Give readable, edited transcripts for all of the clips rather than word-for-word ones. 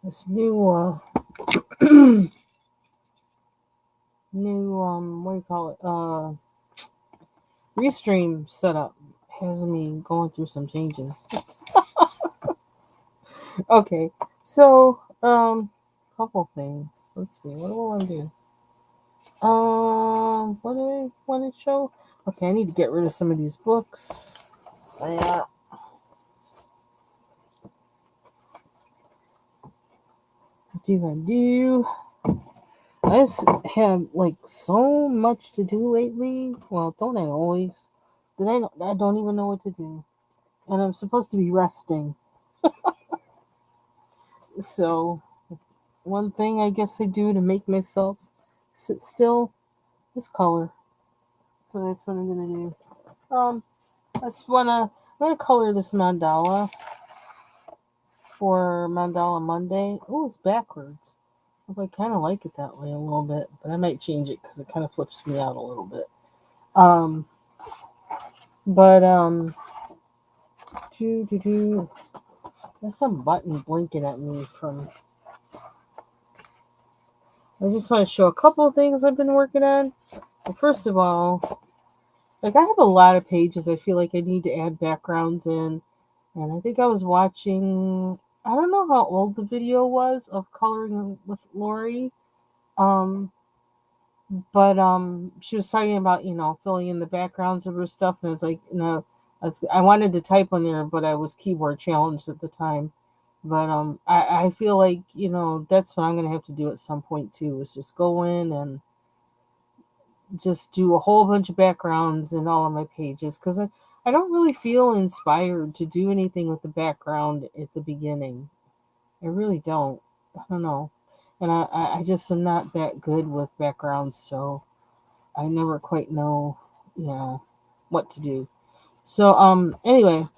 this new new what do you call it? Restream setup has me going through some changes. Okay, so couple things. Let's see. What do I want to do? What do I want to show? Okay, I need to get rid of some of these books. Yeah. Do. I just have like so much to do lately. Well, don't I always? That I don't even know what to do, and I'm supposed to be resting. So one thing I guess I do to make myself sit still is color. So that's what I'm gonna do. I just I'm gonna color this mandala for Mandala Monday. Oh, it's backwards. I kind of like it that way a little bit, but I might change it because it kind of flips me out a little bit. Um, but do. There's some button blinking at me from. I just want to show a couple of things I've been working on. Well, first of all, like I have a lot of pages I feel like I need to add backgrounds in, and I think I was watching. I don't know how old the video was of coloring with Lori. Um, but she was talking about filling in the backgrounds of her stuff, and it was like I wanted to type on there, but I was keyboard challenged at the time. But I feel like that's what I'm gonna have to do at some point too, is just go in and just do a whole bunch of backgrounds in all of my pages, because I don't really feel inspired to do anything with the background at the beginning. I really don't. I don't know. And I just am not that good with backgrounds, so I never quite know, you know, what to do. So anyway,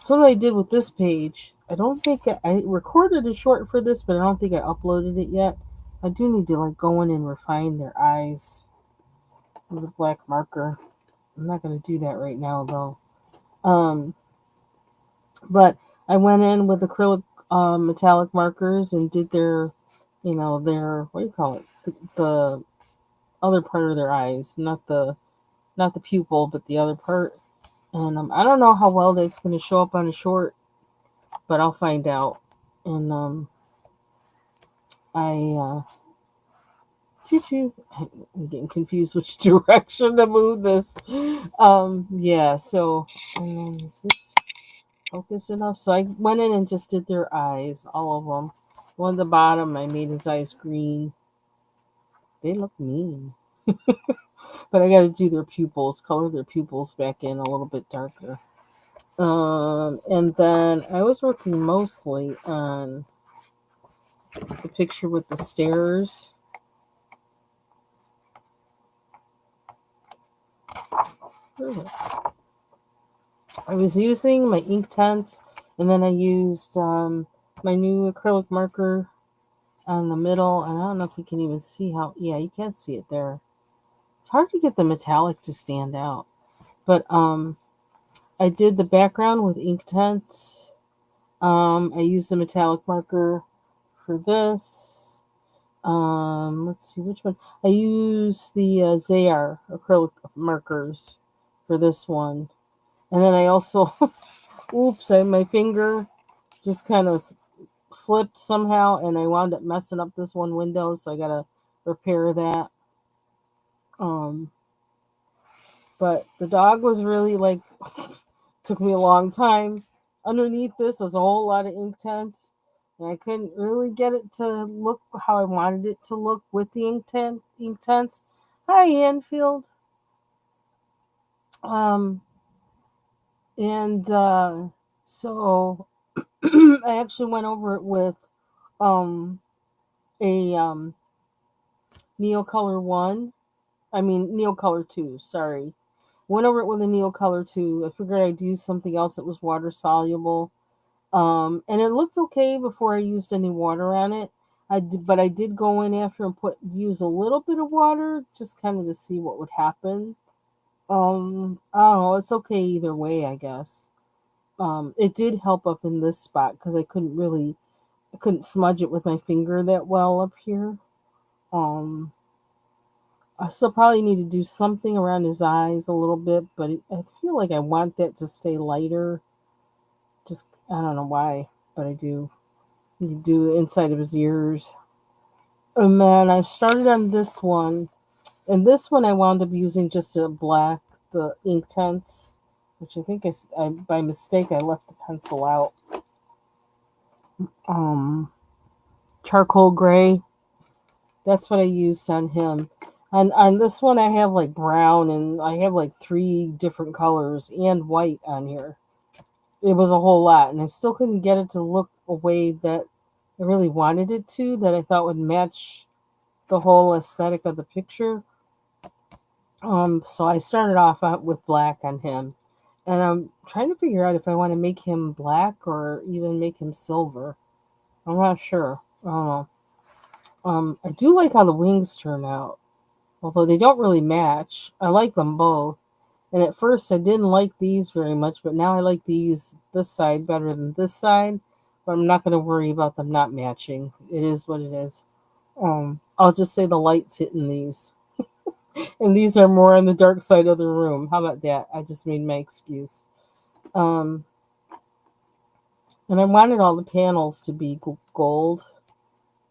so what I did with this page, I don't think I recorded a short for this, but I don't think I uploaded it yet. I do need to like go in and refine their eyes with a black marker. I'm not gonna do that right now though. Um, but I went in with acrylic metallic markers and did their what do you call it? The other part of their eyes, not the pupil, but the other part. And I don't know how well that's going to show up on a short, but I'll find out. And I choo choo. I'm getting confused which direction to move this. Yeah. So is this focus enough? So I went in and just did their eyes, all of them. One at the bottom, I made his eyes green. They look mean, but I got to do their pupils, color their pupils back in a little bit darker. And then I was working mostly on the picture with the stairs. I was using my ink tents, and then I used my new acrylic marker on the middle. And I don't know if you can even see how. Yeah, you can't see it there. It's hard to get the metallic to stand out. But I did the background with ink tents. I used the metallic marker for this. Let's see which one. I use the Zayar acrylic markers for this one, and then I also, oops, my finger just kind of slipped somehow, and I wound up messing up this one window, so I gotta repair that. Um, but the dog was really like, took me a long time. Underneath this, there's a whole lot of ink tents, and I couldn't really get it to look how I wanted it to look with the ink tents. Hi, Anfield. Um, and so I actually went over it with um a Neocolor 1. I mean Neocolor 2, sorry. Went over it with a Neocolor 2. I figured I'd use something else that was water soluble. And it looked okay before I used any water on it. But I did go in after and use a little bit of water just kind of to see what would happen. I don't know. It's okay either way, I guess. It did help up in this spot because I couldn't really I couldn't smudge it with my finger that well up here. Um, I still probably need to do something around his eyes a little bit, but I feel like I want that to stay lighter. Just, I don't know why, but I do. Need to do the inside of his ears. And then I started on this one. And this one I wound up using just a black, the Inktense, which I think by mistake I left the pencil out. Um, Charcoal gray. That's what I used on him. On this one I have like brown and I have like 3 different colors and white on here. It was a whole lot, and I still couldn't get it to look a way that I really wanted it to, that I thought would match the whole aesthetic of the picture. So I started off with black on him, and I'm trying to figure out if I want to make him black or even make him silver. I'm not sure. I don't know. I do like how the wings turn out, although they don't really match. I like them both. And at first I didn't like these very much, but now I like this side better than this side. But I'm not going to worry about them not matching. It is what it is. I'll just say the light's hitting these. And these are more on the dark side of the room. How about that? I just made my excuse. Um, and I wanted all the panels to be gold.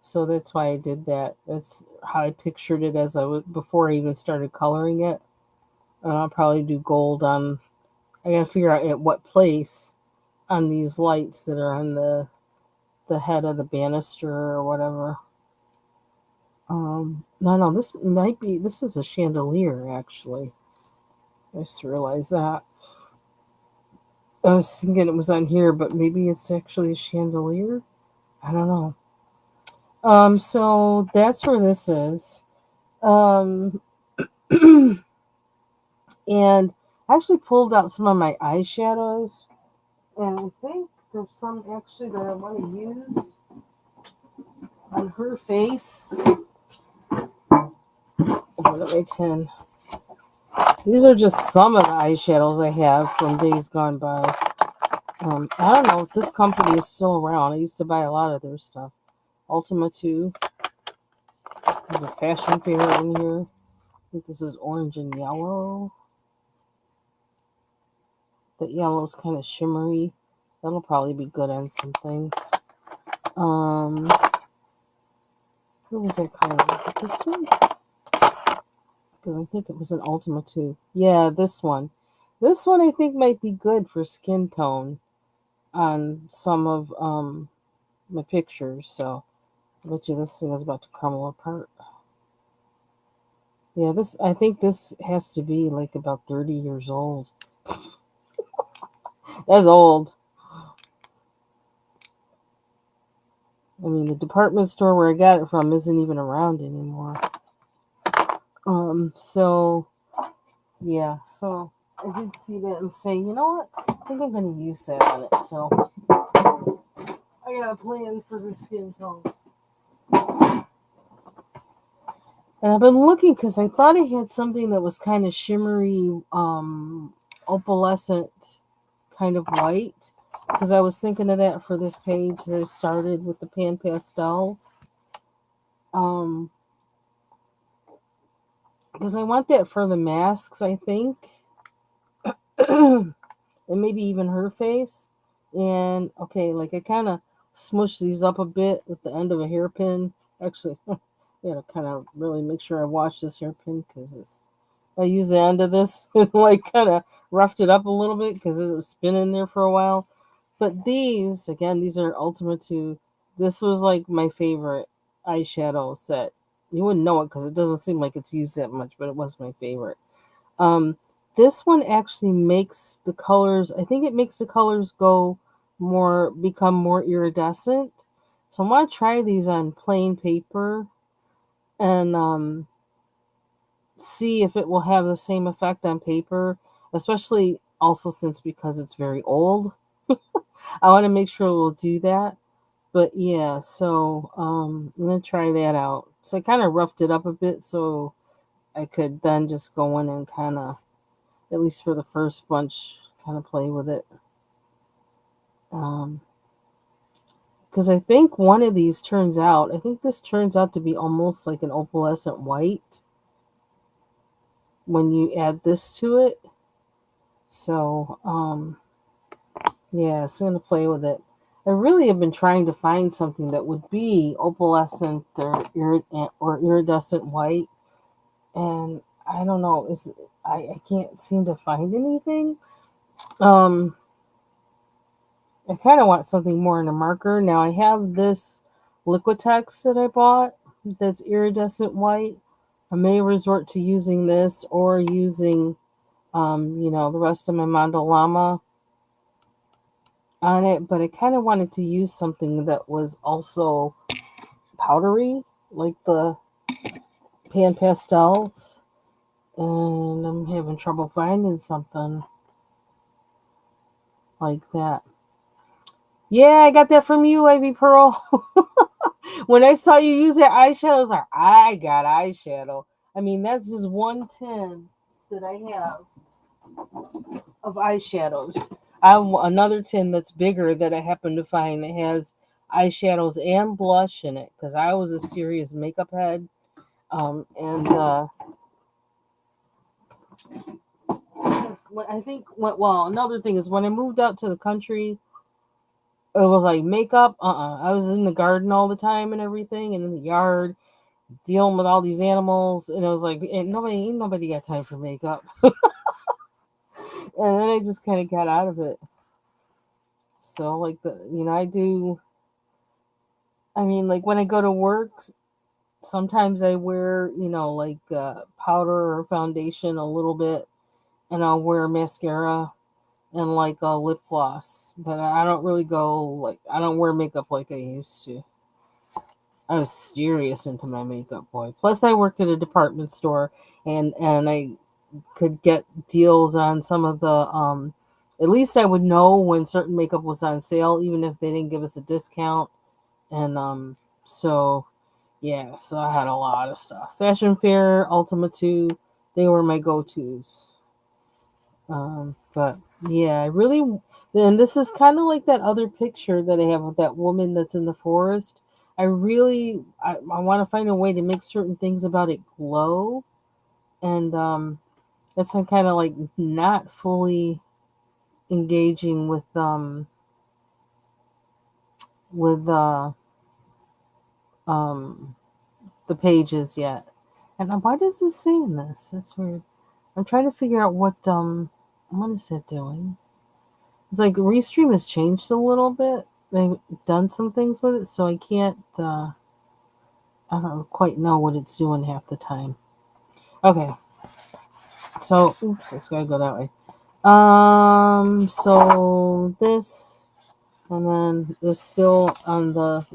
So that's why I did that. That's how I pictured it as before I even started coloring it. And I'll probably do gold on. I gotta figure out at what place on these lights that are on the head of the banister or whatever. No, this is a chandelier actually. I just realized that. I was thinking it was on here, but maybe it's actually a chandelier. I don't know. So that's where this is. Um, and I actually pulled out some of my eyeshadows, and I think there's some actually that I want to use on her face. Open up my tin. These are just some of the eyeshadows I have from days gone by. I don't know if this company is still around. I used to buy a lot of their stuff. Ultima 2. There's a fashion fair in here. I think this is orange and yellow. The yellow is kind of shimmery. That'll probably be good on some things. Um, who was that color? Was it this one? Because I think it was an Ultima 2. Yeah, this one. This one I think might be good for skin tone on some of my pictures. So I bet you this thing is about to crumble apart. Yeah, I think this has to be like about 30 years old. That's old. I mean, the department store where I got it from isn't even around anymore. So yeah, so I did see that and say, you know what? I think I'm gonna use that on it. So I got a plan for the skin tone. And I've been looking because I thought I had something that was kind of shimmery, opalescent kind of white. Because I was thinking of that for this page that I started with the Pan Pastels. Because I want that for the masks, I think. And maybe even her face. And okay, like I kind of smush these up a bit with the end of a hairpin. Actually, I gotta kind of really make sure I wash this hairpin because I use the end of this and like kind of roughed it up a little bit because it's been in there for a while. But these, again, these are Ultima 2. This was like my favorite eyeshadow set. You wouldn't know it because it doesn't seem like it's used that much, but it was my favorite. Um, this one actually makes the colors, I think it makes the colors become more iridescent. So I'm going to try these on plain paper and see if it will have the same effect on paper, especially also because it's very old. I want to make sure it will do that. But yeah, so I'm going to try that out. So I kind of roughed it up a bit so I could then just go in and kind of, at least for the first bunch, kind of play with it. Um, Because I think one of these turns out, I think this turns out to be almost like an opalescent white when you add this to it. So, yeah, so I'm going to play with it. I really have been trying to find something that would be opalescent or iridescent white, and I don't know. I can't seem to find anything. Um, I kind of want something more in a marker. Now I have this Liquitex that I bought that's iridescent white. I may resort to using this or using, the rest of my Mandalama on it, but I kind of wanted to use something that was also powdery, like the Pan Pastels, and I'm having trouble finding something like that. Yeah, I got that from you, Ivy Pearl. When I saw you use that eyeshadow, I was like, I got eyeshadow. I mean, that's just one tin that I have of eyeshadows. I have another tin that's bigger that I happen to find that has eyeshadows and blush in it because I was a serious makeup head. And I think, well, another thing is when I moved out to the country, it was like makeup. I was in the garden all the time and everything, and in the yard dealing with all these animals, and it was like, and nobody got time for makeup. And then I just kind of got out of it. So like I do. I mean, like when I go to work, sometimes I wear like powder or foundation a little bit, and I'll wear mascara and like a lip gloss. But I don't really go like I don't wear makeup like I used to. I was serious into my makeup, boy. Plus, I worked at a department store, and I could get deals on some of the at least I would know when certain makeup was on sale, even if they didn't give us a discount. And so yeah, so I had a lot of stuff. Fashion Fair, Ultima 2, they were my go-tos. But yeah, I really, and this is kind of like that other picture that I have of that woman that's in the forest. I want to find a way to make certain things about it glow, and that's why I'm kind of like not fully engaging with um the pages yet. And why does this say in this? That's weird. I'm trying to figure out what is it doing? It's like Restream has changed a little bit. They've done some things with it, so I can't I don't quite know what it's doing half the time. Okay. So oops, it's gotta go that way. So this and then this still on the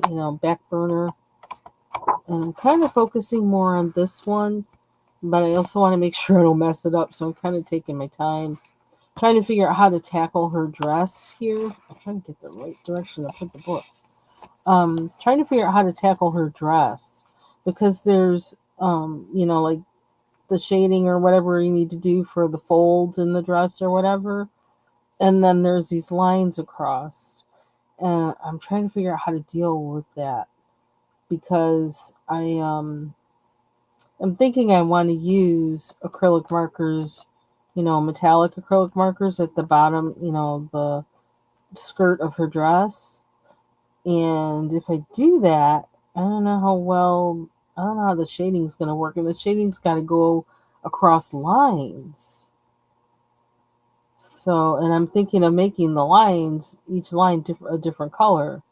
back burner, and I'm kind of focusing more on this one, but I also want to make sure I don't mess it up, so I'm kind of taking my time trying to figure out how to tackle her dress here. I'm trying to get the right direction to put the book. Trying to figure out how to tackle her dress because there's like the shading or whatever you need to do for the folds in the dress or whatever, and then there's these lines across, and I'm trying to figure out how to deal with that because I'm thinking I want to use acrylic markers, metallic acrylic markers at the bottom, the skirt of her dress. And if I do that, I don't know how well, I don't know how the shading's going to work. And the shading's got to go across lines. So, and I'm thinking of making the lines, each line a different color,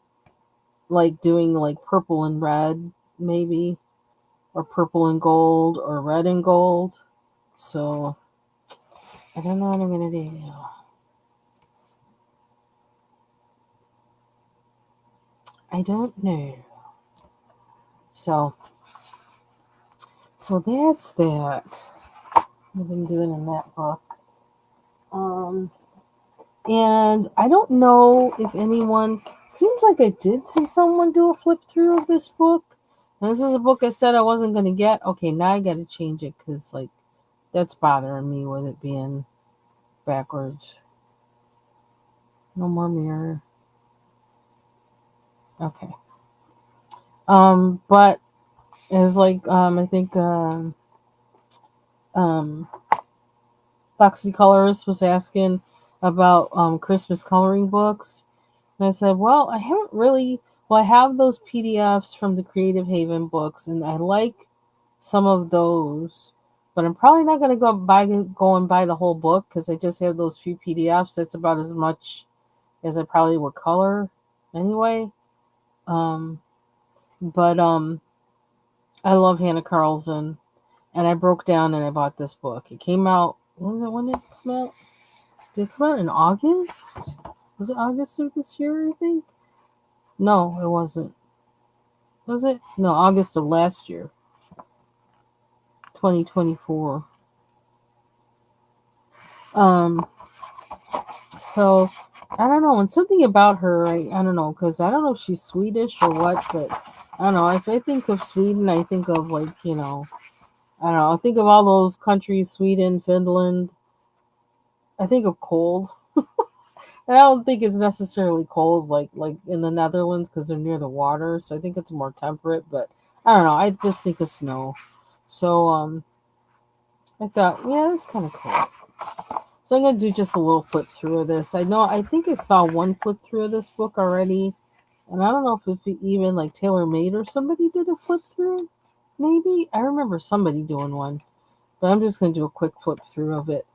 like doing like purple and red, maybe, or purple and gold, or red and gold. So, I don't know what I'm going to do. I don't know. So, that's that. I've been doing in that book. Um, and I don't know if anyone. Seems like I did see someone do a flip through of this book. And this is a book I said I wasn't going to get. Okay, now I got to change it because like that's bothering me with it being backwards. No more mirror. Okay. But it's like I think um Foxy Colorist was asking about Christmas coloring books. And I said, well, I haven't really. Well, I have those PDFs from the Creative Haven books, and I like some of those. But I'm probably not going to go and buy the whole book because I just have those few PDFs. That's about as much as I probably would color anyway. Um, but I love Hannah Carlson, and I broke down and I bought this book. It came out when did it come out? Did it come out in August? Was it August of this year? I think. No, it wasn't. Was it? No, August of last year, 2024. Um, so I don't know. And something about her, I don't know, because I don't know if she's Swedish or what, but I don't know. If I think of Sweden, I think of like, I don't know. I think of all those countries, Sweden, Finland. I think of cold. And I don't think it's necessarily cold like in the Netherlands because they're near the water. So I think it's more temperate. But I don't know. I just think of snow. So I thought, yeah, that's kind of cool. So I'm gonna do just a little flip through of this. I think I saw one flip through of this book already, and I don't know if it even like Taylor Made or somebody did a flip through. Maybe I remember somebody doing one, but I'm just gonna do a quick flip through of it,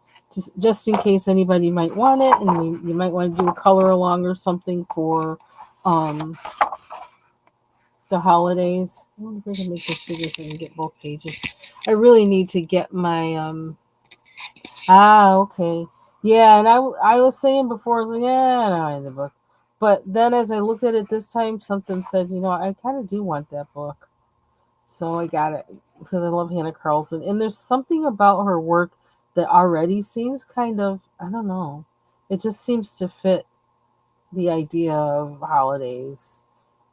just in case anybody might want it, and you might want to do a color along or something for um the holidays. I wonder if I can make this bigger so I can get both pages. I really need to get my okay. Yeah, and I was saying before, I was like, yeah, no, I in the book. But then as I looked at it this time, something said, I kind of do want that book. So I got it because I love Hannah Carlson. And there's something about her work that already seems kind of, I don't know, it just seems to fit the idea of holidays,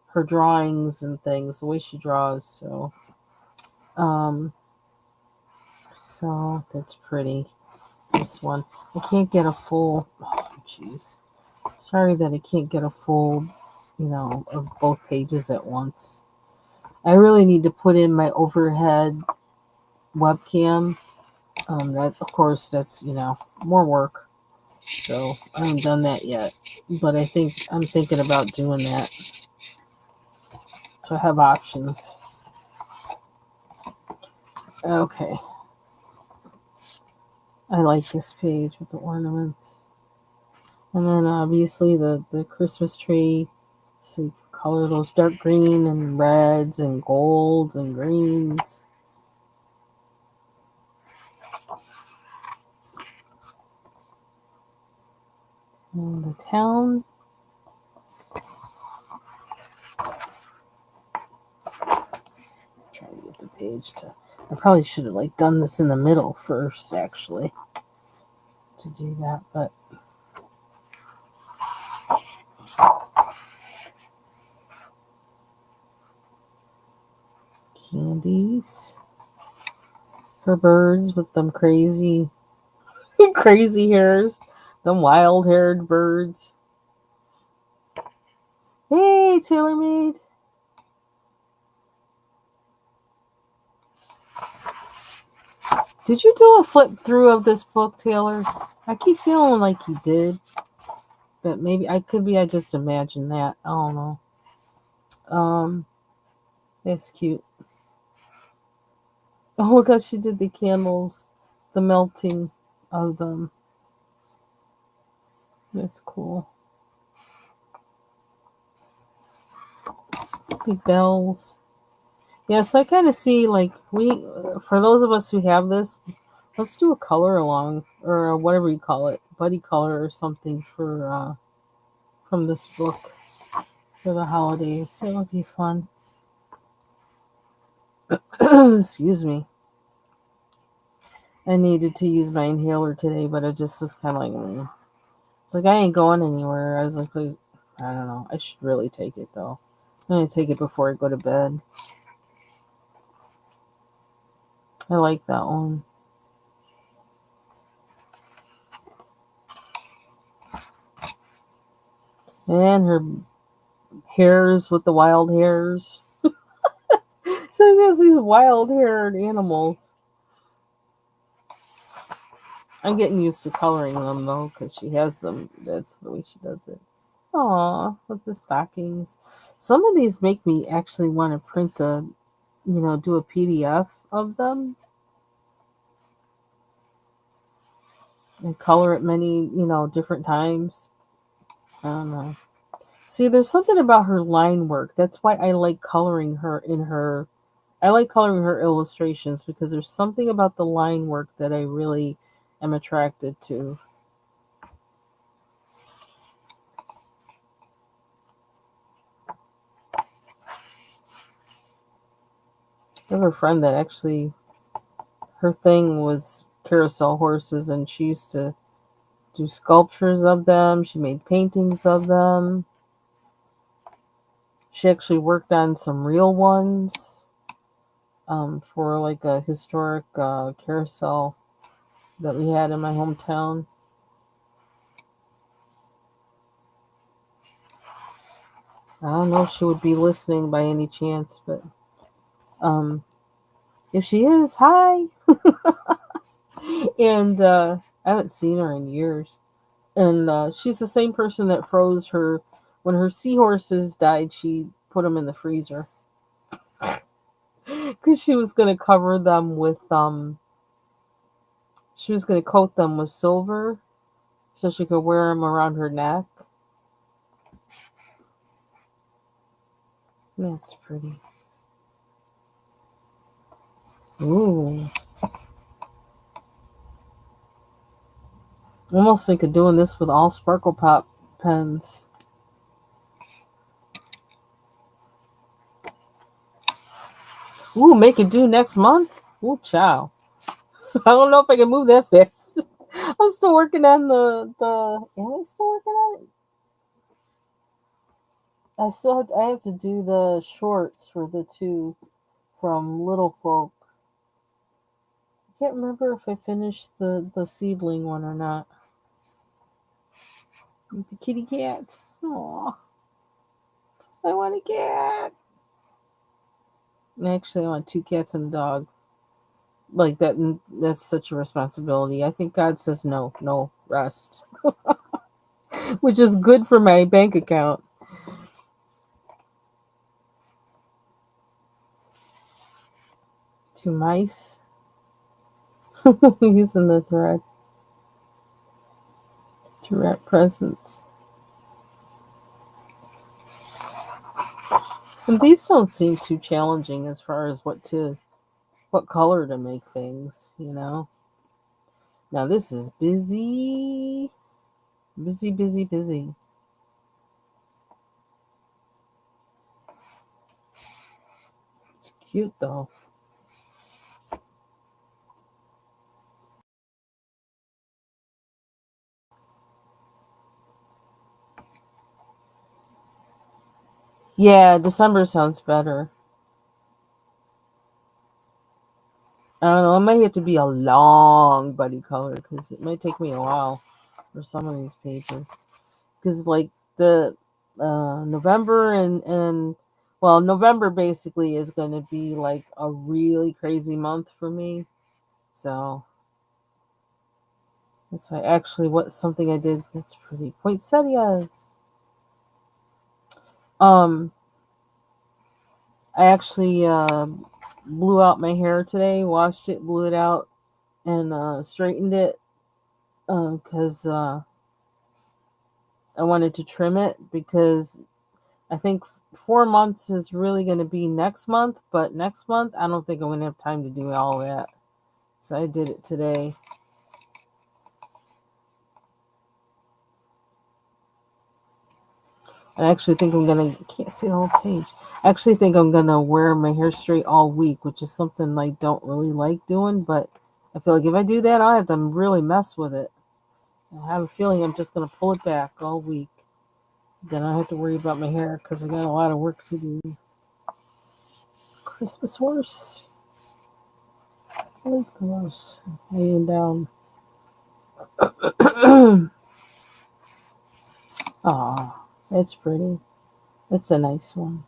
her drawings and things, the way she draws. Um, so that's pretty. This one. I can't get a full, oh, jeez. Sorry that I can't get a full, of both pages at once. I really need to put in my overhead webcam. That of course that's more work. So I haven't done that yet, but I'm thinking about doing that. So I have options. Okay, I like this page with the ornaments, and then obviously the Christmas tree. So you can color those dark green and reds and golds and greens. And the town. Trying to get the page to. I probably should have done this in the middle first, actually, to do that. But candies for birds with them crazy, crazy hairs, them wild-haired birds. Hey, TaylorMade. Did you do a flip through of this book, Taylor? I keep feeling like you did, but maybe I could be. I just imagined that. I don't know. That's cute. Oh my gosh, she did the candles, the melting of them. That's cool. Big bells. Yeah, so I kind of see for those of us who have this, let's do a color along or whatever you call it, buddy color or something for from this book for the holidays. It would be fun. Excuse me. I needed to use my inhaler today, but it just was kind of like, it's like I ain't going anywhere. I was like, I don't know. I should really take it though. I'm gonna take it before I go to bed. I like that one. And her hares with the wild hares. She has these wild haired animals. I'm getting used to coloring them though, because she has them. That's the way she does it. Aw, with the stockings. Some of these make me actually want to print do a PDF of them and color it many, different times. I don't know. See, there's something about her line work. That's why I like coloring her in her. I like coloring her illustrations because there's something about the line work that I really am attracted to. I have a friend that actually, her thing was carousel horses, and she used to do sculptures of them. She made paintings of them. She actually worked on some real ones for like a historic carousel that we had in my hometown. I don't know if she would be listening by any chance, but um, if she is, hi. And I haven't seen her in years. And she's the same person that froze her when her seahorses died. She put them in the freezer because she was going to cover them with she was going to coat them with silver so she could wear them around her neck. That's pretty. Ooh. Almost think of doing this with all Sparkle Pop pens. Ooh, make it due next month? Ooh, child. I don't know if I can move that fast. I'm still working on am I still working on it? I have to do the shorts for the two from Little Folk. I can't remember if I finished the seedling one or not. With the kitty cats. Aw. I want a cat. Actually, I want two cats and a dog. Like that's such a responsibility. I think God says no, no, rest. Which is good for my bank account. Two mice. Using the thread to wrap presents. And these don't seem too challenging as far as what color to make things. Now this is busy. Busy, busy, busy. It's cute though. Yeah, December sounds better. I don't know. It might have to be a long buddy color because it might take me a while for some of these pages. Because like the November and well, November basically is going to be like a really crazy month for me. So that's why actually what something I did that's pretty poinsettias. Um, I actually blew out my hair today, washed it, blew it out, and straightened it because I wanted to trim it because I think 4 months is really going to be next month, but next month I don't think I'm going to have time to do all that. So I did it today. I actually think I'm going to, can't see the whole page. I actually think I'm going to wear my hair straight all week, which is something I don't really like doing, but I feel like if I do that, I'll have to really mess with it. I have a feeling I'm just going to pull it back all week. Then I have to worry about my hair because I got a lot of work to do. Christmas horse. I like the horse. Laying down. Aw, that's pretty. It's a nice one.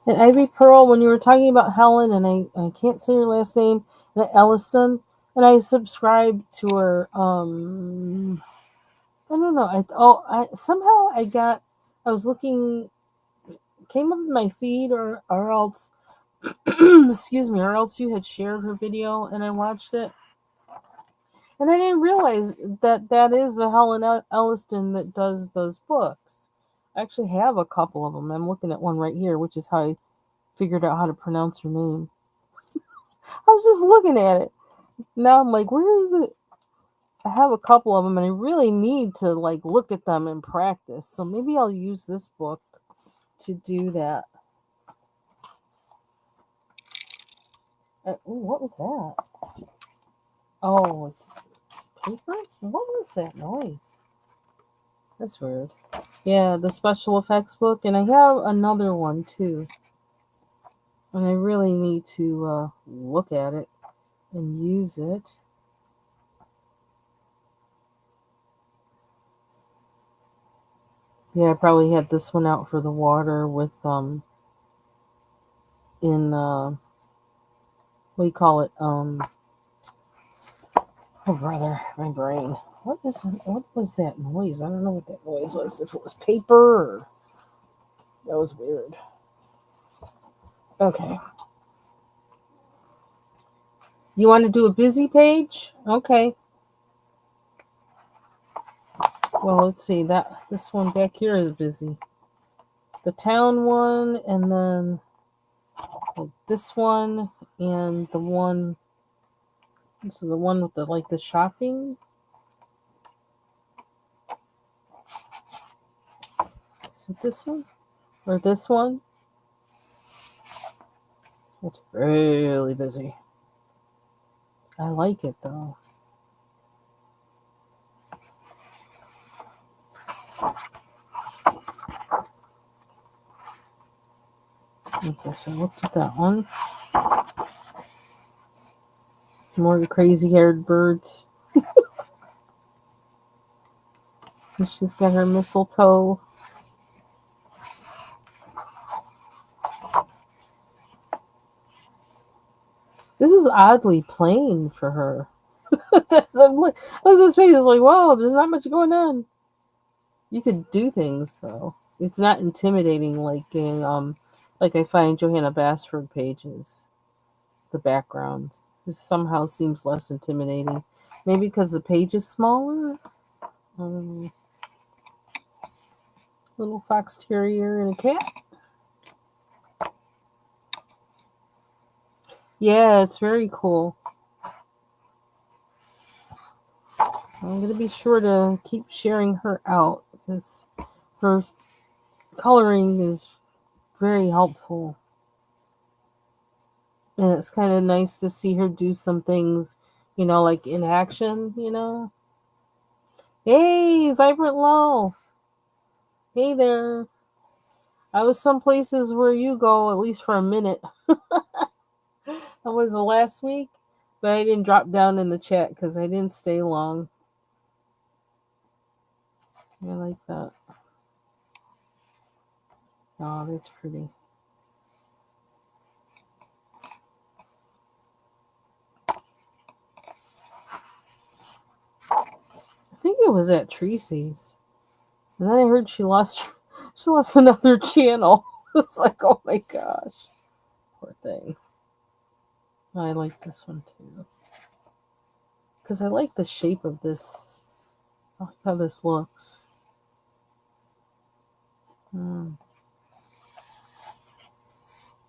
And Ivy Pearl, when you were talking about Helen, and I can't say her last name, and Elliston, and I subscribed to her. I don't know. I somehow I was looking, came up in my feed, or else, excuse me, or else you had shared her video, and I watched it, and I didn't realize that is the Helen Elliston that does those books. I actually have a couple of them. I'm looking at one right here, which is how I figured out how to pronounce her name. I was just looking at it. Now I'm like, where is it? I have a couple of them, and I really need to like look at them and practice. So maybe I'll use this book to do that. Ooh, what was that? Oh, it's paper? What was that noise? That's weird. Yeah, the special effects book, and I have another one too. And I really need to look at it and use it. Yeah, I probably had this one out for the water with in what do you call it? Oh brother, my brain. What was that noise? I don't know what that noise was. If it was paper or that was weird. Okay. You want to do a busy page? Okay. Well, let's see. This one back here is busy. The town one, and then this one, and the one. So the one with the shopping. Is it this one or this one? It's really busy. I like it though. Okay, so I looked at that one. More crazy haired birds. And she's got her mistletoe. This is oddly plain for her. I was this page is like, wow, there's not much going on. You could do things though. It's not intimidating like I find Johanna Basford pages. The backgrounds. This somehow seems less intimidating. Maybe because the page is smaller? Um, Little fox terrier and a cat. Yeah, it's very cool. I'm going to be sure to keep sharing her out because her coloring is very helpful. And it's kind of nice to see her do some things, like in action. Hey, Vibrant Low. Hey there. I was some places where you go, at least for a minute. That was the last week, but I didn't drop down in the chat because I didn't stay long. I like that. Oh, that's pretty. I think it was at Tracy's, and then I heard she lost another channel. It's like, oh my gosh, poor thing. I like this one too because I like the shape of this. I like how this looks.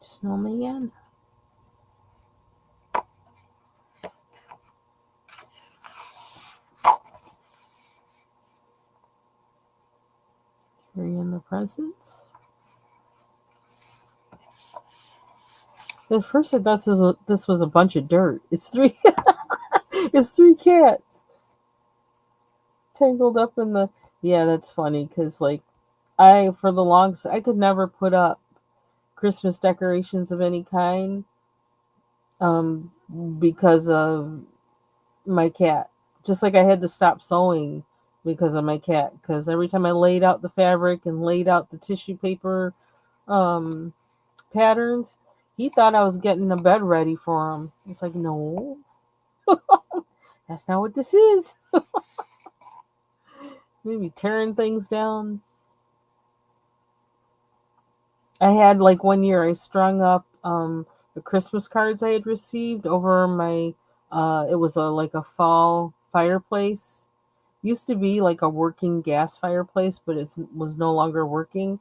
Snowman. Carrying the presents. At first, I thought this was a bunch of dirt. It's three. It's three cats tangled up in the. Yeah, that's funny because for the longest, I could never put up Christmas decorations of any kind, um, because of my cat. Just like I had to stop sewing because of my cat. Because every time I laid out the fabric and laid out the tissue paper um, patterns, he thought I was getting the bed ready for him. It's like, no, that's not what this is. Maybe tearing things down. I had like one year I strung up the Christmas cards I had received over my it was a like a fall fireplace. Used to be like a working gas fireplace, but it was no longer working.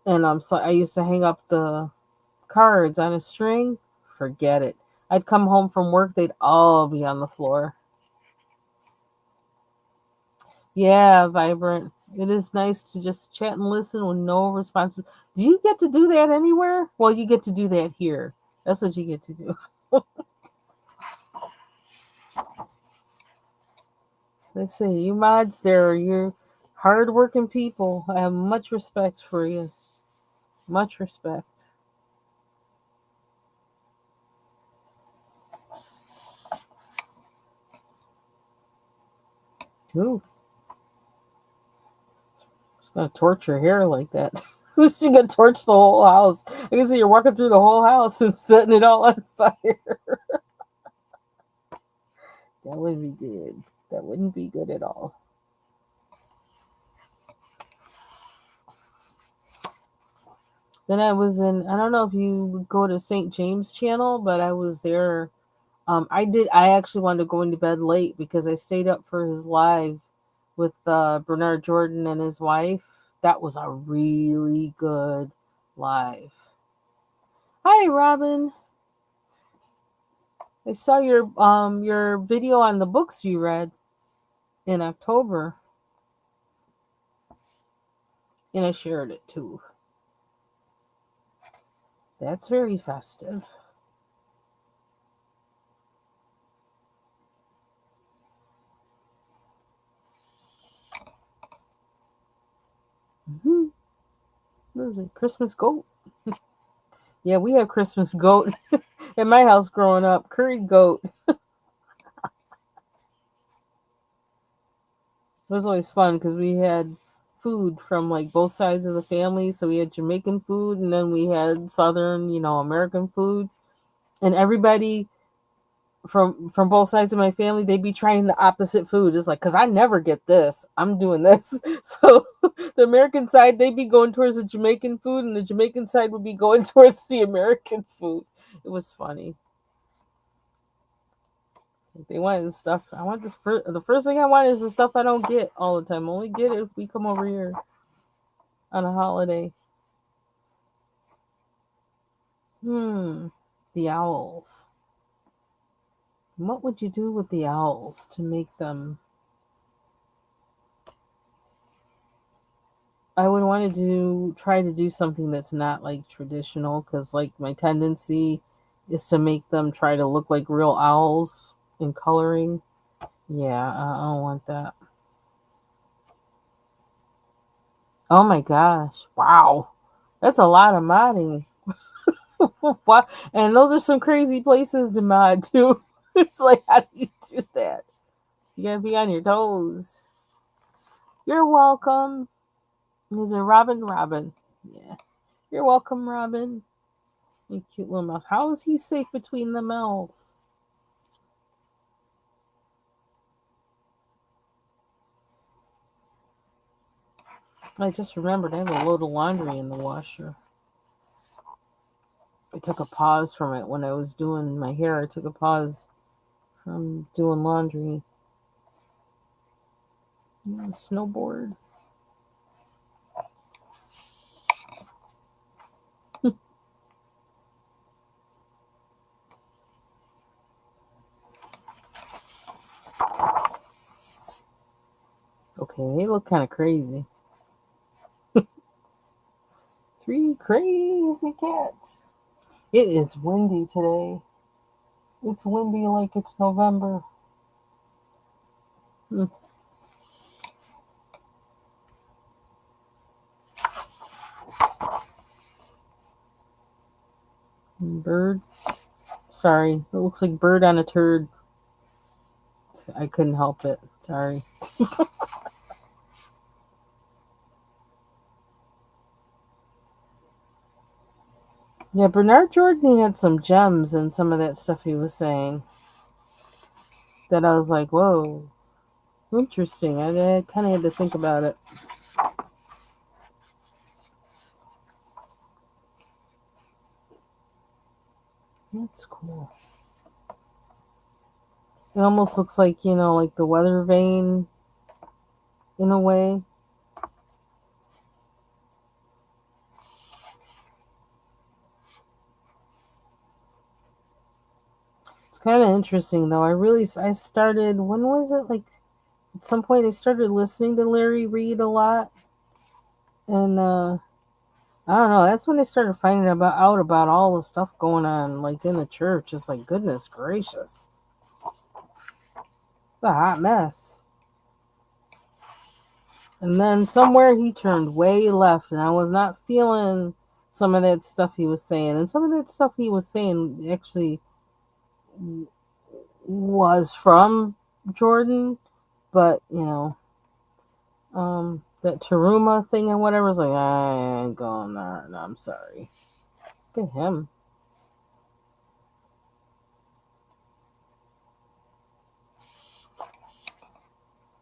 And so I used to hang up the cards on a string. Forget it. I'd come home from work, they'd all be on the floor. Yeah, Vibrant. It is nice to just chat and listen with no response. Do you get to do that anywhere? Well, you get to do that here. That's what you get to do. Let's see. You mods there, you're hardworking people. I have much respect for you. Much respect. Ooh, she's gonna torch your hair like that. She gonna torch the whole house. I can see you're walking through the whole house and setting it all on fire. That wouldn't be good. That wouldn't be good at all. Then I was in, I don't know if you go to St. James Channel, but I was there. I actually wanted to go into bed late because I stayed up for his live with Bernard Jordan and his wife. That was a really good live. Hi, Robin. I saw your video on the books you read in October, and I shared it too. That's very festive. Mm-hmm. What is it? Christmas goat? Yeah, we have Christmas goat in my house growing up. Curry goat. It was always fun because we had food from like both sides of the family. So we had Jamaican food and then we had Southern, American food. And everybody from both sides of my family, they'd be trying the opposite food. It's like, because I never get this, I'm doing this. So the American side, they'd be going towards the Jamaican food, and the Jamaican side would be going towards the American food. It was funny. So they wanted the stuff. I want this. The first thing I want is the stuff I don't get all the time. I only get it if we come over here on a holiday. The owls. What would you do with the owls to make them? I would want to try to do something that's not like traditional because like my tendency is to make them try to look like real owls in coloring. Yeah, I don't want that. Oh my gosh. Wow. That's a lot of modding. Wow. And those are some crazy places to mod too. It's like, how do you do that? You gotta be on your toes. You're welcome. Is it Robin? Robin. Yeah. You're welcome, Robin. You cute little mouse. How is he safe between the mouths? I just remembered I have a load of laundry in the washer. I took a pause from it when I was doing my hair. I took a pause from doing laundry. Snowboard. Okay, they look kind of crazy. Three crazy cats. It is windy today. It's windy like it's November. Hmm. Bird. Sorry, it looks like bird on a turd. I couldn't help it. Sorry. Yeah, Bernard Jordan, he had some gems in some of that stuff he was saying that I was like, whoa, interesting. I kind of had to think about it. That's cool. It almost looks like, like the weather vane in a way. It's kind of interesting though. I started, when was it? Like at some point I started listening to Larry Reed a lot. And I don't know, that's when I started finding out about all the stuff going on like in the church. It's like, goodness gracious. It's a hot mess. And then somewhere he turned way left, and I was not feeling some of that stuff he was saying. And some of that stuff he was saying actually was from Jordan, but that Taruma thing and whatever was like, I ain't going there. No, I'm sorry. Look at him.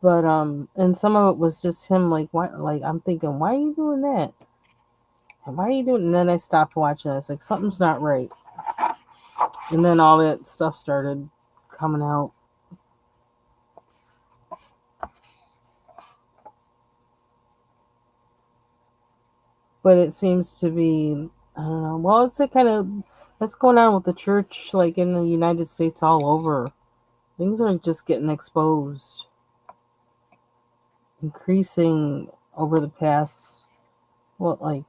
But and some of it was just him like, why, like I'm thinking, why are you doing that? And why are you doing? And then I stopped watching. I was like, something's not right. And then all that stuff started coming out. But it seems to be, I don't know. Well, it's a kind of that's going on with the church, like in the United States, all over. Things are just getting exposed, increasing over the past what, like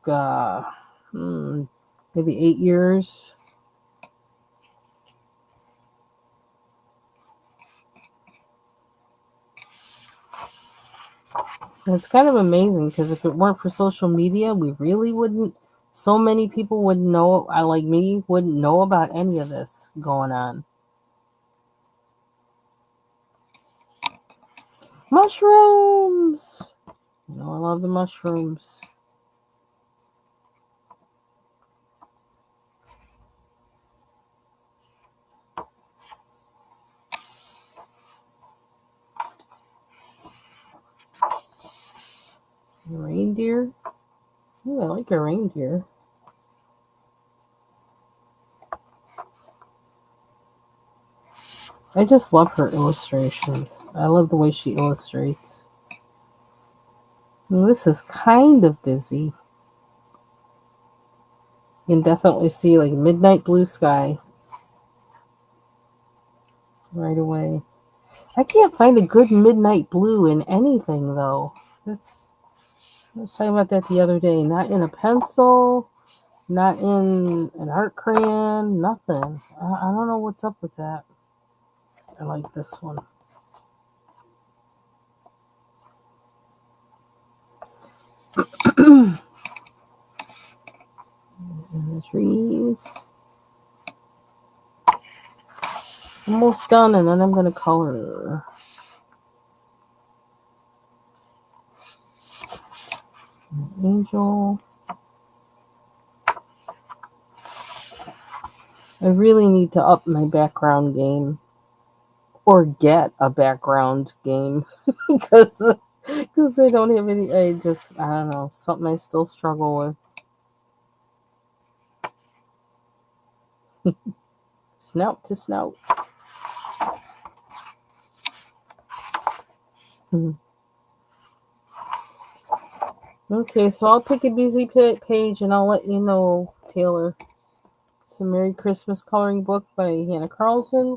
maybe 8 years. And it's kind of amazing because if it weren't for social media, we really wouldn't. So many people wouldn't know. I like me wouldn't know about any of this going on. Mushrooms. I love the mushrooms. Reindeer. Ooh, I like a reindeer. I just love her illustrations. I love the way she illustrates. And this is kind of busy. You can definitely see like midnight blue sky right away. I can't find a good midnight blue in anything though. I was talking about that the other day. Not in a pencil, not in an art crayon, nothing. I don't know what's up with that. I like this one. And the trees. Almost done, and then I'm going to color. Angel. I really need to up my background game. Or get a background game. Because I don't have any. I don't know. Something I still struggle with. Snout to snout. Okay, so I'll pick a busy page and I'll let you know, Taylor. It's a Merry Christmas coloring book by Hannah Carlson.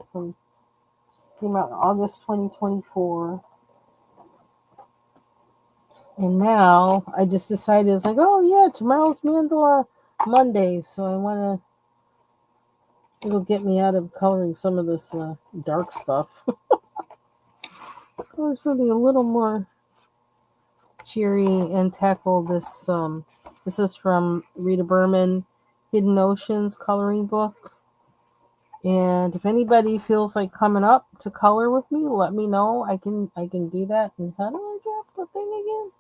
Came out in August 2024. And now I just decided, it's like, oh yeah, tomorrow's Mandala Monday, so I want to, it'll get me out of coloring some of this dark stuff. Or something a little more cheery and tackle this. This is from Rita Berman, Hidden Oceans coloring book. And if anybody feels like coming up to color with me, let me know. I can do that. And how do I drop the thing again?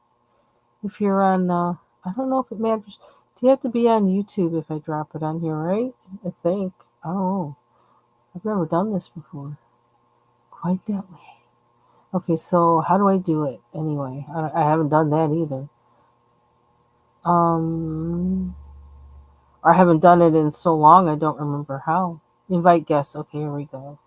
If you're on, I don't know if it matters. Do you have to be on YouTube if I drop it on here, right? I think. I don't know. I've never done this before. Quite that way. Okay, so how do I do it anyway? I haven't done that either. I haven't done it in so long, I don't remember how. Invite guests. Okay, here we go.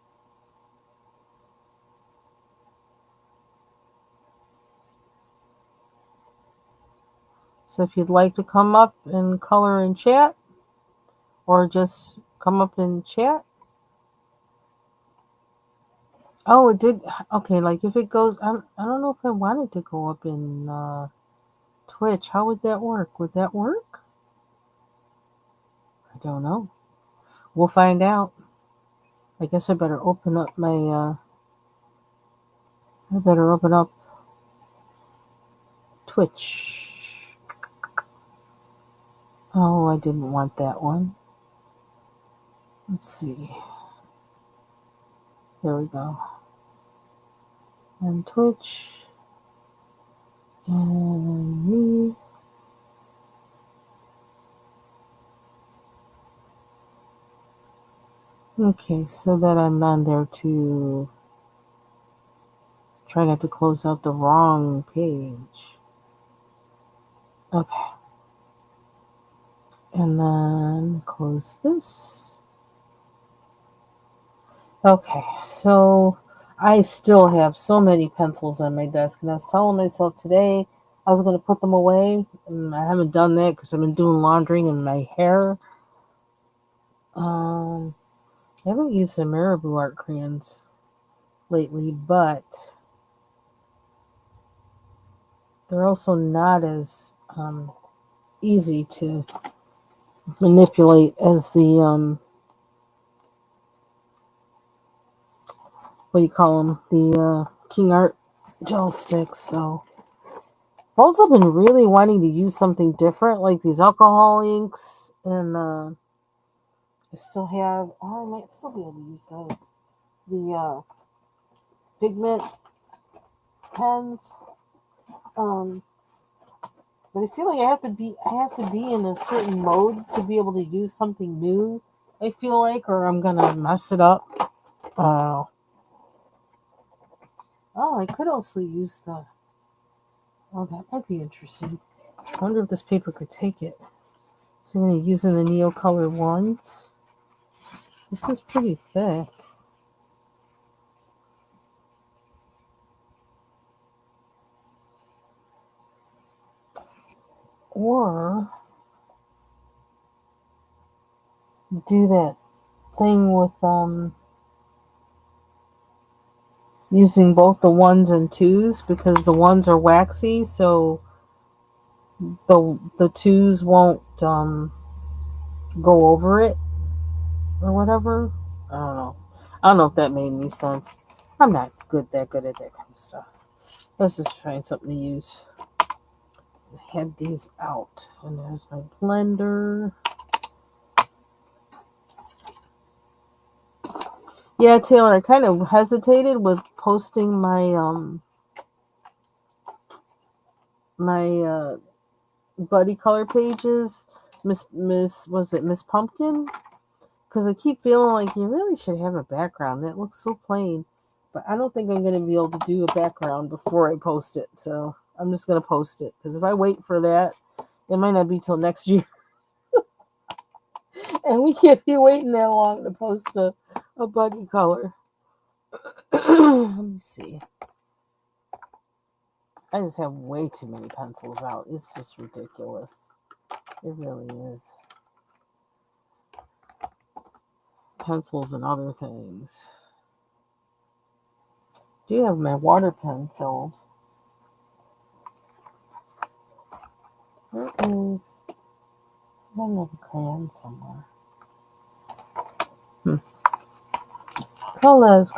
So if you'd like to come up and color and chat, or just come up and chat. Oh, it did. Okay, like if it goes, I don't know if I wanted to go up in Twitch. How would that work? Would that work? I don't know. We'll find out. I guess I better open up my, I better open up Twitch. Oh, I didn't want that one. Let's see. There we go. And Twitch. And me. Okay, so that I'm on there to try not to close out the wrong page. Okay. And then close this. Okay, so I still have so many pencils on my desk, and I was telling myself today I was going to put them away, and I haven't done that because I've been doing laundering in my hair. I haven't used the Marabou art crayons lately, but they're also not as easy to manipulate as the what do you call them? The King Art gel sticks. So I've also been really wanting to use something different, like these alcohol inks, and I still have. Oh, I might still be able to use those. The pigment pens. Um, but I feel like I have to be in a certain mode to be able to use something new. I feel like, or I'm gonna mess it up. Oh, I could also use the. Oh, that might be interesting. I wonder if this paper could take it. So I'm going to use in the Neocolor ones. This is pretty thick. Or do that thing with using both the ones and twos, because the ones are waxy, so the twos won't go over it or whatever. I don't know. I don't know if that made any sense. I'm not that good at that kind of stuff. Let's just find something to use. I had these out, and there's my blender. Yeah, Taylor, I kind of hesitated with posting my buddy color pages, Miss Pumpkin, because I keep feeling like you really should have a background that looks so plain, but I don't think I'm gonna be able to do a background before I post it, so I'm just gonna post it, because if I wait for that, it might not be till next year, and we can't be waiting that long to post a buddy color. Let me see. I just have way too many pencils out. It's just ridiculous. It really is. Pencils and other things. Do you have my water pen filled? There is. I don't have a crayon somewhere. Colors.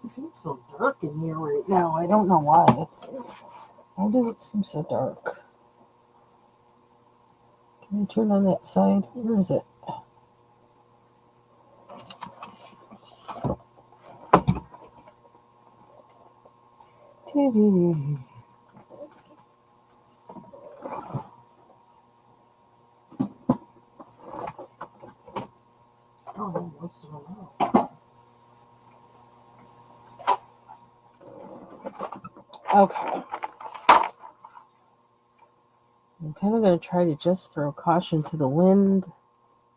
It seems so dark in here right now. I don't know why. Why does it seem so dark? me turn on that side. Where is it? Oh, what's wrong? Okay. I'm kind of going to try to just throw caution to the wind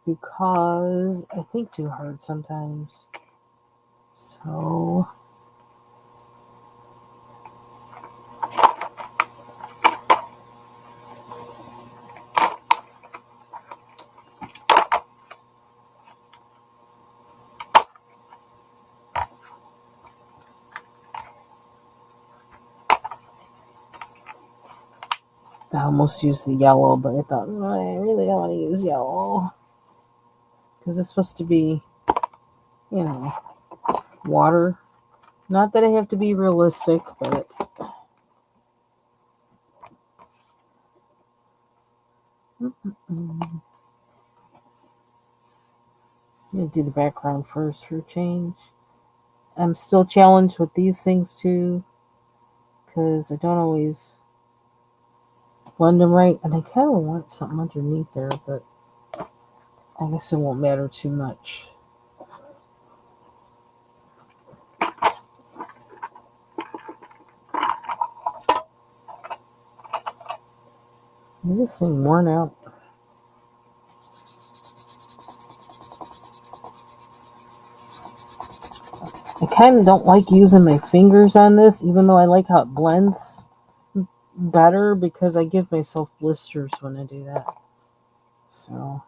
because I think too hard sometimes. So I almost used the yellow, but I thought, no, I really don't want to use yellow because it's supposed to be, water. Not that I have to be realistic, but I'm going to do the background first for a change. I'm still challenged with these things too because I don't always blend them right, and I kind of want something underneath there, but I guess it won't matter too much. Is this thing worn out? I kind of don't like using my fingers on this, even though I like how it blends better, because I give myself blisters when I do that. So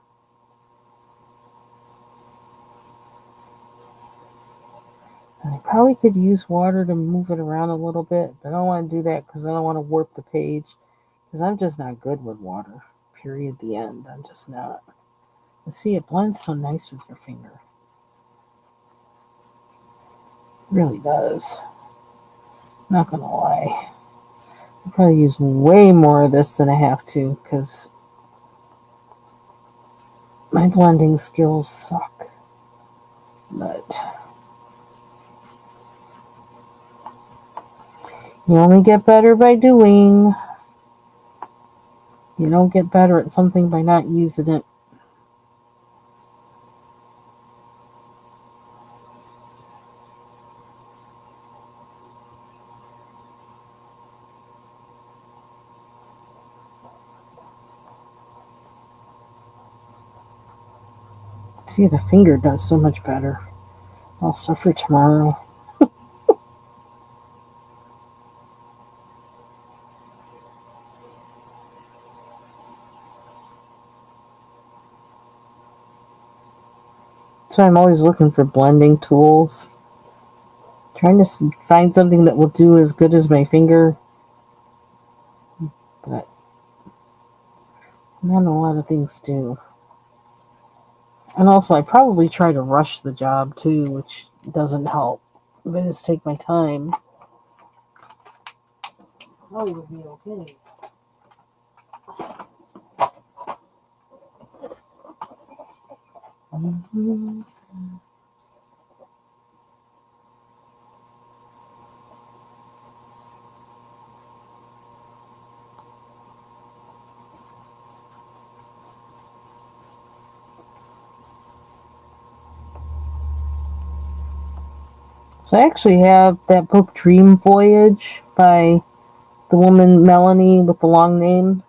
and I probably could use water to move it around a little bit, but I don't want to do that because I don't want to warp the page, because I'm just not good with water. Period. The end. I'm just not. See, it blends so nice with your finger. It really does. Not gonna lie. I probably use way more of this than I have to because my blending skills suck. But you only get better by doing. You don't get better at something by not using it. See, the finger does so much better. I'll suffer tomorrow. So I'm always looking for blending tools. Trying to find something that will do as good as my finger. But not a lot of things do. And also, I probably try to rush the job too, which doesn't help. If I just take my time, oh, you'll be okay. Mm-hmm. So I actually have that book Dream Voyage by the woman Melanie with the long name.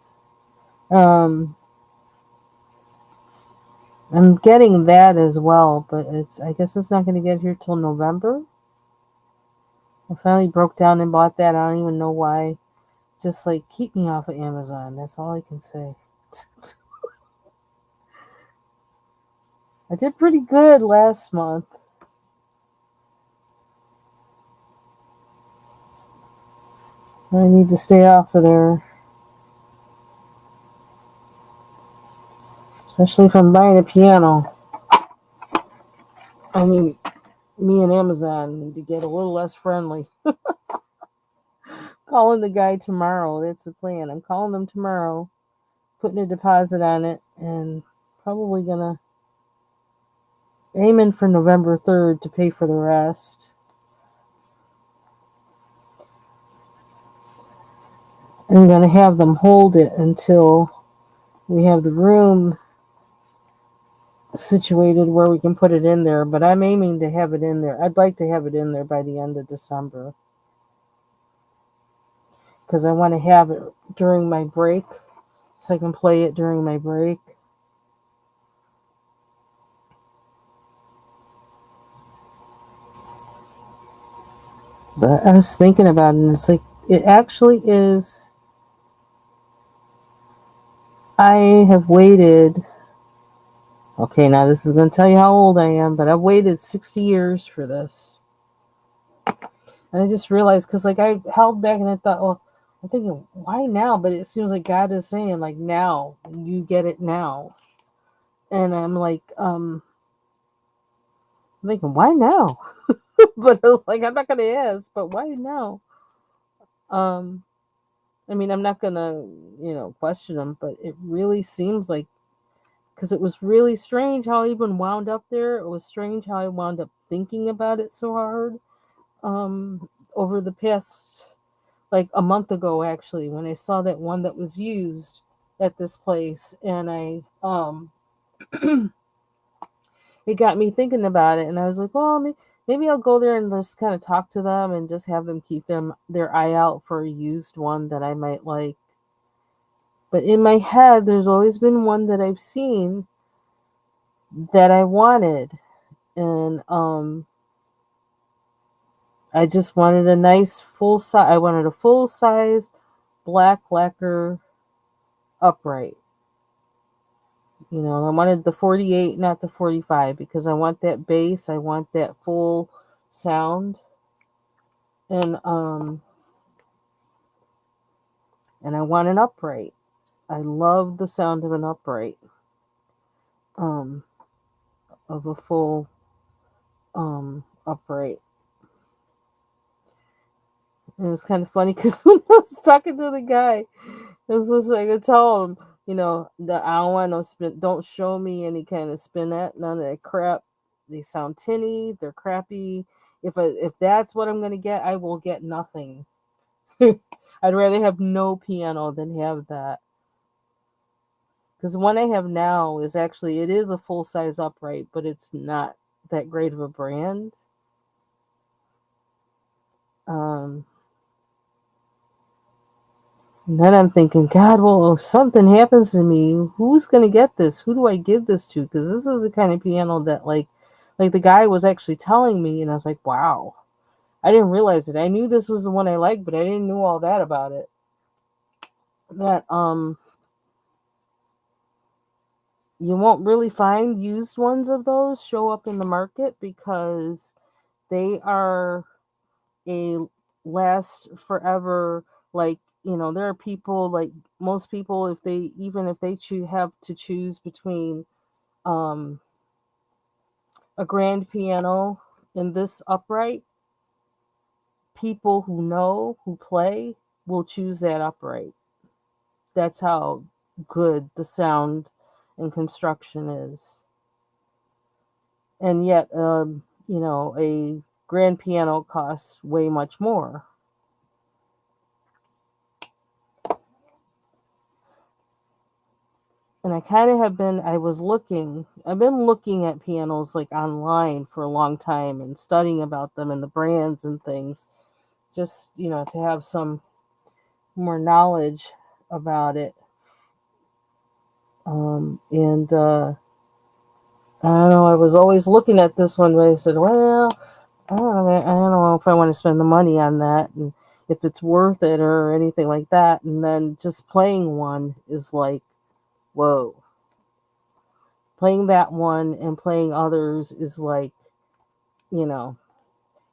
I'm getting that as well, but I guess it's not going to get here till November. I finally broke down and bought that. I don't even know why. Just like keep me off of Amazon. That's all I can say. I did pretty good last month. I need to stay off of there. Especially if I'm buying a piano. I mean, me and Amazon need to get a little less friendly. Calling the guy tomorrow. That's the plan. I'm calling them tomorrow putting a deposit on it, and probably gonna aiming for November 3rd to pay for the rest. I'm gonna have them hold it until we have the room situated where we can put it in there, but I'm aiming to have it in there. I'd like to have it in there by the end of December because I want to have it during my break so I can play it during my break. But I was thinking about it, and it's like, it actually is. I have waited. Okay, now this is going to tell you how old I am, but I've waited 60 years for this. And I just realized, because like I held back and I thought, well, I'm thinking, why now? But it seems like God is saying, like, now, you get it now. And I'm like, I'm thinking, why now? But I was like, I'm not gonna ask, but why now? Um, I mean, I'm not gonna, question him, but it really seems like, because it was really strange how I even wound up there. It was strange how I wound up thinking about it so hard. Over the past, like a month ago, actually, when I saw that one that was used at this place, and it got me thinking about it, and I was like, well, maybe I'll go there and just kind of talk to them and just have them keep their eye out for a used one that I might like. But in my head, there's always been one that I've seen that I wanted, and I just wanted a nice full size. I wanted a full size black lacquer upright. I wanted the 48, not the 45, because I want that bass. I want that full sound, and I want an upright. I love the sound of an upright, um, of a full upright. And it was kind of funny because when I was talking to the guy, it was just like I told him, that I don't want no spin. Don't show me any kind of spinet, none of that crap. They sound tinny. They're crappy. If that's what I'm gonna get, I will get nothing. I'd rather have no piano than have that. Because the one I have now is actually, it is a full size upright, but it's not that great of a brand. Um, and then I'm thinking, God, well, if something happens to me, who's gonna get this? Who do I give this to? Because this is the kind of piano that, like the guy was actually telling me, and I was like, wow, I didn't realize it. I knew this was the one I liked, but I didn't know all that about it. That you won't really find used ones of those show up in the market because they are a last forever. Like, there are people, like most people, if they have to choose between um a grand piano and this upright, people who play will choose that upright. That's how good the sound and construction is. And yet, a grand piano costs way much more. And I kind of I've been looking at pianos like online for a long time and studying about them and the brands and things, just, to have some more knowledge about it. And I don't know, I was always looking at this one, but I said, well, I don't know if I want to spend the money on that and if it's worth it or anything like that. And then just playing one is like, whoa. Playing that one and playing others is like, you know,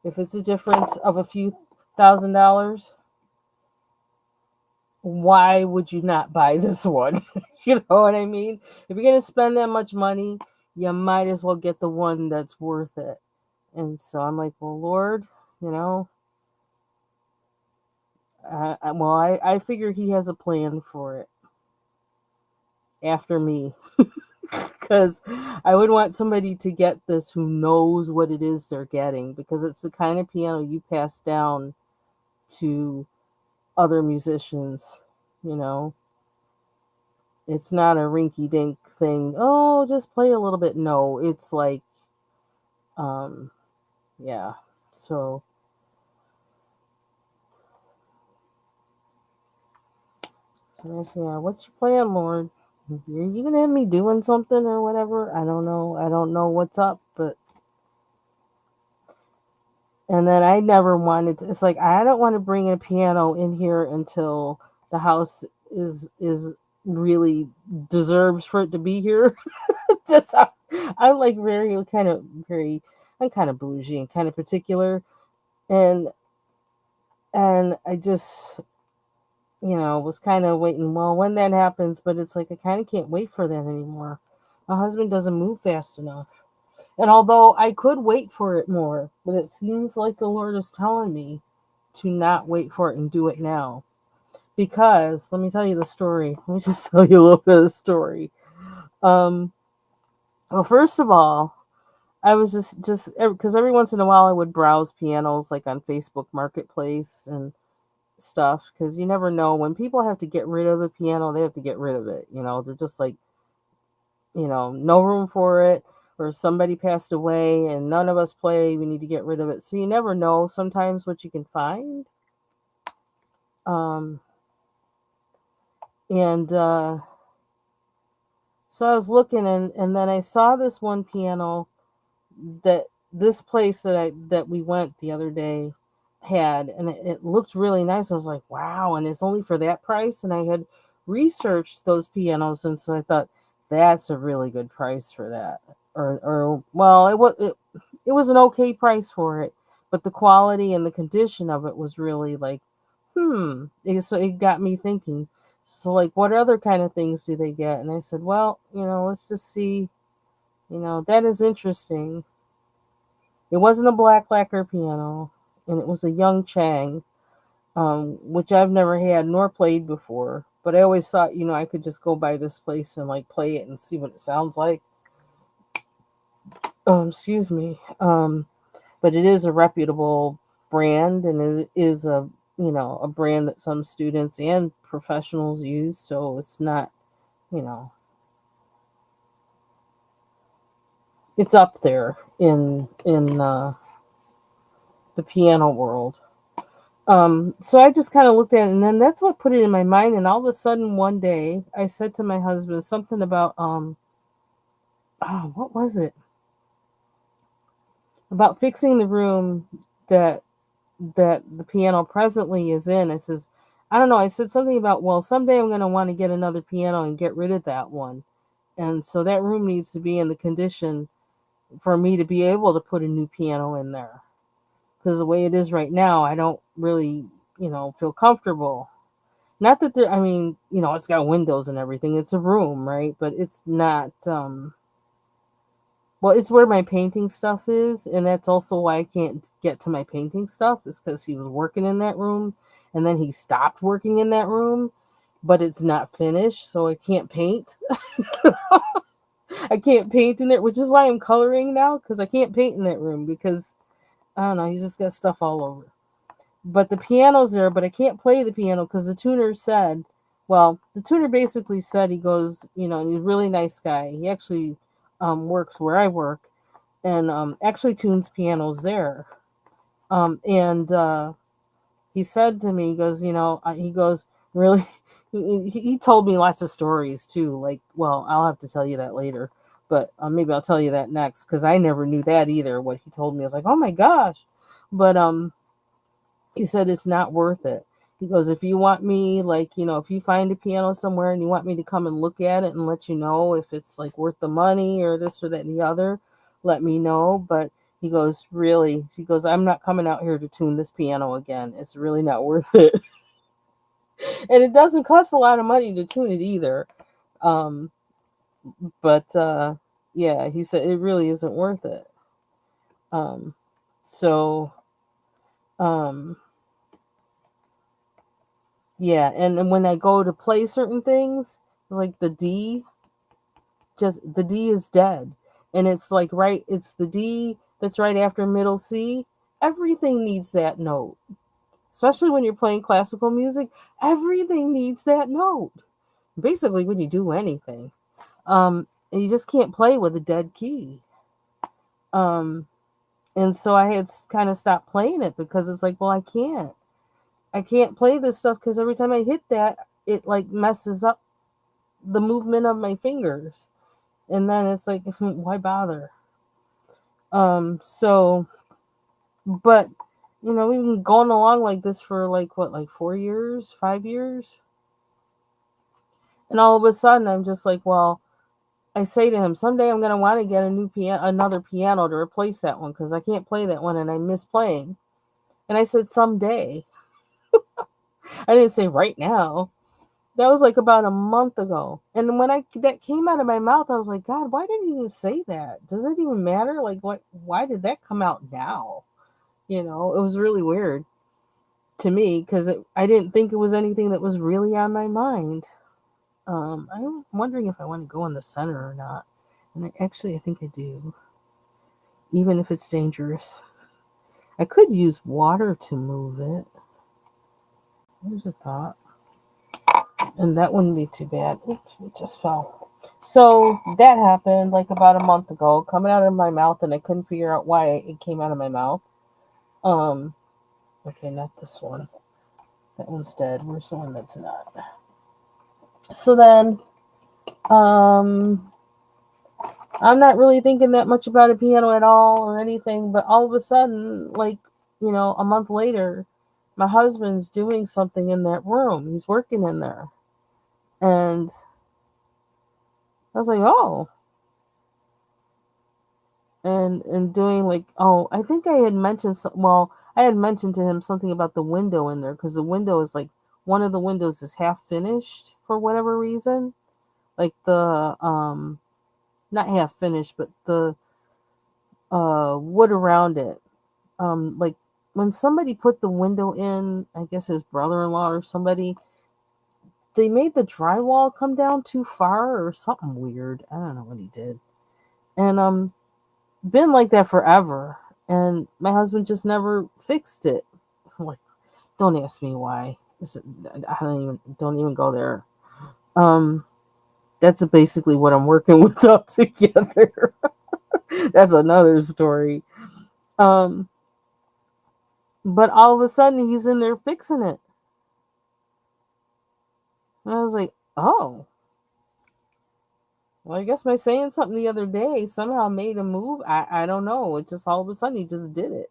if it's a difference of a few $1,000s, why would you not buy this one? You know what I mean? If you're going to spend that much money, you might as well get the one that's worth it. And so I'm like, well, Lord, you know, I figure he has a plan for it. after me. Because I would want somebody to get this who knows what it is they're getting, because it's the kind of piano you pass down to other musicians, you know. It's not a rinky dink thing. Oh, just play a little bit. No, it's like, um, yeah. So, I said, yeah, what's your plan, Lord? Are you gonna have me doing something or whatever? I don't know. I don't know what's up, but and then I never wanted to, it's like I don't want to bring a piano in here until the house is really deserves for it to be here. That's how, I'm like very I'm kind of bougie and kind of particular, and I just, was kind of waiting, well, when that happens, but it's like I kind of can't wait for that anymore. My husband doesn't move fast enough. And although I could wait for it more, but it seems like the Lord is telling me to not wait for it and do it now. Because let me tell you the story. Let me just tell you a little bit of the story. Um, well, first of all, I was just because every once in a while I would browse pianos like on Facebook Marketplace and stuff, because you never know when people have to get rid of a piano, they have to get rid of it. They're just like, no room for it, or somebody passed away and none of us play, we need to get rid of it. So you never know sometimes what you can find. Um, and So I was looking, and then I saw this one piano that this place that we went the other day had, and it looked really nice. I was like, wow, and it's only for that price. And I had researched those pianos, and so I thought that's a really good price for that. Or well, it was an okay price for it, but the quality and the condition of it was really like, so it got me thinking. So, like, what other kind of things do they get? And I said, well, let's just see. That is interesting. It wasn't a black lacquer piano, and it was a Young Chang, which I've never had nor played before. But I always thought, I could just go by this place and like play it and see what it sounds like. Excuse me. But it is a reputable brand, and it is a brand that some students and professionals use. So it's not, you know, it's up there in the piano world. So I just kind of looked at it, and then that's what put it in my mind. And all of a sudden, one day, I said to my husband something about oh, what was it? About fixing the room that the piano presently is in. I says, I don't know. I said something about, well, someday I'm going to want to get another piano and get rid of that one, and so that room needs to be in the condition for me to be able to put a new piano in there. Because the way it is right now, I don't really, feel comfortable. Not that there, I mean, it's got windows and everything. It's a room, right? But it's not, well, it's where my painting stuff is. And that's also why I can't get to my painting stuff, is because he was working in that room. And then he stopped working in that room, but it's not finished. So I can't paint. I can't paint in it, which is why I'm coloring now, because I can't paint in that room because, I don't know, he's just got stuff all over. But the piano's there, but I can't play the piano because the tuner said, well, the tuner basically said, he goes, he's a really nice guy. He actually works where I work, and actually tunes pianos there. And he said to me, he goes, he goes, really, he told me lots of stories too. Like, well, I'll have to tell you that later, but maybe I'll tell you that next, because I never knew that either. What he told me, I was like, oh my gosh. But he said it's not worth it. He goes, if you want me, like, if you find a piano somewhere and you want me to come and look at it and let you know if it's like worth the money or this or that and the other, let me know. But he goes, really, he goes, I'm not coming out here to tune this piano again. It's really not worth it. And it doesn't cost a lot of money to tune it either. Um, but yeah, he said it really isn't worth it. Um, so um, yeah, and when I go to play certain things, it's like the D. just the D is dead. And it's like it's the D that's right after middle C. Everything needs that note. Especially when you're playing classical music, everything needs that note. Basically when you do anything. And you just can't play with a dead key. And so I had kind of stopped playing it because it's like, well, I can't play this stuff because every time I hit that, it like messes up the movement of my fingers. And then it's like, why bother? So, but we've been going along like this for like what, like 4 years, 5 years. And all of a sudden I'm just like, well, I say to him, someday I'm going to want to get another piano to replace that one because I can't play that one and I miss playing. And I said, someday. I didn't say right now. That was like about a month ago. And when that came out of my mouth, I was like, God, why did you even say that? Does it even matter? Like, why did that come out now? It was really weird to me because I didn't think it was anything that was really on my mind. I'm wondering if I want to go in the center or not. And I think I do. Even if it's dangerous. I could use water to move it. Here's a thought. And that wouldn't be too bad. Oops, it just fell. So that happened like about a month ago, coming out of my mouth, and I couldn't figure out why it came out of my mouth. Okay, not this one. That one's dead. Where's the one that's not? So then, I'm not really thinking that much about a piano at all or anything, but all of a sudden, like, a month later, my husband's doing something in that room. He's working in there. And I was like, oh. And doing like, oh, I think I had mentioned, I had mentioned to him something about the window in there because the window is like, one of the windows is half finished for whatever reason. Like the, not half finished, but the wood around it. Like when somebody put the window in, I guess his brother-in-law or somebody, they made the drywall come down too far or something weird. I don't know what he did. And been like that forever. And my husband just never fixed it. Like, don't ask me why. I don't even go there. That's basically what I'm working with altogether. That's another story. But all of a sudden he's in there fixing it. And I was like, oh. Well, I guess by saying something the other day somehow made a move. I don't know. It just all of a sudden he just did it.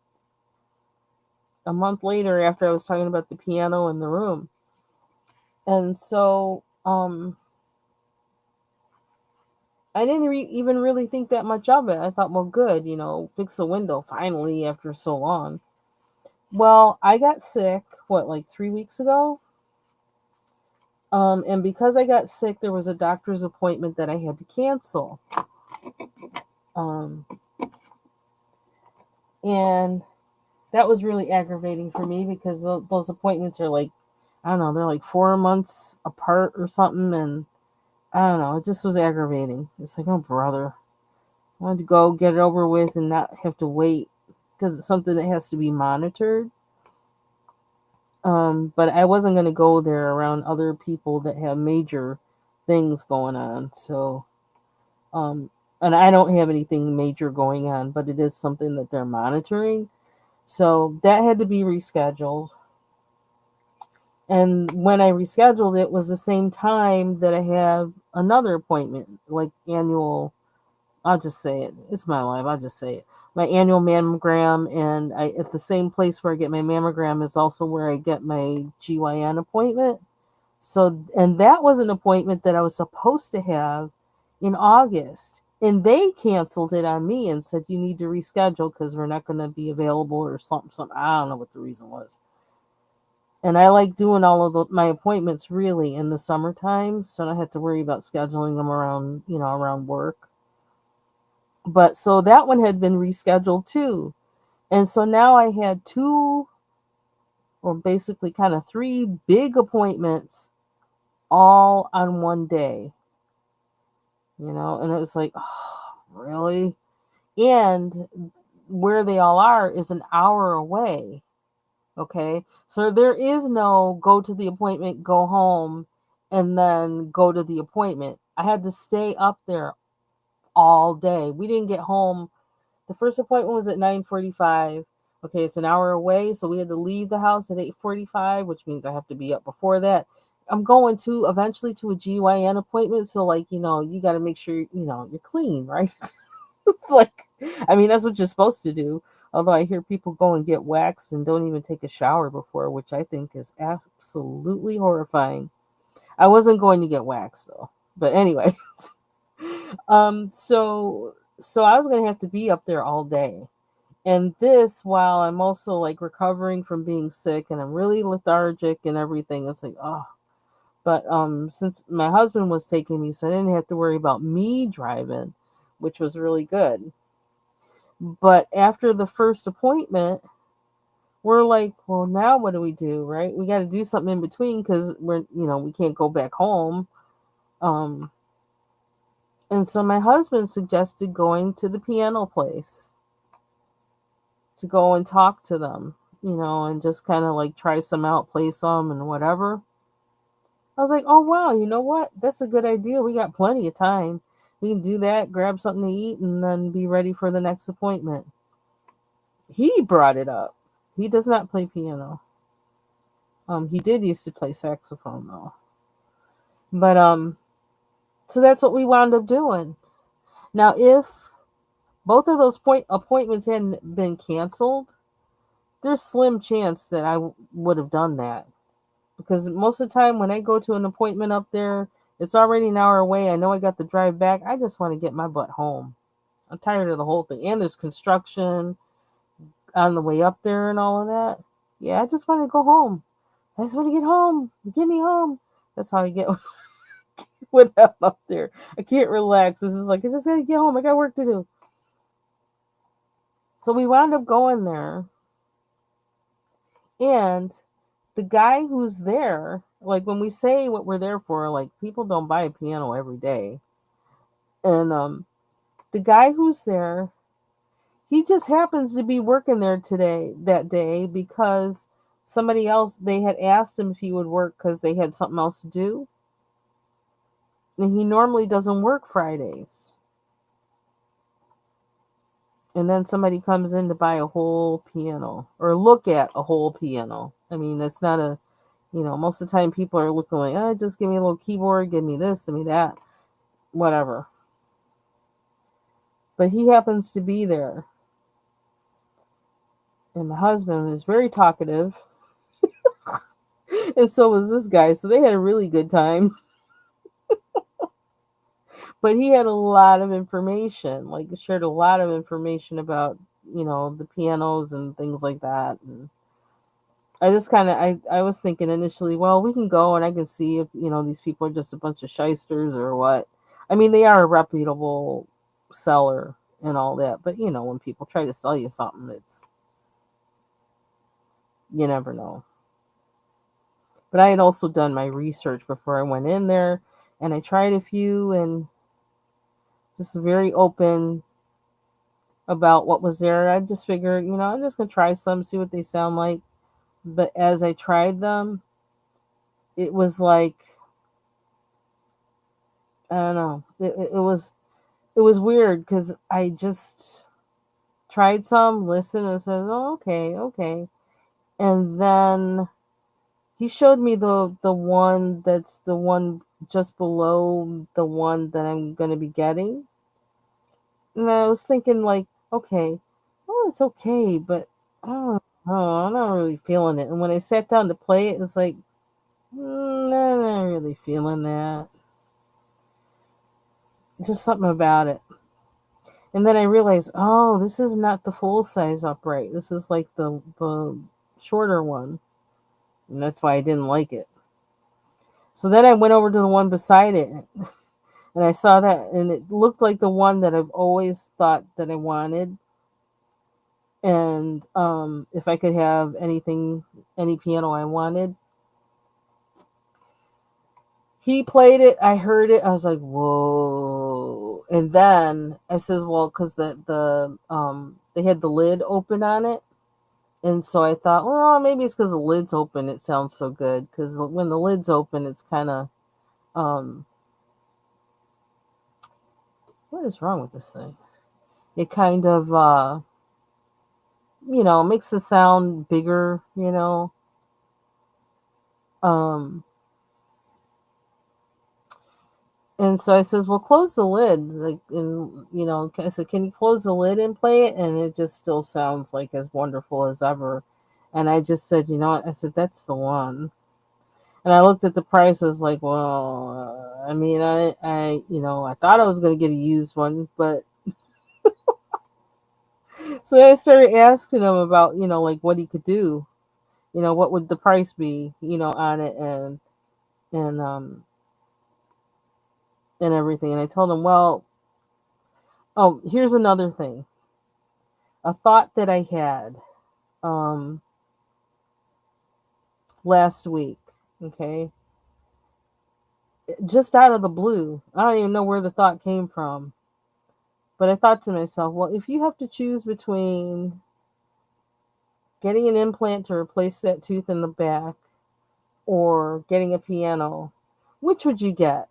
A month later after I was talking about the piano in the room. And so I didn't even really think that much of it. I thought, well, good, fix the window finally after so long. Well, I got sick, like 3 weeks ago? And because I got sick, there was a doctor's appointment that I had to cancel. And that was really aggravating for me because those appointments are like, I don't know, they're like 4 months apart or something. And I don't know, it just was aggravating. It's like, oh, brother. I wanted to go get it over with and not have to wait because it's something that has to be monitored. But I wasn't going to go there around other people that have major things going on. So, and I don't have anything major going on, but it is something that they're monitoring. So that had to be rescheduled. And when I rescheduled it was the same time that I have another appointment, like annual, I'll just say it. It's my life. I'll just say it. My annual mammogram, and at the same place where I get my mammogram is also where I get my GYN appointment. So, and that was an appointment that I was supposed to have in August. And they canceled it on me and said, you need to reschedule because we're not going to be available or something. I don't know what the reason was. And I like doing all of my appointments really in the summertime. So I don't have to worry about scheduling them around, around work. But so that one had been rescheduled too. And so now I had basically kind of 3 big appointments all on one day. And it was like, oh, really? And where they all are is an hour away. Okay. So there is no go to the appointment, go home, and then go to the appointment. I had to stay up there all day. We didn't get home. The first appointment was at 9:45. Okay, it's an hour away, so we had to leave the house at 8:45, which means I have to be up before that. I'm going to eventually to a GYN appointment, so like, you got to make sure, you're clean, right? It's like, I mean, that's what you're supposed to do. Although I hear people go and get waxed and don't even take a shower before, which I think is absolutely horrifying. I wasn't going to get waxed though. But anyway, so I was going to have to be up there all day. And this while I'm also like recovering from being sick and I'm really lethargic and everything. It's like, oh, but since my husband was taking me, so I didn't have to worry about me driving, which was really good. But after the first appointment, we're like, well, now what do we do, right? We got to do something in between because we can't go back home. Um, and so my husband suggested going to the piano place to go and talk to them, and just kind of like try some out, play some, and whatever. I was like, oh, wow, you know what? That's a good idea. We got plenty of time. We can do that, grab something to eat, and then be ready for the next appointment. He brought it up. He does not play piano. He did used to play saxophone though. But so that's what we wound up doing. Now, if both of those appointments hadn't been canceled, there's slim chance that I would have done that. Because most of the time when I go to an appointment up there, it's already an hour away. I know I got the drive back. I just want to get my butt home. I'm tired of the whole thing. And there's construction on the way up there and all of that. Yeah, I just want to go home. I just want to get home. Get me home. That's how I get when I'm up there. I can't relax. This is like, I just got to get home. I got work to do. So we wound up going there. And the guy who's there, like when we say what we're there for, like people don't buy a piano every day. And the guy who's there, he just happens to be working there that day, because somebody else, they had asked him if he would work because they had something else to do. And he normally doesn't work Fridays. And then somebody comes in to buy a whole piano or look at a whole piano. I mean, that's not most of the time people are looking like, oh, just give me a little keyboard, give me this, give me that, whatever. But he happens to be there. And my husband is very talkative. And so was this guy. So they had a really good time. But he had a lot of information, like shared a lot of information about, the pianos and things like that. And I just kind of, I was thinking initially, well, we can go and I can see if, these people are just a bunch of shysters or what. I mean, they are a reputable seller and all that. But, when people try to sell you something, you never know. But I had also done my research before I went in there, and I tried a few and just very open about what was there. I just figured, I'm just going to try some, see what they sound like. But as I tried them, it was like, I don't know. It was weird because I just tried some, listened, and said, "Oh, okay, okay." And then he showed me the one that's the one just below the one that I'm gonna be getting, and I was thinking like, okay, well, it's okay, but I don't know, I'm not really feeling it. And when I sat down to play it, it's like, I'm not really feeling that. Just something about it. And then I realized, oh, this is not the full size upright. This is like the shorter one. And that's why I didn't like it. So then I went over to the one beside it and I saw that and it looked like the one that I've always thought that I wanted. And if I could have any piano I wanted. He played it, I heard it, I was like, whoa. and then I says, well, because they had the lid open on it, and so I thought, well, maybe it's because the lid's open. It sounds so good because when the lid's open, it's kind of um, what is wrong with this thing? It kind of makes the sound bigger. Um, and so I says, well, close the lid, like, and I said, can you close the lid and play it? And it just still sounds like as wonderful as ever. And I just said, you know what? I said, that's the one. And I looked at the prices, like, well, I mean, I thought I was going to get a used one, but so I started asking him about, like what he could do, what would the price be, on it, and and everything. And I told him, well, oh, here's another thing, a thought that I had um last week. Okay, just out of the blue, I don't even know where the thought came from, but I thought to myself, well, if you have to choose between getting an implant to replace that tooth in the back or getting a piano, which would you get?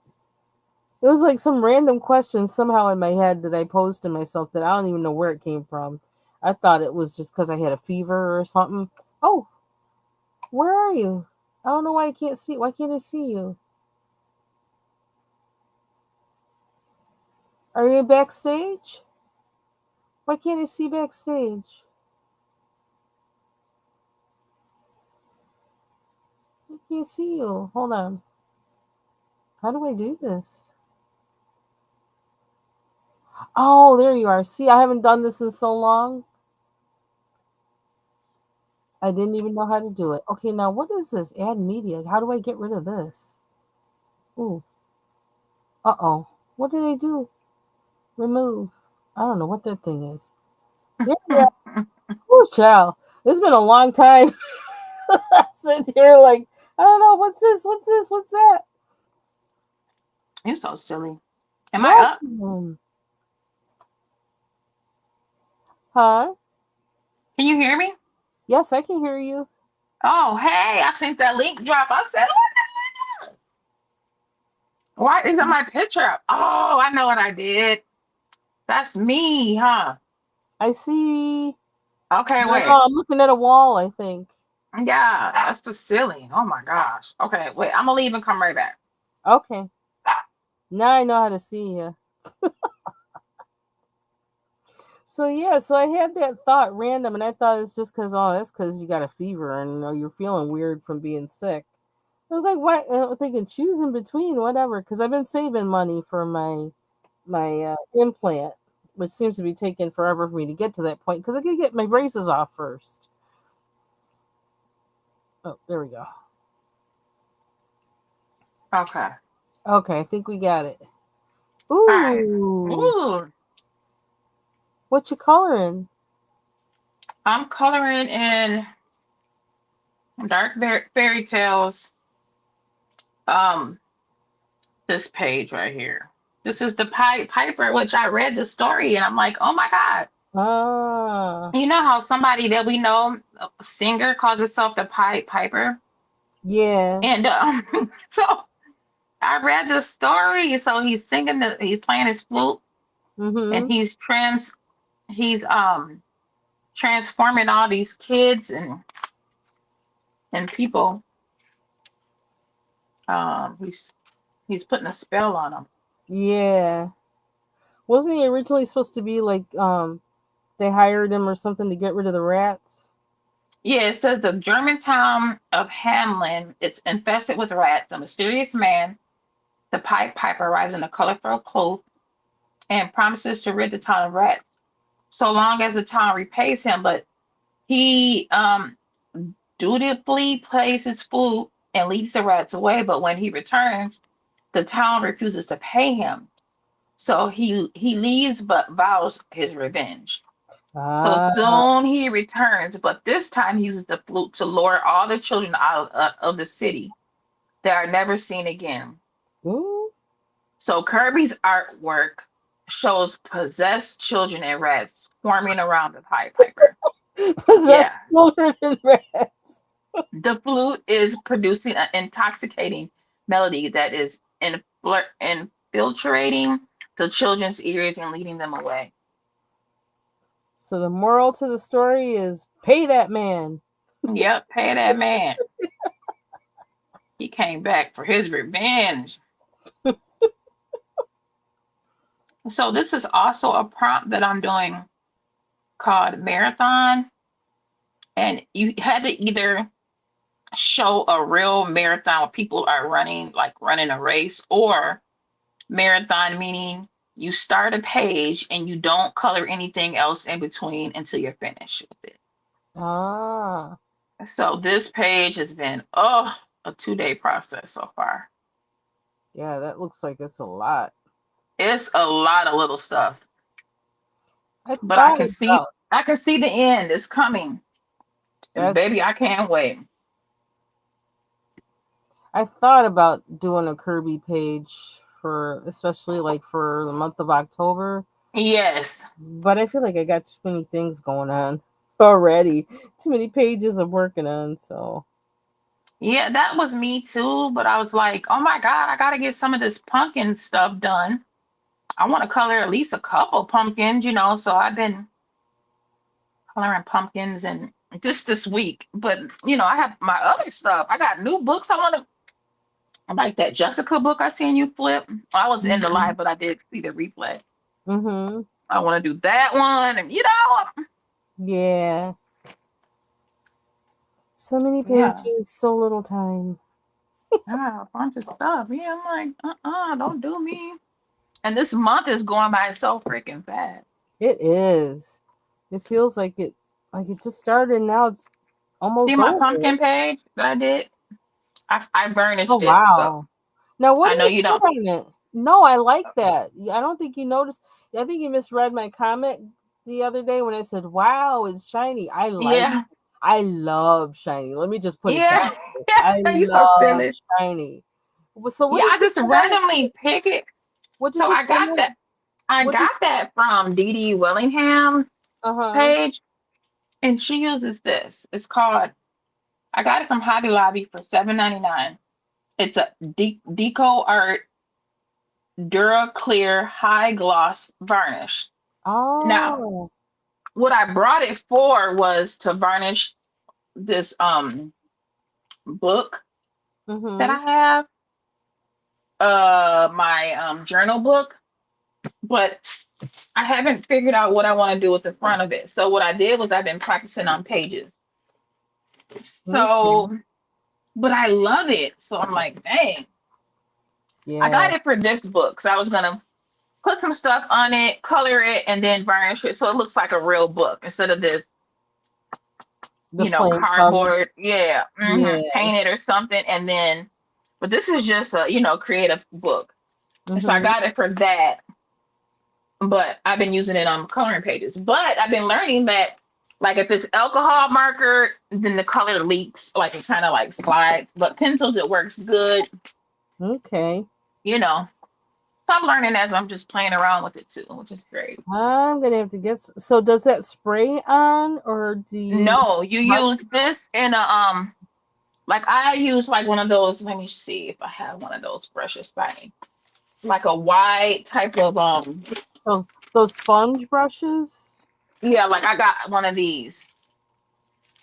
It was like some random question somehow in my head that I posed to myself that I don't even know where it came from. I thought it was just because I had a fever or something. Oh, where are you? I don't know why I can't see. Why can't I see you? Are you backstage? Why can't I see backstage? I can't see you. Hold on. How do I do this? Oh, there you are. See, I haven't done this in so long. I didn't even know how to do it. Okay, now what is this? Add media. How do I get rid of this? Ooh. Uh-oh. What did I do? Remove. I don't know what that thing is. There we are. Ooh, child. It's been a long time. I'm sitting here like, I don't know. What's this? What's this? What's that? You're so silly. Am I No. up? Huh? Can you hear me? Yes, I can hear you. Oh, hey, I seen that link drop. I said, "What? Why isn't my picture up?" Oh, I know what I did. That's me, huh? I see. Okay, No, wait. I'm looking at a wall, I think. Yeah, that's the silly. Oh my gosh. Okay, wait. I'm gonna leave and come right back. Okay. Now I know how to see you. So yeah, so I had that thought random, and I thought it's just because that's because you got a fever and you're feeling weird from being sick. I was like, what? Thinking choose in between, whatever, because I've been saving money for my implant, which seems to be taking forever for me to get to that point because I gotta get my braces off first. Oh, there we go. Okay. Okay, I think we got it. All right. Ooh, Ooh, what you coloring? I'm coloring in dark fairy tales. Um, this page right here. This is the Piper, which I read the story and I'm like, oh my God. Ah, You know how somebody that we know, a singer, calls herself the Piper? yeah. And so I read the story. So he's playing his flute and Mm-hmm. he's transforming all these kids and people. He's putting a spell on them. Yeah. Wasn't he originally supposed to be like they hired him or something to get rid of the rats? Yeah, it says the German town of Hamlin, it's infested with rats. A mysterious man, the Pied Piper, arrives in a colorful cloak and promises to rid the town of rats, so long as the town repays him. But he dutifully plays his flute and leads the rats away. But when he returns, the town refuses to pay him. So he leaves but vows his revenge. So Ah. soon he returns, but this time he uses the flute to lure all the children out of the city. They are never seen again. Ooh. So Kirby's artwork. shows possessed children and rats swarming around the Pied Piper. Yeah. Possessed children and rats. The flute is producing an intoxicating melody that is infiltrating the children's ears and leading them away. So the moral to the story is pay that man. Yep, pay that man. He came back for his revenge. So this is also a prompt that I'm doing called marathon. And you had to either show a real marathon where people are running, like running a race, or marathon meaning you start a page and you don't color anything else in between until you're finished with it. Ah. So this page has been a 2-day process so far. Yeah, that looks like it's a lot. It's a lot of little stuff. But I can see the end. It's coming. And baby, I can't wait. I thought about doing a Kirby page especially like for the month of October. Yes. But I feel like I got too many things going on already. Too many pages I'm working on, so. Yeah, that was me too, but I was like, oh my God, I gotta get some of this pumpkin stuff done. I want to color at least a couple pumpkins, so I've been coloring pumpkins and just this week. But I have my other stuff. I got new books I like that Jessica book I seen you flip. I was in the live, but I did see the replay. Mm-hmm. I want to do that one, and yeah. So many pages, so little time. A bunch of stuff. Yeah, I'm like, don't do me. And this month is going by so freaking fast. It is. It feels like it just started and now it's almost See my over. pumpkin page that I did? I varnished it. Wow. So now what I know you don't. On it? No, I like that. I don't think you noticed. I think you misread my comment the other day when I said, "Wow, it's shiny." I love shiny. Let me just put it that way. I love shiny. So what I just randomly pick it. So I got that. I got that from Dee Dee Wellingham page, and she uses this. It's called. I got it from Hobby Lobby for $7.99. It's a Deco Art Dura Clear High Gloss Varnish. Oh. Now, what I brought it for was to varnish this book that I have, my journal book, but I haven't figured out what I want to do with the front of it. So what I did was I've been practicing on pages. So, but I love it. So I'm like, dang. Yeah. I got it for this book. So I was gonna put some stuff on it, color it, and then varnish it so it looks like a real book instead of this, cardboard. Yeah, paint it or something, and then. But this is just a creative book, so I got it for that. But I've been using it on coloring pages. But I've been learning that, like, if it's alcohol marker, then the color leaks, like it kind of like slides. But pencils, it works good. Okay. So I'm learning as I'm just playing around with it too, which is great. I'm gonna have to get. So does that spray on, or do you? No, you use this in a like I use like one of those. Let me see if I have one of those brushes by me, like a wide type of Oh, those sponge brushes. Yeah, like I got one of these.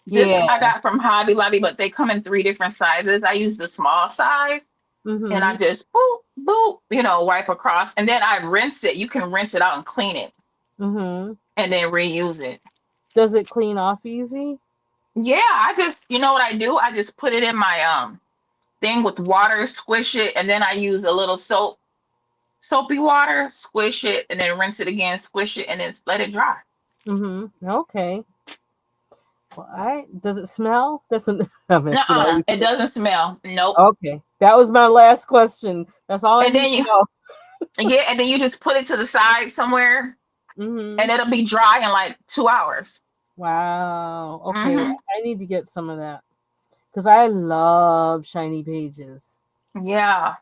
This I got from Hobby Lobby, but they come in 3 different sizes. I use the small size. And I just boop, boop, wipe across. And then I rinse it. You can rinse it out and clean it. And then reuse it. Does it clean off easy? Yeah, I just, what I do? I just put it in my thing with water, squish it, and then I use a little soapy water, squish it, and then rinse it again, squish it, and then let it dry. Okay. Well, does it smell? It doesn't smell. Nope. Okay. That was my last question. That's all I need to know. Yeah, and then you just put it to the side somewhere, and it'll be dry in like 2 hours. Wow. Okay. I need to get some of that because I love shiny pages. Yeah.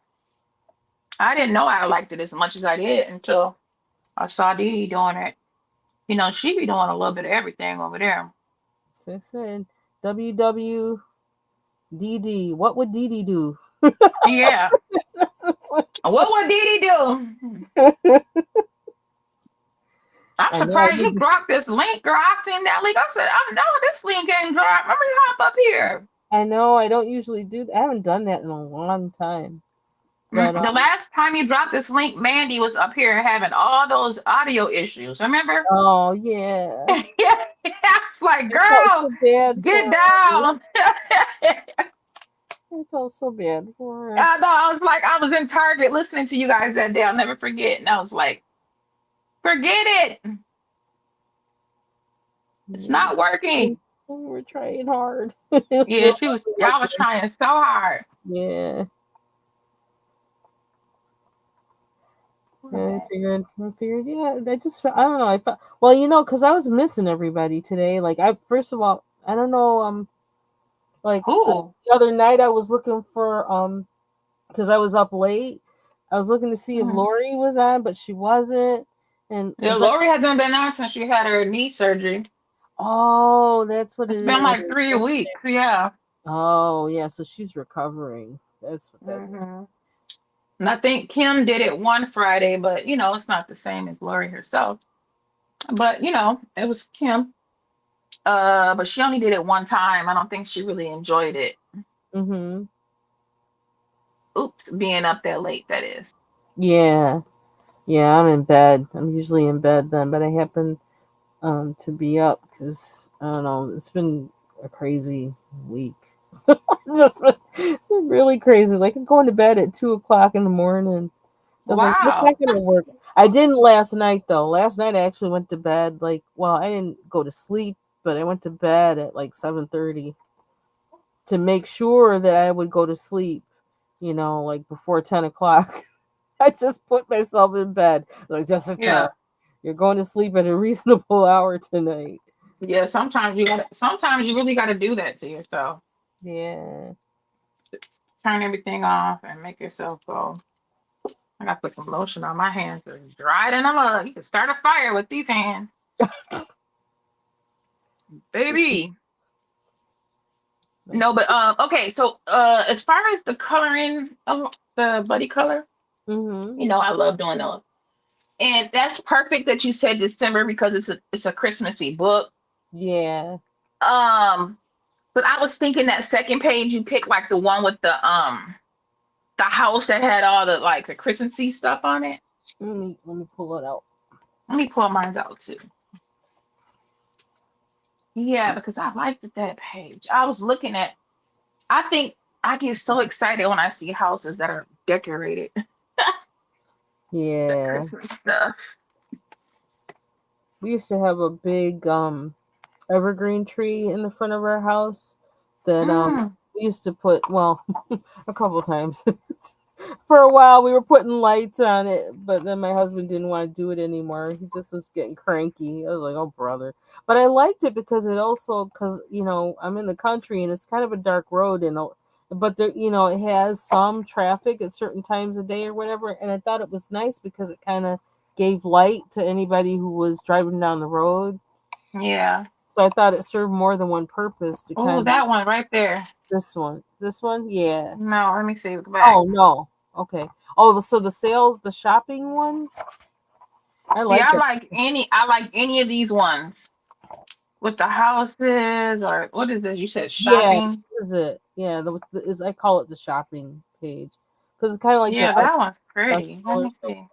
I didn't know I liked it as much as I did until I saw Dee Dee doing it. You know, she be doing a little bit of everything over there. So I said, WWDD. What would Dee Dee do? Yeah. What would Dee Dee do? I'm I know I surprised need you dropped this link, girl. I seen that link. I said, I know this link ain't dropped. Let me hop up here. I know I don't usually do that. I haven't done that in a long time. But The last time you dropped this link, Mandy was up here having all those audio issues. Remember? oh yeah. Yeah. It's like, I felt girl, so bad get for her. down. I felt so bad for her. I know. I was like, I was in Target listening to you guys that day. I'll never forget. And I was like, forget it. It's not working. We were trying hard. Yeah, y'all was trying so hard. Yeah. I figured, yeah, I don't know. I felt, well, because I was missing everybody today. Like, first of all, I don't know, like, Who? the other night I was looking for, because I was up late, I was looking to see if Mhm. Lori was on, but she wasn't. And Yeah, Lori hasn't been on since she had her knee surgery. oh, that's what It's it been like is. 3 weeks. Yeah. Oh, yeah, so she's recovering. That's what that is. Hmm. And I think Kim did it one Friday, but you know, it's not the same as Lori herself. But you know, it was Kim. But she only did it one time. I don't think she really enjoyed it. Mm-hmm. Oops, being up that late, that is. Yeah. Yeah, I'm in bed. I'm usually in bed then, but I happen to be up because I don't know. It's been a crazy week. It's been really crazy. Like I'm going to bed at 2 o'clock in the morning. I was like, that's not Wow. gonna work. I didn't last night though. Last night I actually went to bed like well, I didn't go to sleep, but I went to bed at like 7:30 to make sure that I would go to sleep. Like before 10 o'clock. I just put myself in bed. Like just sit there. Yeah. You're going to sleep at a reasonable hour tonight. Yeah. Sometimes you really gotta do that to yourself. Yeah. Just turn everything off and make yourself go. I gotta put some lotion on my hands. They're dried in a mug. You can start a fire with these hands. Baby. No, but okay, so as far as the coloring of the buddy color, Mm-hmm. you know, I love doing those. And that's perfect that you said December because it's a Christmassy book. Yeah. Um, but I was thinking that second page you picked like the one with the house that had all the like the Christmassy stuff on it. Let me pull it out. Let me pull mine out too. Yeah, because I liked that page. I was looking at I think I get so excited when I see houses that are decorated. The Yeah. Christmas stuff. We used to have a big evergreen tree in the front of our house that Mm, we used to put well a couple times. For a while we were putting lights on it, but then my husband didn't want to do it anymore. He just was getting cranky. I was like, oh brother. But I liked it because because I'm in the country and it's kind of a dark road but there it has some traffic at certain times of day or whatever, and I thought it was nice because it kind of gave light to anybody who was driving down the road. yeah. So I thought it served more than one purpose to Oh, kind of that one right there. this one, yeah. No, let me see. Go Oh back. no. Okay. Oh, so the shopping one? I See, like I it. like any of these ones with the houses or what is this? You said Yeah, shopping. this is it. Yeah, I call it the shopping page because it's kind of like the Yeah, that one's special pretty. Let or me something. see.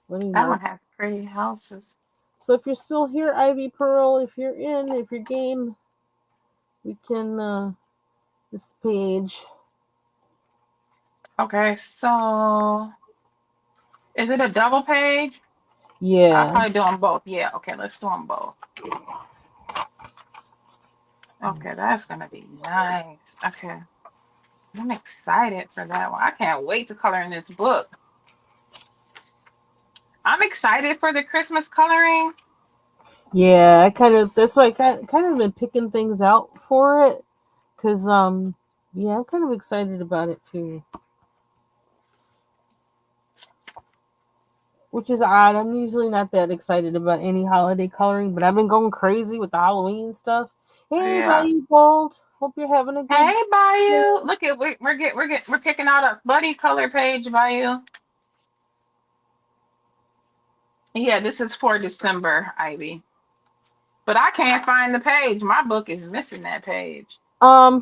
Let me That mark. one has pretty houses. So if you're still here, Ivy Pearl, if you're game, we can this page. Okay, so is it a double page? I'll Yeah. probably do them both. Yeah, okay, let's do them both. Okay, that's gonna be nice. Okay, I'm excited for that one. I can't wait to color in this book. I'm excited for the Christmas coloring. Yeah, that's why I kind of been picking things out for it because yeah, I'm kind of excited about it too. which is odd. I'm usually not that excited about any holiday coloring, but I've been going crazy with the Halloween stuff. Hey, Yeah. Bayou Gold. Hope you're having a good Hey, Bayou. Look at we're picking out a buddy color page, Bayou. Yeah, this is for December, Ivy. But I can't find the page. My book is missing that page.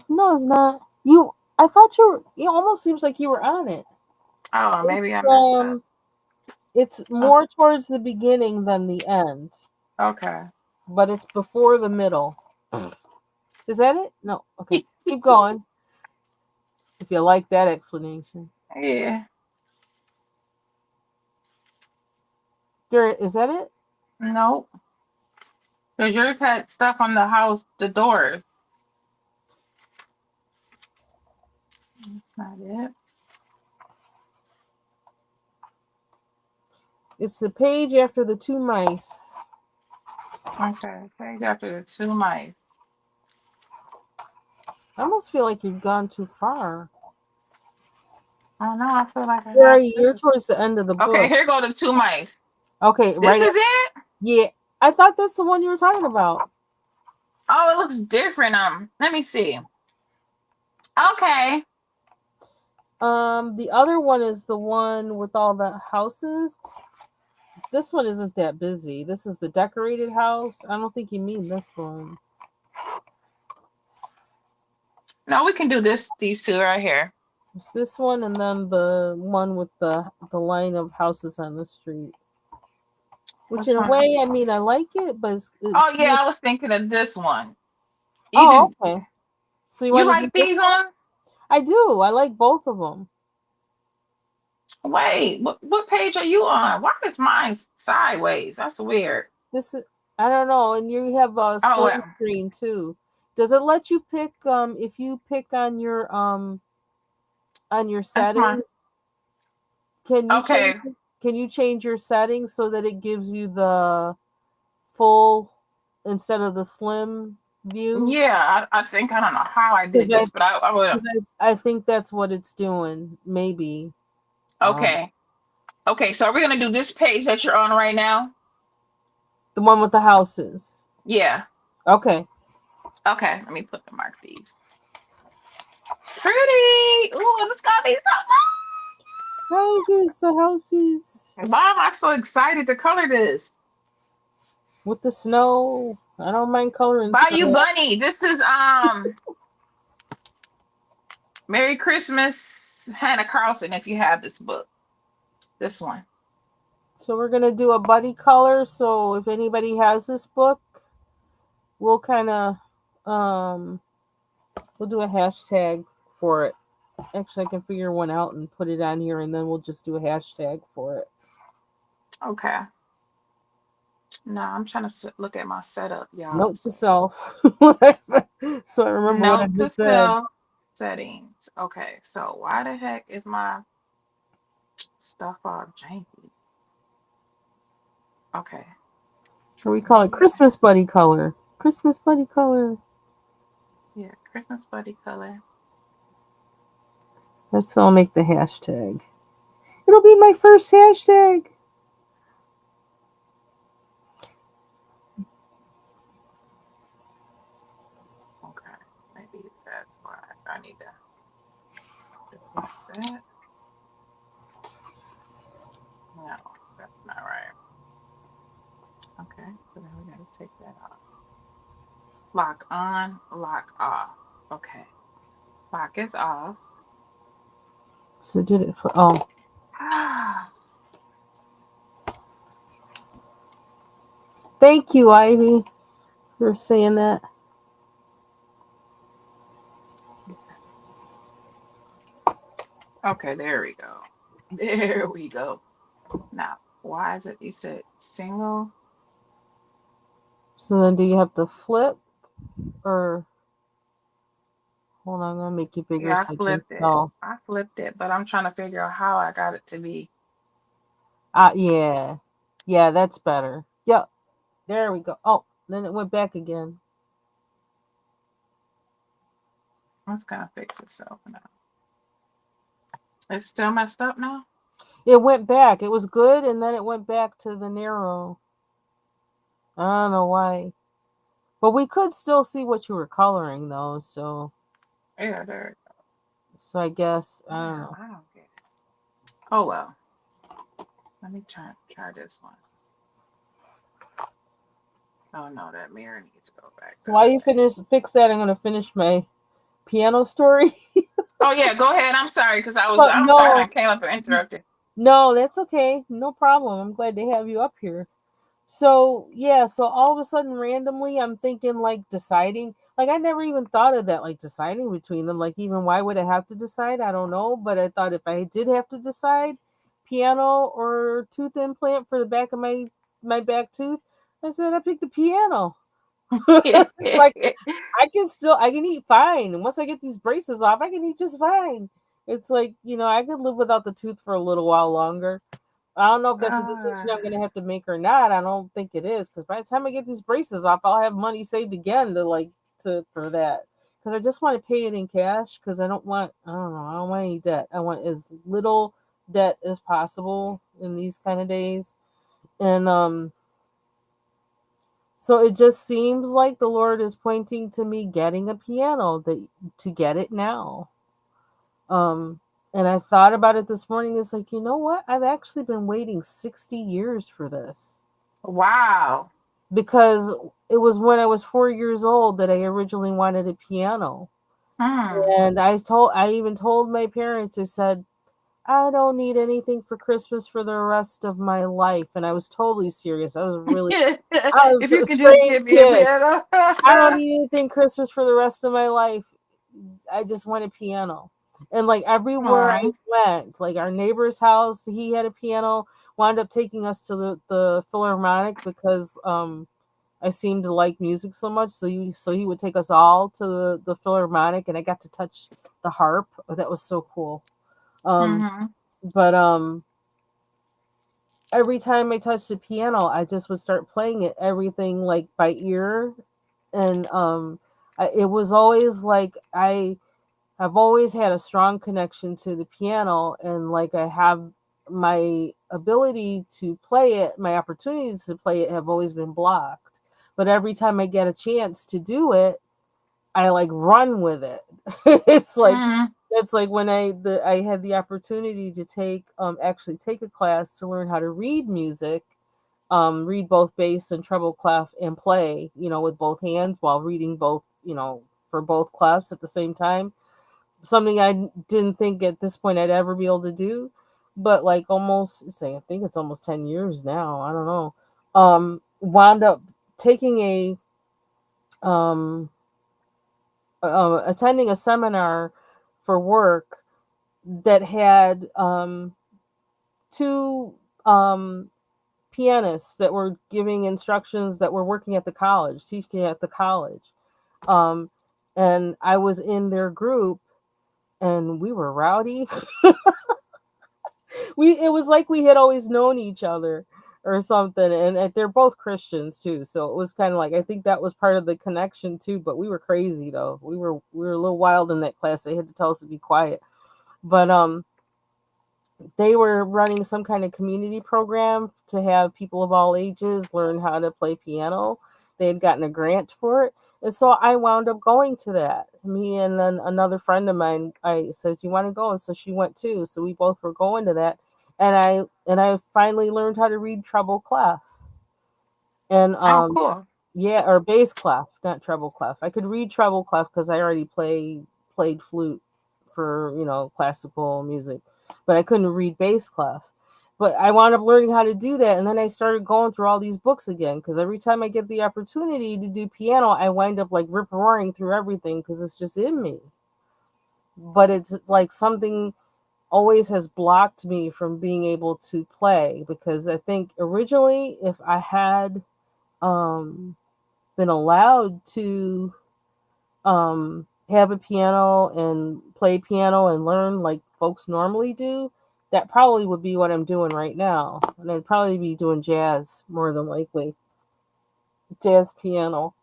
No, it's not. You I thought you were, it almost seems like you were on it. Oh, It's, maybe I messed up. it's Oh, more towards the beginning than the end, okay. but it's before the middle. Is that it? No. Okay. Keep going. If you like that explanation. Yeah. There, is that it? Nope. Because yours had stuff on the house, the doors. Not it. It's the page after the two mice. Okay. Page after the two mice. I almost feel like you've gone too far. Oh no, I feel like I Where are have you? You're too. towards the end of the Okay, book. here go the two mice. Okay, This right. is it? Yeah, I thought that's the one you were talking about. Oh, it looks different. Let me see. Okay. The other one is the one with all the houses. This one isn't that busy. This is the decorated house. I don't think you mean this one. No, we can do these two right here. It's this one and then the one with the line of houses on the street. Which Which in a one? way, I mean, I like it, but it's Oh yeah, I was thinking of this one. oh, Either okay. So you you want to do like this these one? on? I do. I like both of them. Wait, what page are you on? Why is mine sideways? That's weird. This is I don't know, and you have a Oh slim well, screen too. Does it let you pick if you pick on your that's my settings? Can you change okay. can you change your settings so that it gives you the full instead of the slim view? Yeah, I think I don't know how I Because did this, but I would. 'cause I think that's what it's doing. Maybe Okay, okay. So are we gonna do this page that you're on right now? the one with the houses. Yeah. Okay. Okay. Let me mark these. Pretty. Ooh, it's gonna be so Houses, the houses fun. Mom, I'm so excited to color this. with the snow. I don't mind coloring Bayou snow. Bunny. This is Merry Christmas, Hannah Carlson, if you have this book. This one. So we're gonna do a buddy color. So if anybody has this book, we'll kind of um we'll do a hashtag for it. Actually, I can figure one out and put it on here, and then we'll just do a hashtag for it. Okay. No, I'm trying to look at my setup, y'all. Note to self. So I remember what I Note to just said. self settings. Okay, so why the heck is my stuff all janky? Okay. Or we call it Christmas buddy color. Christmas buddy color. Yeah, Christmas buddy color. That's I'll make the hashtag. It'll be my first hashtag. Okay, maybe that's why I need to fix that. No, that's not right. Okay, so then we gotta take that off. Lock on, lock off. Okay, lock is off. So did it for oh. Thank you, Ivy, for saying that. Okay, there we go. There we go. Now, why is it you said single? So then do you have to flip or hold on, I'm gonna make you bigger Yeah, so I I can flipped it. tell. I flipped it, but I'm trying to figure out how I got it to be. Yeah. Yeah, that's better. Yep. There we go. Oh, then it went back again. It's gonna fix itself now. It's still messed up now? It went back. It was good, and then it went back to the narrow. I don't know why. But we could still see what you were coloring, though. Yeah, there. So I guess I don't Wow, know. I don't get it. Oh well. Let me try this one. Oh no, that mirror needs to go back So that while you way. fix that, I'm gonna finish my piano story. Oh yeah, go ahead. I'm sorry because But I'm sorry I no, came up and interrupted. no, that's okay. No problem. I'm glad to have you up here. So yeah, so all of a sudden randomly I'm thinking like deciding, like I never even thought of that, like deciding between them. Like even why would I have to decide? I don't know. But I thought if I did have to decide piano or tooth implant for the back of my back tooth, I said I picked the piano. Like I can eat fine. And once I get these braces off, I can eat just fine. It's like, I could live without the tooth for a little while longer. I don't know if that's a decision Ah, I'm going to have to make or not. I don't think it is, because by the time I get these braces off, I'll have money saved again to for that. Because I just want to pay it in cash. Because I don't know, I don't want any debt. I want as little debt as possible in these kind of days. And so it just seems like the Lord is pointing to me getting a piano to get it now. Um, and I thought about it this morning. It's like, you know what? I've actually been waiting 60 years for this, wow. because it was when I was 4 years old that I originally wanted a piano. Hmm. And I even told my parents, I said, I don't need anything for Christmas for the rest of my life. And I was totally serious. I was If you a could just strange give me a kid. piano. I don't need anything Christmas for the rest of my life. I just want a piano. And like everywhere I Oh. went, like our neighbor's house, he had a piano, wound up taking us to the Philharmonic because I seemed to like music so much. So he would take us all to the Philharmonic, and I got to touch the harp. Oh, that was so cool. Um Hmm. but every time I touched the piano, I just would start playing it, everything like by ear. And it was always like I've always had a strong connection to the piano, and like I have my ability to play it, my opportunities to play it have always been blocked. But every time I get a chance to do it, I like run with it. it's like Hmm. it's like when I had the opportunity to actually take a class to learn how to read music, read both bass and treble clef and play, with both hands while reading both, for both clefs at the same time. Something I didn't think at this point I'd ever be able to do, but like almost say I think it's almost 10 years now. I don't know. Wound up taking um attending a seminar for work that had two pianists that were giving instructions that were working at the college, teaching at the college. Um, and I was in their group, and we were rowdy. It was like we had always known each other or something, and they're both Christians too, so it was kind of like I think that was part of the connection too. But we were crazy though. We were a little wild in that class. They had to tell us to be quiet. But they were running some kind of community program to have people of all ages learn how to play piano. They had gotten a grant for it. And so I wound up going to that. Me and then another friend of mine, I said, you want to go? And so she went too. So we both were going to that. And I finally learned how to read treble clef. And Oh, cool. yeah, or bass clef, not treble clef. I could read treble clef because I already played flute for classical music, but I couldn't read bass clef. But I wound up learning how to do that, and then I started going through all these books again because every time I get the opportunity to do piano, I wind up like rip roaring through everything because it's just in me. But it's like something always has blocked me from being able to play, because I think originally if I had um been allowed to have a piano and play piano and learn like folks normally do, that probably would be what I'm doing right now. And I'd probably be doing jazz more than likely, jazz piano,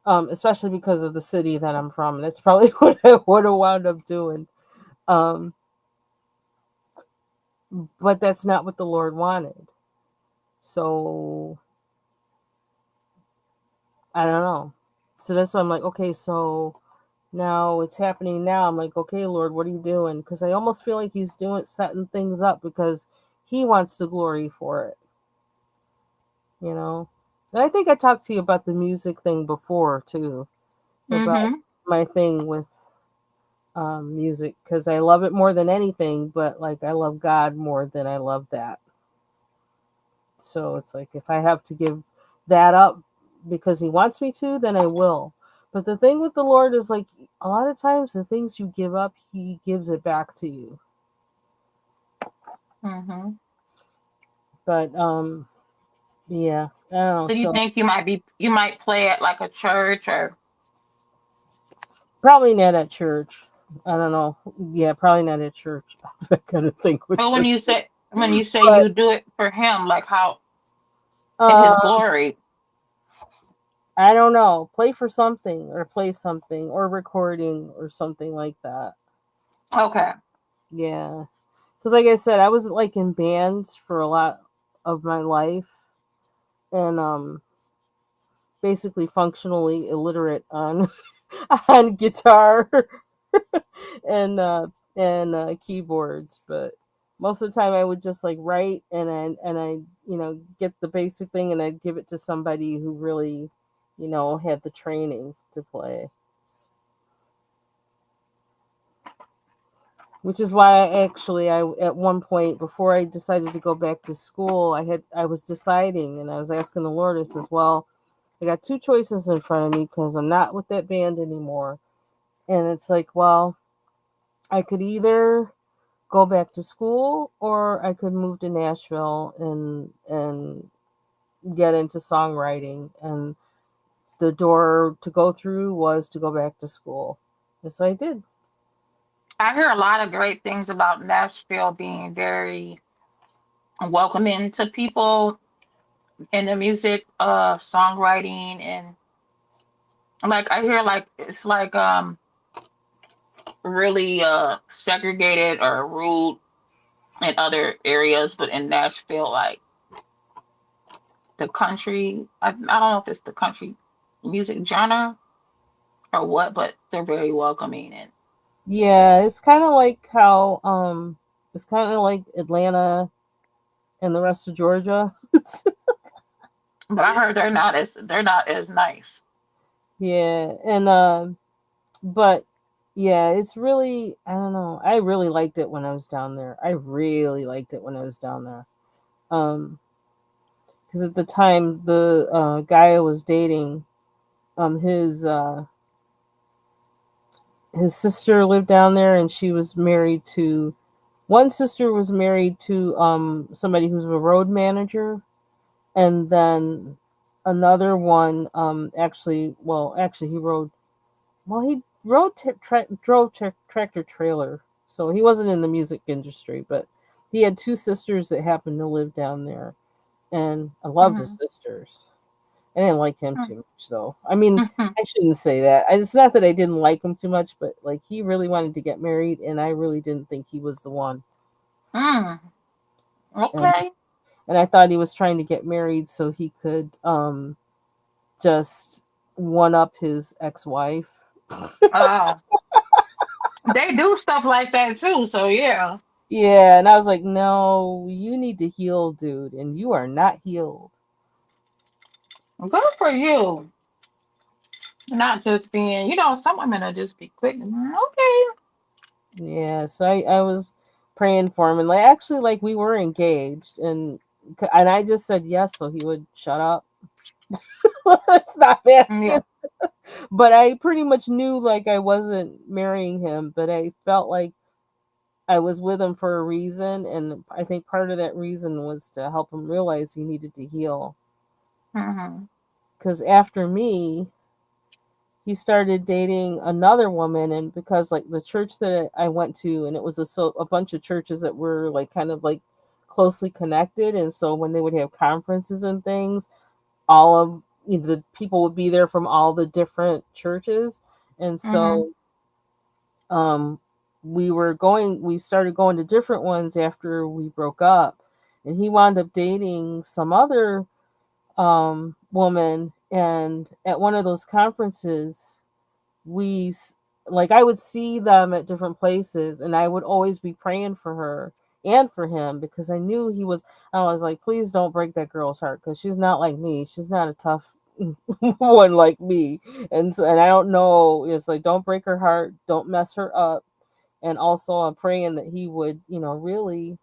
especially because of the city that I'm from. That's probably what I would have wound up doing. Um, but that's not what the Lord wanted. So I don't know. So that's why I'm like, okay, so now it's happening now. I'm like, okay, Lord, what are you doing? Because I almost feel like he's doing setting things up because he wants the glory for it, you know. And I think I talked to you about the music thing before too, about Mm-hmm. my thing with music because I love it more than anything, but like I love God more than I love that. So it's like if I have to give that up because he wants me to, then I will. But the thing with the Lord is like a lot of times the things you give up, he gives it back to you. Mm-hmm. But yeah, I don't know. So you So think you might play at like a church or probably not at church. I don't know. Yeah, probably not at church. I gotta think with or church. when you say But you do it for him, like how in his uh glory. I don't know. Play for something or play something or recording or something like that. Okay. Yeah. Because like I said, I was like in bands for a lot of my life and basically functionally illiterate on on guitar and keyboards, but most of the time I would just like write and I get the basic thing and I'd give it to somebody who really had the training to play. Which is why I at one point before I decided to go back to school, I was deciding and I was asking the Lord. I says, "Well, I got two choices in front of me because I'm not with that band anymore." And it's like, well, I could either go back to school or I could move to Nashville and get into songwriting. And the door to go through was to go back to school. And so I did. I hear a lot of great things about Nashville being very welcoming to people in the music, songwriting and like I hear like it's like really segregated or rude in other areas, but in Nashville, like the country, I don't know if it's the country music genre or what, but they're very welcoming and Yeah, it's kind of like how it's kind of like Atlanta and the rest of Georgia. but I heard they're not as nice. Yeah, and but yeah, it's really I don't know. I really liked it when I was down there. I really liked it when I was down there. Um, because at the time the guy I was dating, um, his uh, his sister lived down there, and she was married to one sister was married to somebody who's a road manager, and then another one actually he rode he rode tractor trailer, so he wasn't in the music industry, but he had two sisters that happened to live down there, and I loved his Hmm. sisters. I didn't like him too much though. I mean, Hmm. I shouldn't say that. It's not that I didn't like him too much, but like he really wanted to get married, and I really didn't think he was the one. Mm, And okay. and I thought he was trying to get married so he could just one up his ex-wife. Oh, they do stuff like that too. So yeah, Yeah, and I was like, "No, you need to heal, dude, and you are not healed." good for you. Not just being, some women are just be quick. Okay. Yeah, so I was praying for him, and like actually, like we were engaged, and I just said yes so he would shut up. Stop Yeah. asking. But I pretty much knew like I wasn't marrying him, but I felt like I was with him for a reason, and I think part of that reason was to help him realize he needed to heal. Hmm. Because after me, he started dating another woman, and because like the church that I went to, and it was a bunch of churches that were like kind of like closely connected, and so when they would have conferences and things, all of the people would be there from all the different churches, and Hmm. so um we started going to different ones after we broke up, and he wound up dating some other woman, and at one of those conferences we like I would see them at different places, and I would always be praying for her and for him, because I knew he was. I was like, please don't break that girl's heart, because she's not like me. She's not a tough one like me. And I don't know, it's like, don't break her heart, don't mess her up. And also I'm praying that he would, really,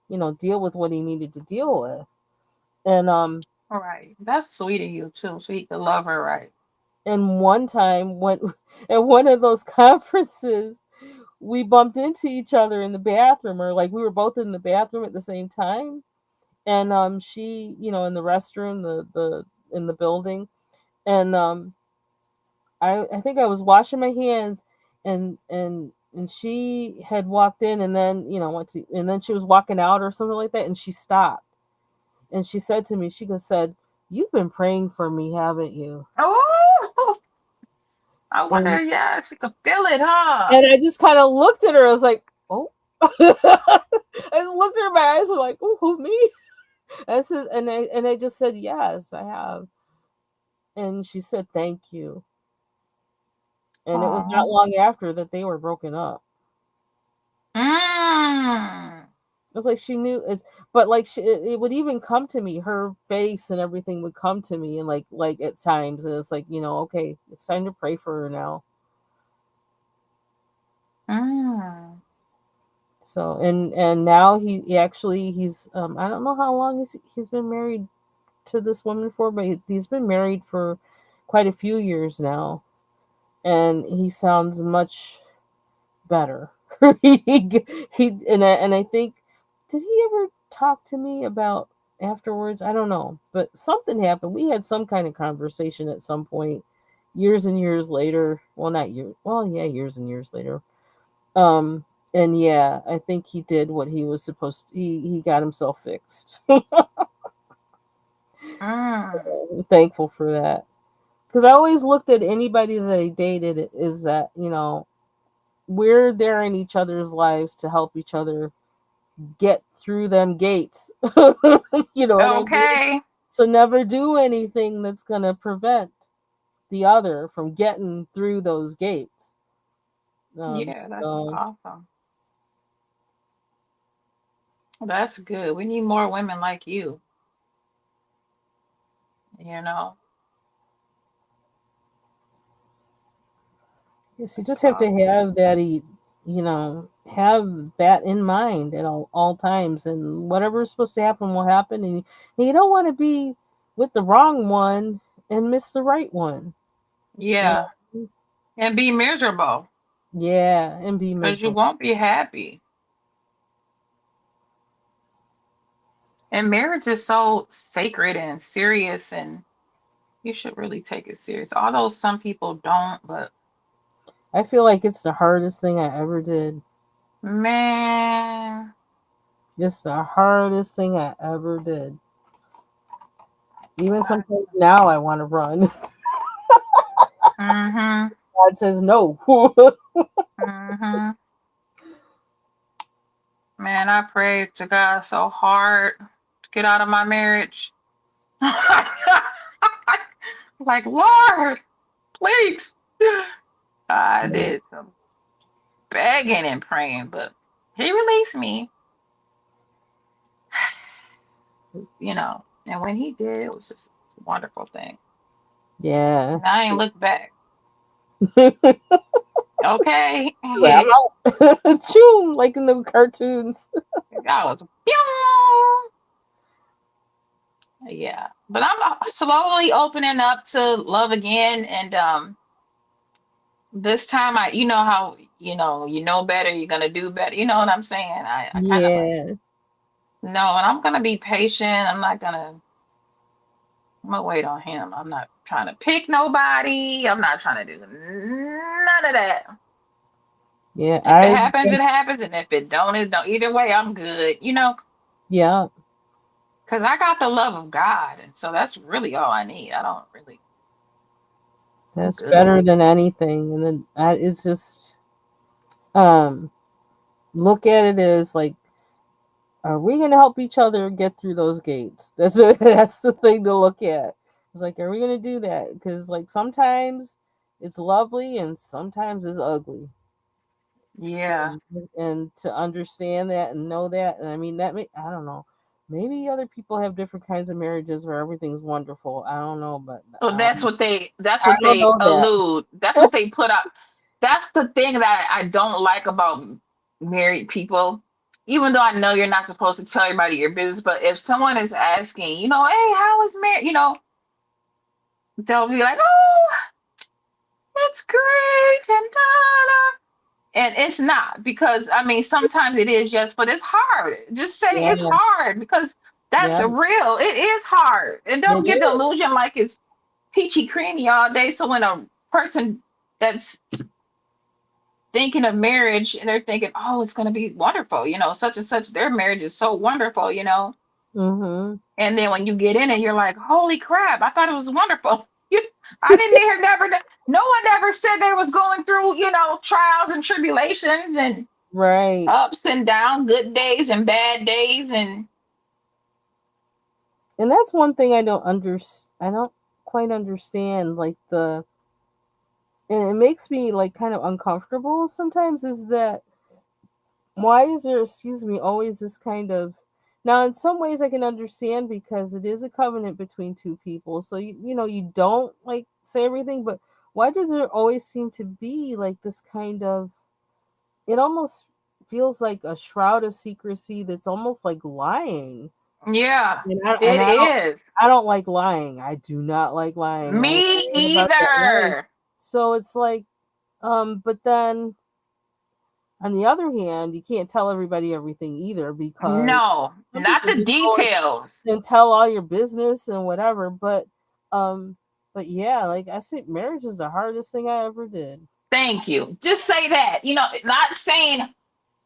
deal with what he needed to deal with. And All right. That's sweet of you too, so he could love her right. and one time when at one of those conferences, we bumped into each other in the bathroom, or like we were both in the bathroom at the same time. And she, in the restroom, the in the building. And I think I was washing my hands, and she had walked in, and then went to, and then she was walking out or something like that, and she stopped, and she said to me, said, "You've been praying for me, haven't you?" Oh, I And wonder, yeah, she could feel it, huh? and I just kind of looked at her. I was like, "Oh." I just looked at her. My eyes were like, "Oh, who, me?" I said, and I just said, "Yes, I have." And she said, "Thank you." And it was not Oh. long after that they were broken up. Mm. It was like she knew it, but like it would even come to me. Her face and everything would come to me, and like at times, and it's like, okay, it's time to pray for her now. Mm. So and now he actually he's I don't know how long he's been married to this woman for, but he's been married for quite a few years now, and he sounds much better. he and I think, did he ever talk to me about afterwards? I don't know, but something happened. We had some kind of conversation at some point, years and years later. Well, not years. Well, yeah, years and years later. Um, and yeah, I think he did what he was supposed to. He got himself fixed. Mm. I'm thankful for that, because I always looked at anybody that I dated is that, we're there in each other's lives to help each other get through them gates. You know what I mean? Okay. So never do anything that's going to prevent the other from getting through those gates. Yeah, that's So awesome. That's good. We need more women like you know. yes, you That's just have to awesome. have that, have that in mind at all times, and whatever's supposed to happen will happen. And you don't want to be with the wrong one and miss the right one. You Yeah. know? And be miserable Yeah, and be because you miserable. won't be happy. And marriage is so sacred and serious, and you should really take it serious. Although some people don't, but I feel like it's the hardest thing I ever did. man, It's the hardest thing I ever did. Even I, sometimes now I want to run. mm-hmm, God says no. mm-hmm. Man, I prayed to God so hard to get out of my marriage. Like, Lord, please. I did some begging and praying, but he released me, And when he did, it was just a wonderful thing. Yeah. And I ain't looked back. Okay. Like, I'm out. Choom, like in the cartoons. I was, pew! Yeah. But I'm slowly opening up to love again. And this time you know how, you know better, you're gonna do better. You know what I'm saying? I kind of like, Yeah. no, and I'm gonna be patient. I'm gonna wait on him. I'm not trying to pick nobody. I'm not trying to do none of that. Yeah. If it happens, it happens, and if it don't, it don't. Either way, I'm good, Yeah. because I got the love of God, and so that's really all I need. I don't really, I'm That's good. better than anything. And then it's just, um, look at it as like, are we going to help each other get through those gates? That's the thing to look at. It's like, are we going to do that? Because like sometimes it's lovely and sometimes it's ugly. Yeah. And to understand that and know that, and I mean that may, I don't know, maybe other people have different kinds of marriages where everything's wonderful. I don't know, but So that's I what don't they know that. allude. That's what they put out. That's the thing that I don't like about married people. Even though I know you're not supposed to tell everybody your business, but if someone is asking, hey, how is marriage? They'll be like, oh, it's great and da, da. And it's not because I mean sometimes it is just, but it's hard. Just say Yeah, it's hard because that's yeah, real. It is hard. And don't it get the is. illusion like it's peachy creamy all day. So when a person that's thinking of marriage and they're thinking, oh, it's going to be wonderful, such and such, their marriage is so wonderful. Mm-hmm. And then when you get in it, you're like, holy crap, I thought it was wonderful. I didn't hear no one ever said they was going through, trials and tribulations and Right. ups and downs, good days and bad days. And And that's one thing I don't quite understand, like and it makes me like kind of uncomfortable sometimes, is that why is there, excuse me, always this kind of, now in some ways I can understand because it is a covenant between two people, so you don't like say everything, but why does there always seem to be like this kind of, it almost feels like a shroud of secrecy that's almost like lying. yeah, And I, and it I don't is. I don't like lying. I do not like lying. I Me ain't about that lying. either. So it's like, but then on the other hand, you can't tell everybody everything either, because No, some not people the just go details. and tell all your business and whatever. Um, but yeah, like I said, marriage is the hardest thing I ever did. Thank you. Just say that. Not saying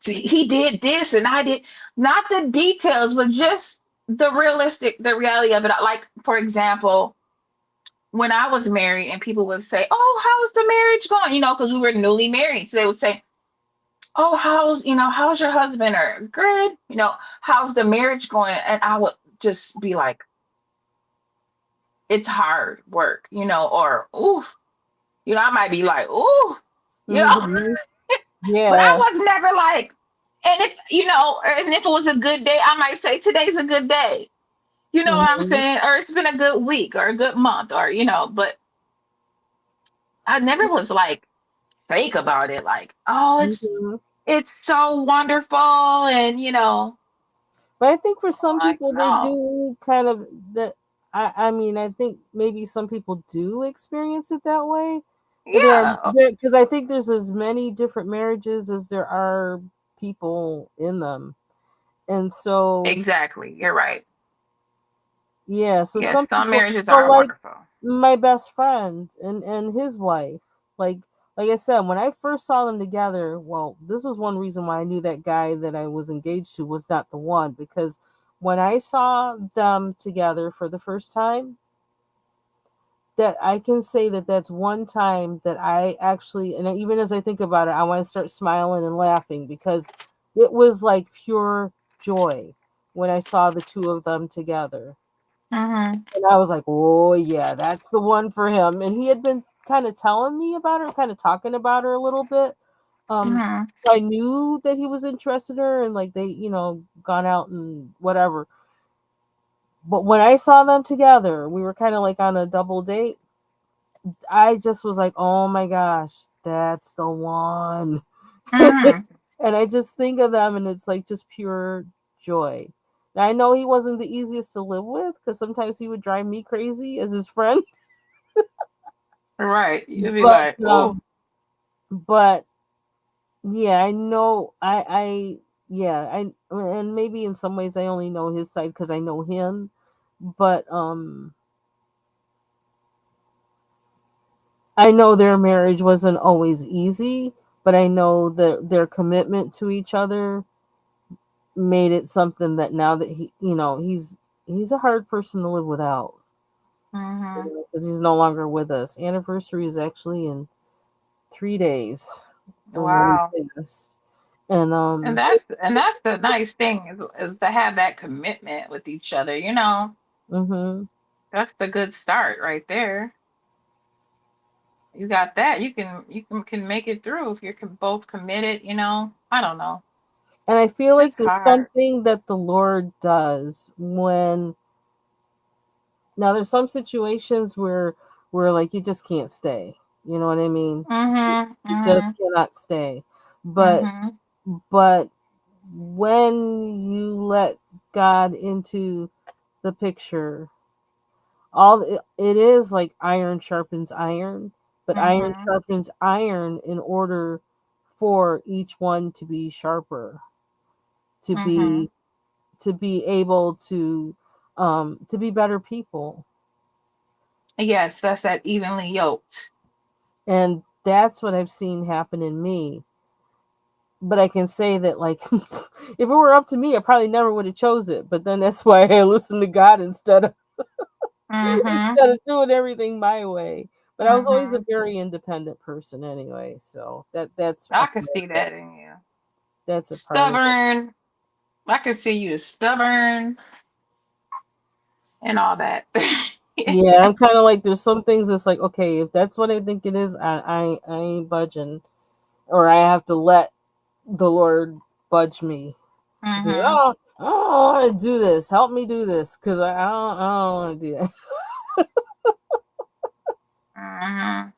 he did this and I did, not the details, but just the reality of it. Like, for example, when I was married and people would say, oh, how's the marriage going? Because we were newly married. So they would say, oh, how's your husband? Or good, how's the marriage going? And I would just be like, it's hard work, or ooh, I might be like, ooh, you know, Hmm. but I Yeah. was never like, and if it was a good day, I might say today's a good day. You know what I'm Hmm. saying? Or it's been a good week or a good month or, but I never was like fake about it. Like, oh, Hmm. it's so wonderful. And, But I think for some like, people, they no. do kind of that. I mean, I think maybe some people do experience it that way. Yeah, Because I think there's as many different marriages as there are people in them, and so exactly. You're right. yeah, so Yes, some some people, marriages well, are like wonderful. my best friend and his wife, like like I said, when I first saw them together, well, this was one reason why I knew that guy that I was engaged to was not the one, because when I saw them together for the first time, that I can say that that's one time that I actually, and even as I think about it, I want to start smiling and laughing, because it was like pure joy when I saw the two of them together. Mm-hmm. And I was like, oh, yeah, that's the one for him. And he had been kind of telling me about her, kind of talking about her a little bit. Mm-hmm. So I knew that he was interested in her, and like they, gone out and whatever. But when I saw them together, we were kind of like on a double date. I just was like, oh my gosh, that's the one. Mm-hmm. And I just think of them and it's like just pure joy. Now, I know he wasn't the easiest to live with because sometimes he would drive me crazy as his friend. Right. You'd be But like, oh, but yeah, I know I yeah, I and maybe in some ways I only know his side because I know him. But I know their marriage wasn't always easy, but I know that their commitment to each other made it something that now that he's a hard person to live without, mm-hmm. because he's no longer with us. Anniversary is actually in 3 days from when Wow. he passed, And that's the nice thing is to have that commitment with each other, you know. mm-hmm. That's the good start right there. You got that. You can make it through if you're both committed, you know. I don't know. And I feel like It's there's hard. something that the Lord does when now there's some situations where like you just can't stay. You know what I mean? Mhm. You Mhm. just cannot stay. But Mhm. but when you let God into the picture, it is like iron sharpens iron, but iron Mhm. sharpens iron in order for each one to be sharper, to Mhm. be able to be better people. Yes, that's that evenly yoked. And that's what I've seen happen in me. But I can say that, like, if it were up to me, I probably never would have chose it. But then that's why I listen to God instead of Mhm. instead of doing everything my way. But I was always a Mhm. very independent person anyway, so that's I a can part of see it. that in you. That's a part of it. Stubborn. I can see you stubborn and all that. Yeah, I'm kind of like there's some things that's like, okay, if that's what I think it is, I ain't budging, or I have to let the Lord budge me. He says, Mhm. "Oh, I don't want to do this. Help me do this, because I don't want to do that." Mhm.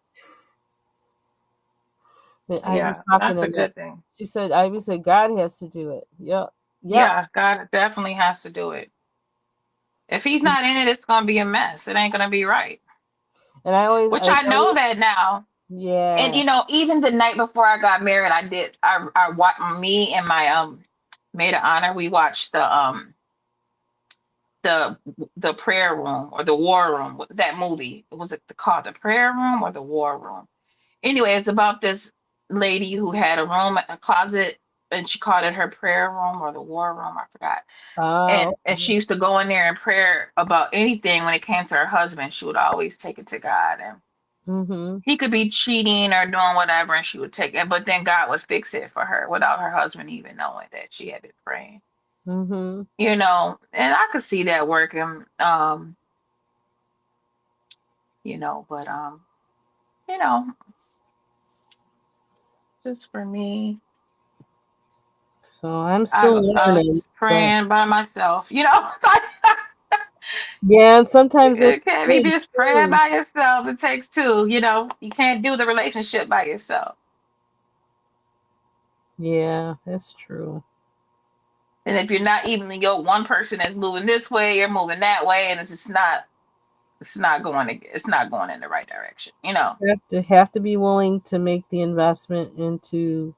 But I was Yeah, talking that's to a Nick. good thing. She said, "I said God has to do it." Yep, yep. Yeah, God definitely has to do it. If he's not in it, it's gonna be a mess. It ain't gonna be right. And I always, Which I I know always, that now. And yeah. you know, even the night before I got married, I watched me and my maid of honor. We watched the the prayer room or the war room. That movie. Was it called the prayer room or the war room? Anyway, it's about this lady who had a room, a closet, and she called it her prayer room or the war room. I forgot. Oh, And okay. she used to go in there and pray about anything when it came to her husband. She would always take it to God, and Mhm, he could be cheating or doing whatever, and she would take it. But then God would fix it for her without her husband even knowing that she had been praying. mhm. You know, and I could see that working. You know, but you know, just for me, So I'm I still I was learning, just but praying by myself. You know, yeah, and sometimes it it can't be takes just praying two. by yourself. It takes two. You know, you can't do the relationship by yourself. Yeah, that's true. And if you're not evenly yoked, one person is moving this way, you're moving that way, and it's not going in the right direction. You know. Have to be willing to make the investment into,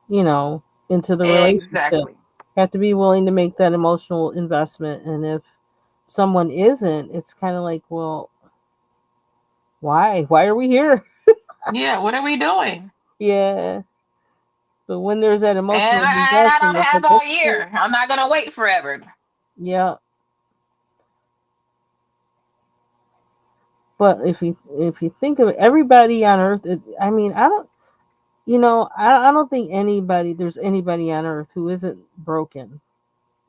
you know, into the relationship. Exactly. Have to be willing to make that emotional investment, and if someone isn't, it's kind of like, well, why? Why are we here? Yeah, what are we doing? Yeah. But when there's that And emotional I investment, don't it's have like, all okay, year. I'm not gonna wait forever. yeah. But if you think of it, everybody on Earth, I mean, I don't, I don't think there's anybody on Earth who isn't broken.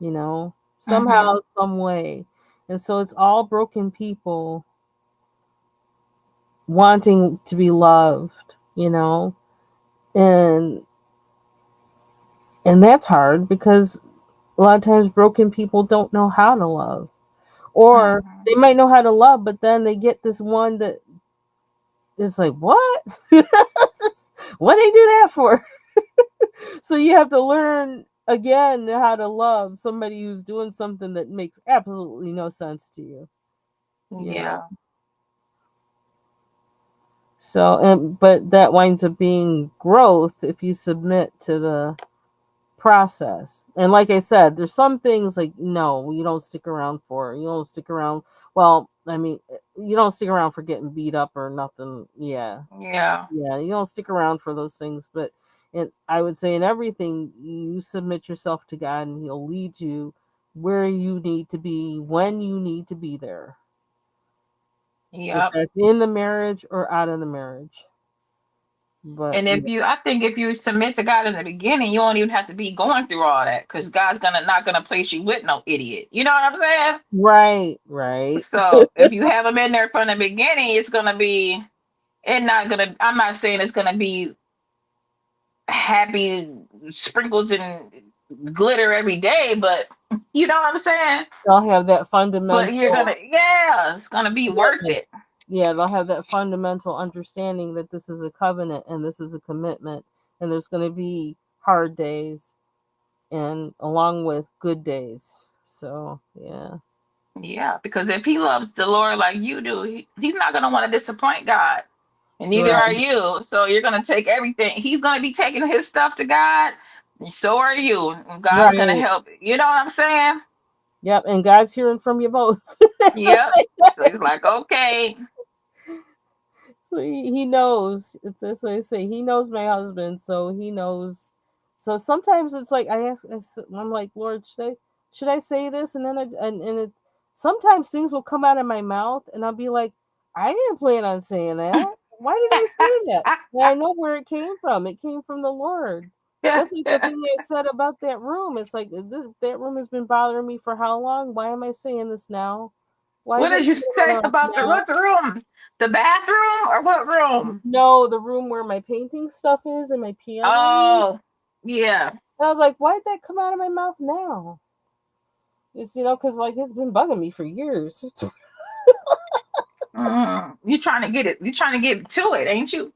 Mm-hmm. Somehow, some way, and so it's all broken people wanting to be loved. And that's hard because a lot of times broken people don't know how to love, or Mm-hmm. they might know how to love, but then they get this one that is like, what? What they do that for? So you have to learn again how to love somebody who's doing something that makes absolutely no sense to you. You know. Yeah. So, but that winds up being growth if you submit to the process. And like I said, there's some things like no, you don't stick around for. You don't stick around. Well, I mean, you don't stick around for getting beat up or nothing. Yeah, Yeah. yeah, you don't stick around for those things. But I would say in everything, you submit yourself to God, and He'll lead you where you need to be when you need to be there. If Yep. that's in the marriage or out of the marriage. But And I think if you submit to God in the beginning, you don't even have to be going through all that because God's not gonna place you with no idiot. You know what I'm saying? right. So if you have them in there from the beginning, it's gonna be. It's not gonna. I'm not saying it's gonna be happy sprinkles and glitter every day, but you know what I'm saying? They'll have that But you're fundamental, gonna, yeah, it's gonna be worth commitment. it. Yeah, they'll have that fundamental understanding that this is a covenant and this is a commitment, and there's going to be hard days and along with good days. So, yeah. Yeah, because if he loves the Lord like you do, he's not gonna want to disappoint God, and neither are Right. you. So you're gonna take everything. He's gonna be taking his stuff to God, and so are you. And God's gonna Right. help. You know what I'm saying? Yep. And God's hearing from you both. Yep. So he's like, okay, So he knows. That's what I say. He knows my husband, so he knows. So sometimes it's like I'm like, Lord, should I say this? And then it sometimes things will come out of my mouth, and I'll be like, I didn't plan on saying that. Why did I say that? And I know where it came from. It came from the Lord. yeah. That's like the thing I said about that room. It's like that room has been bothering me for how long? Why am I saying this now? Why What is it did you coming say out about now? what room? The bathroom or what room? No, the room where my painting stuff is and my piano room. Oh, yeah. And I was like, why did that come out of my mouth now? It's because like it's been bugging me for years. You trying to get it? You trying to get to it, ain't you?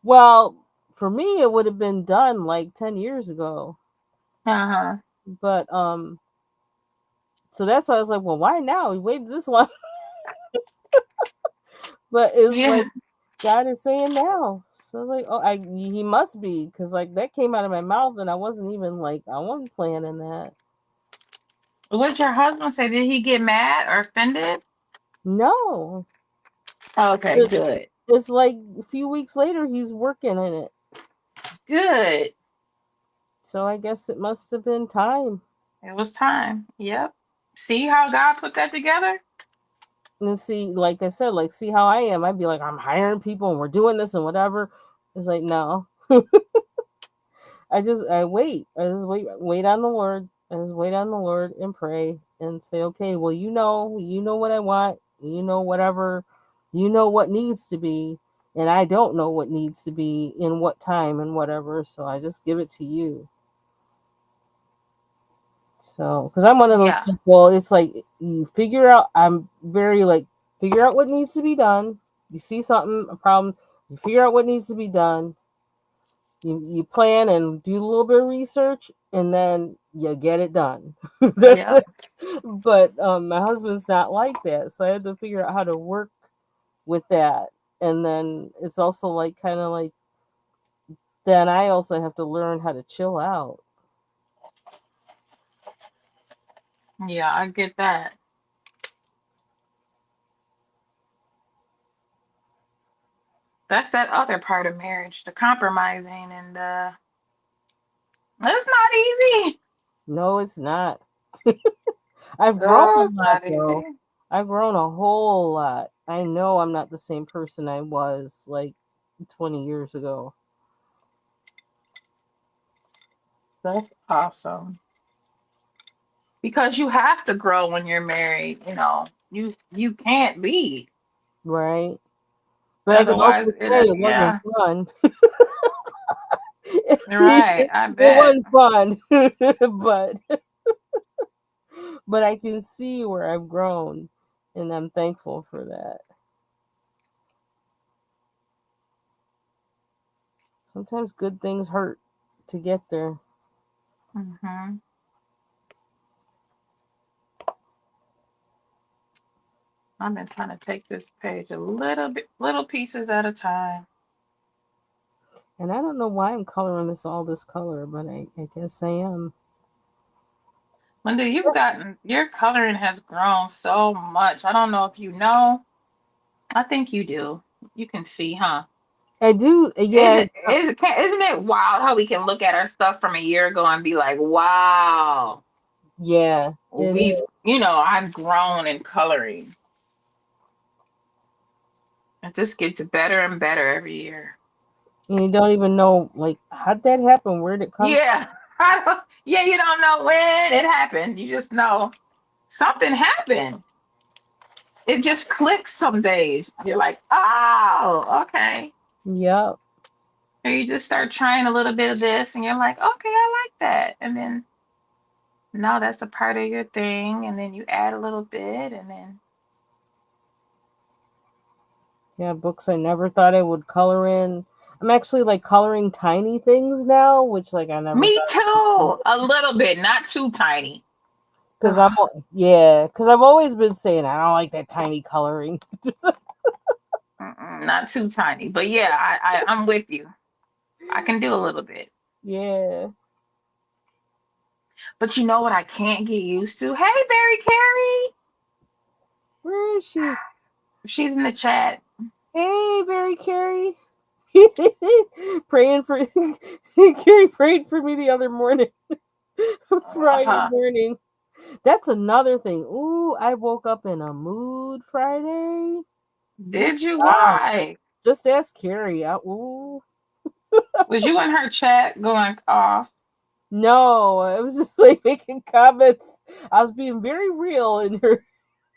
Well, for me, it would have been done like 10 years ago. Uh-huh. But so that's why I was like, well, why now? We waited this long. But it's Yeah. like God is saying now. So I was like, oh, he must be, because like that came out of my mouth, and I wasn't even like I wasn't planning that. What did your husband say? Did he get mad or offended? No, Okay, it, good. it's like a few weeks later, he's working in it. Good. So I guess it must have been time. It was time. Yep. See how God put that together? And see, like I said, like see how I am. I'd be like, I'm hiring people and we're doing this and whatever. It's like no. I wait. I just wait on the Lord. I just wait on the Lord and pray and say, okay, well, you know what I want. You know whatever, you know what needs to be, and I don't know what needs to be in what time and whatever. So I just give it to you. So, because I'm one of those Yeah. people, it's like you figure out, I'm very like, figure out what needs to be done. You see something, a problem, you figure out what needs to be done. You plan and do a little bit of research, and then you get it done. That's Yep. it. But my husband's not like that. So I had to figure out how to work with that. And then it's also like, kind of like, then I also have to learn how to chill out. Yeah, I get that. That's that other part of marriage, the compromising and it's not easy. No, it's not. I've grown No, a it's lot not easy. though. I've grown a whole lot. I know I'm not the same person I was like 20 years ago. That's awesome. Because you have to grow when you're married, you know. You can't be. Right? But I can also Otherwise, say it wasn't yeah, fun. you're right. It I bet. wasn't fun. but I can see where I've grown, and I'm thankful for that. Sometimes good things hurt to get there. Hmm. I've been trying to take this page a little bit, little pieces at a time. And I don't know why I'm coloring this color, but I guess I am. Linda, your coloring has grown so much. I don't know if you know. I think you do. You can see, huh? I do, Is yeah. it is it isn't it wild how we can look at our stuff from a year ago and be like, wow, Yeah, it is. I've grown in coloring. It just gets better and better every year. And you don't even know, like, how'd that happen? Where'd it come from? Yeah. Yeah, you don't know when it happened. You just know something happened. It just clicks some days. You're like, oh, okay. Yep. Or you just start trying a little bit of this and you're like, okay, I like that. And then no, that's a part of your thing. And then you add a little bit and then Yeah, books I never thought I would color in. I'm actually like coloring tiny things now, which like I never me thought. too. A little bit, not too tiny. Because yeah, because I've always been saying I don't like that tiny coloring. Mm-mm, not too tiny. But yeah, I'm with you. I can do a little bit. Yeah. But you know what I can't get used to? Hey, Barry Carey. Where is she? She's in the chat. Hey, Very Carrie. Praying for Carrie prayed for me the other morning. Friday Uh-huh. morning. That's another thing. Ooh, I woke up in a mood Friday. Ooh, Did you? child. Why? Just ask Carrie. Ooh. Was you in her chat going off? No, I was just like making comments. I was being very real in her,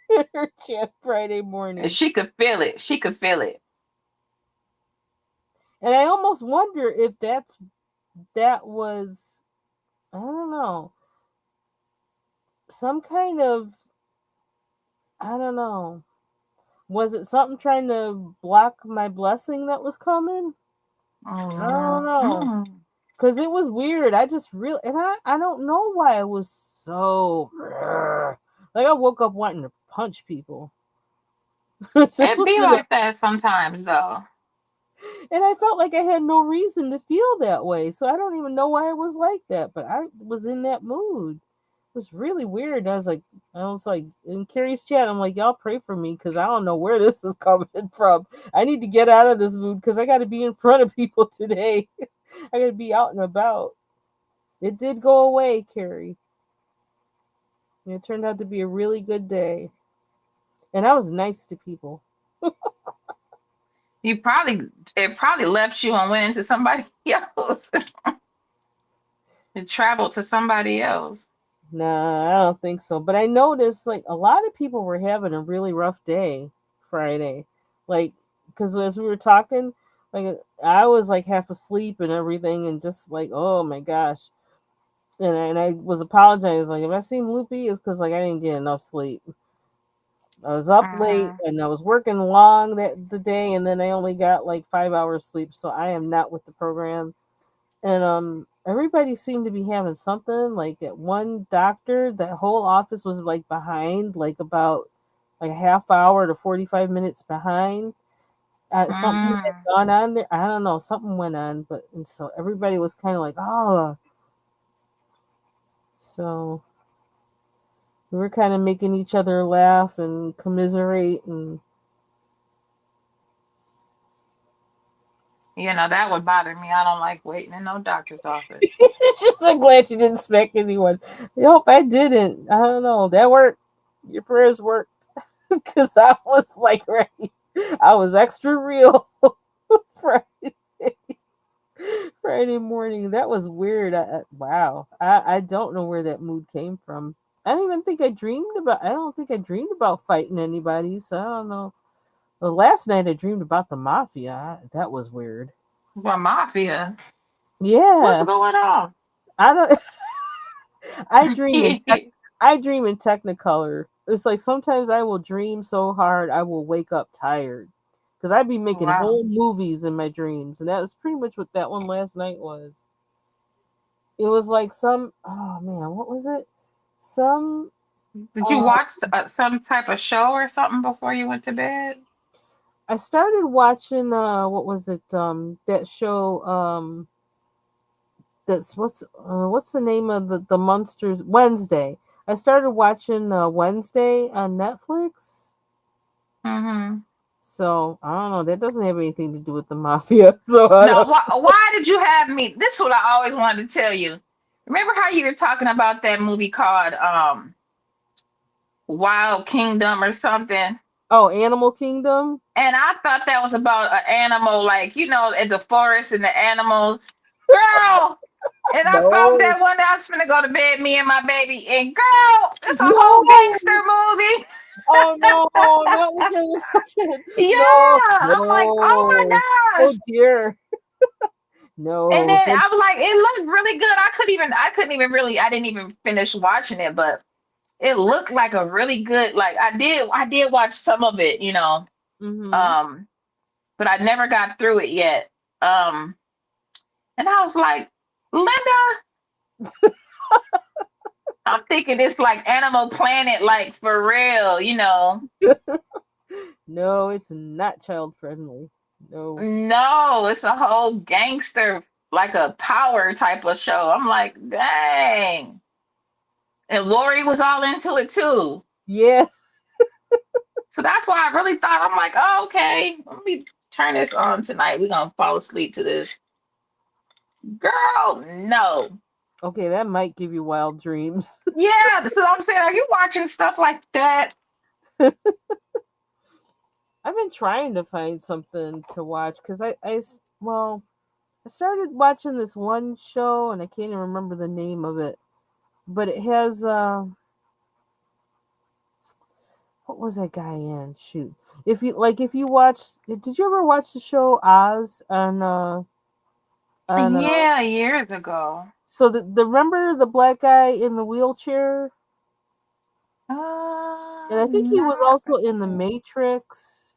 in her chat Friday And morning. she could feel it. She could feel it. And I almost wonder if that was, I don't know, some kind of, I don't know. Was it something trying to block my blessing that was coming? I don't know. Mm. Cause it was weird. I just really, and I don't know why I was so like I woke up wanting to punch people. This It was be in a, like that sometimes, though. and I felt like I had no reason to feel that way. So I don't even know why I was like that, but I was in that mood. It was really weird. I was like in Carrie's chat, I'm like, y'all pray for me because I don't know where this is coming from. I need to get out of this mood because I got to be in front of people today. I got to be out and about. It did go away, Carrie. It turned out to be a really good day. And I was nice to people. You probably it probably left you and went into somebody else. It traveled to somebody else. Nah, I don't think so. But I noticed like a lot of people were having a really rough day Friday. Like, because as we were talking, like I was like half asleep and everything, and just like, oh my gosh. And I was apologizing. Like, if I seem loopy, it's because like I didn't get enough sleep. I was up late Hmm. and I was working long that the day, and then I only got like 5 hours sleep. So I am not with the program. And everybody seemed to be having something. Like at one doctor, that whole office was like behind, like about like a half hour to 45 minutes behind. Something had Mm. gone on there. I don't know. Something went on, but and so everybody was kind of like, oh. So we were kind of making each other laugh and commiserate, and You know, that would bother me. I don't like waiting in no doctor's office. just so glad you didn't smack anyone. I hope I didn't. I don't know. That worked. Your prayers worked because I was like ready. I was extra real Friday, Friday morning. That was weird. Wow. I don't know where that mood came from. I don't even think I dreamed about. I don't think I dreamed about fighting anybody. So I don't know. Well, last night I dreamed about the mafia. That was weird. Well, mafia. What's Yeah. going on? I don't. I dream in I dream in Technicolor. It's like sometimes I will dream so hard I will wake up tired because I'd be making Wow. whole movies in my dreams, and that was pretty much what that one last night was. It was like some, oh man, what was it? Some Did you uh, watch some type of show or something before you went to bed? I started watching what was it? That show that's what's the name of the monsters Wednesday. I started watching Wednesday on Netflix. Mm-hmm. So I don't know. That doesn't have anything to do with the mafia. So I Now, don't. why did you have me? This is what I always wanted to tell you. Remember how you were talking about that movie called Wild Kingdom or something? Oh, Animal Kingdom. And I thought that was about an animal, like, in the forest and the animals. Girl, and I found No, that one I was finna go to bed, me and my baby, and girl, it's a whole no. gangster movie. Oh no, not with your little kid. No, Yeah. I'm like, oh no. my Oh gosh. dear. And No. then I was like, it looked really good. I couldn't even really, I didn't even finish watching it, but it looked like a really good, like I did watch some of it. Mm-hmm. Um, but I never got through it yet. Um, and I was like, Linda, I'm thinking it's like Animal Planet, like for real. No, it's not child friendly. No. No, it's a whole gangster, like a power type of show. I'm like, dang. And Lori was all into it too. Yeah. So that's why I really thought, I'm like, oh, okay, let me turn this on tonight. We're gonna fall asleep to this. Girl, no. Okay, that might give you wild dreams. Yeah, this is what I'm saying. Are you watching stuff like that? I've been trying to find something to watch because well, I started watching this one show and I can't even remember the name of it, but it has what was that guy in? Shoot, if you watch, did you ever watch the show Oz on Yeah, years ago. so the remember the black guy in the wheelchair, and I think he was Not also in the Matrix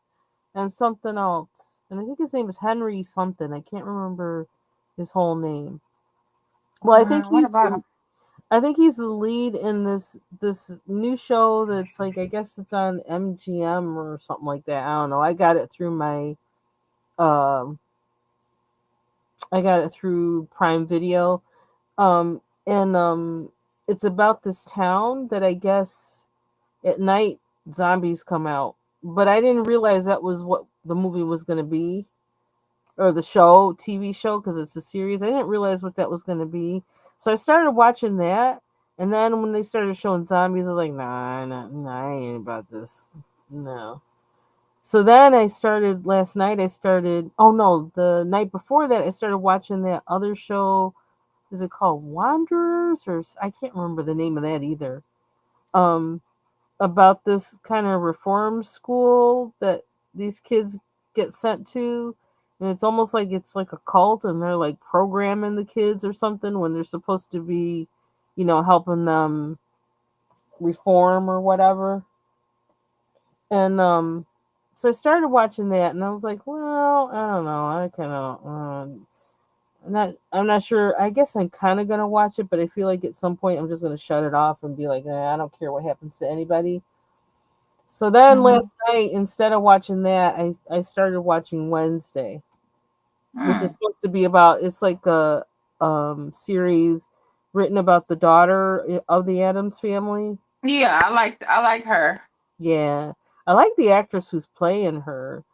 and something else, and I think his name is Henry something. I can't remember his whole name. Well, what about him? I think he's the lead in this new show that's like I guess it's on MGM or something like that. I don't know. Um I got it through Prime Video. And it's about this town that I guess at night zombies come out. But I didn't realize that was what the movie was going to be, or the show, TV show, because it's a series. I didn't realize what that was going to be. So I started watching that. And then when they started showing zombies, I was like, nah, I ain't about this. No. So then last night, oh no, the night before that, I started watching that other show. Is it called Wanderers? I can't remember the name of that either. Um, about this kind of reform school that these kids get sent to, and it's almost like it's like a cult and they're like programming the kids or something when they're supposed to be, helping them reform or whatever. And so I started watching that and I was like, well, I don't know, I kind of I'm not sure. I guess I'm kind of gonna watch it, but I feel like at some point I'm just gonna shut it off and be like, I don't care what happens to anybody. So then Mhm. last night, instead of watching that, I started watching Wednesday, which is Mm. supposed to be about. It's like a series written about the daughter of the Adams family. Yeah, I like her. Yeah, I like the actress who's playing her,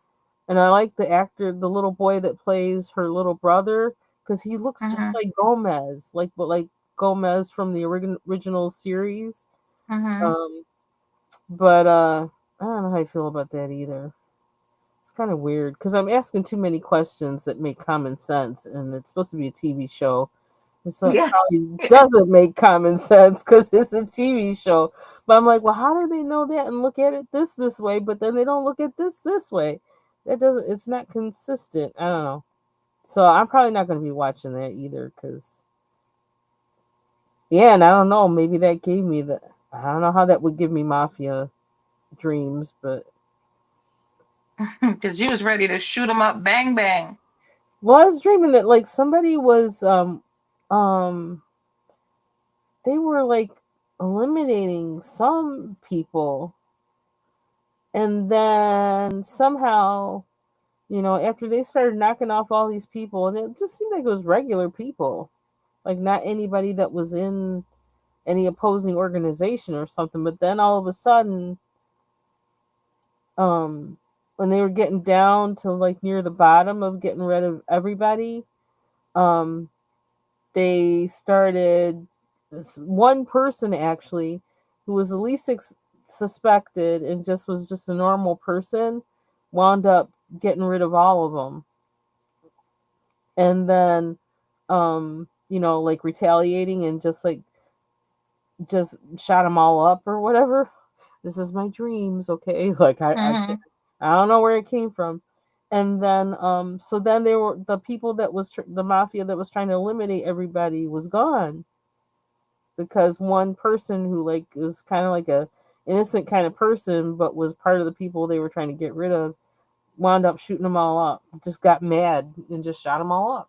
and I like the little boy that plays her little brother, because he looks just Mhm. like Gomez, like Gomez from the original series. Mhm. Um, but I don't know how I feel about that either. It's kind of weird because I'm asking too many questions that make common sense, and it's supposed to be a TV show. And so it Yeah. probably doesn't make common sense because it's a TV show. But I'm like, well, how do they know that and look at it this way, but then they don't look at this way? That doesn't. It's not consistent. I don't know. So I'm probably not going to be watching that either because yeah, and I don't know. Maybe that gave me the. I don't know how that would give me mafia dreams, but Because you was ready to shoot him up, bang bang. well, I was dreaming that like somebody was um they were like eliminating some people, and then somehow, after they started knocking off all these people, and it just seemed like it was regular people, like not anybody that was in any opposing organization or something. But then all of a sudden, um when they were getting down to like near the bottom of getting rid of everybody, um they started, this one person actually who was the least suspected and just was just a normal person wound up getting rid of all of them, and then like retaliating and just shot them all up or whatever. This is my dreams, okay? Like I Mm-hmm. can't, I don't know where it came from. And then so then they were the people that was the mafia that was trying to eliminate everybody was gone, because one person who like was kind of like a innocent kind of person but was part of the people they were trying to get rid of wound up shooting them all up. Just got mad and just shot them all up.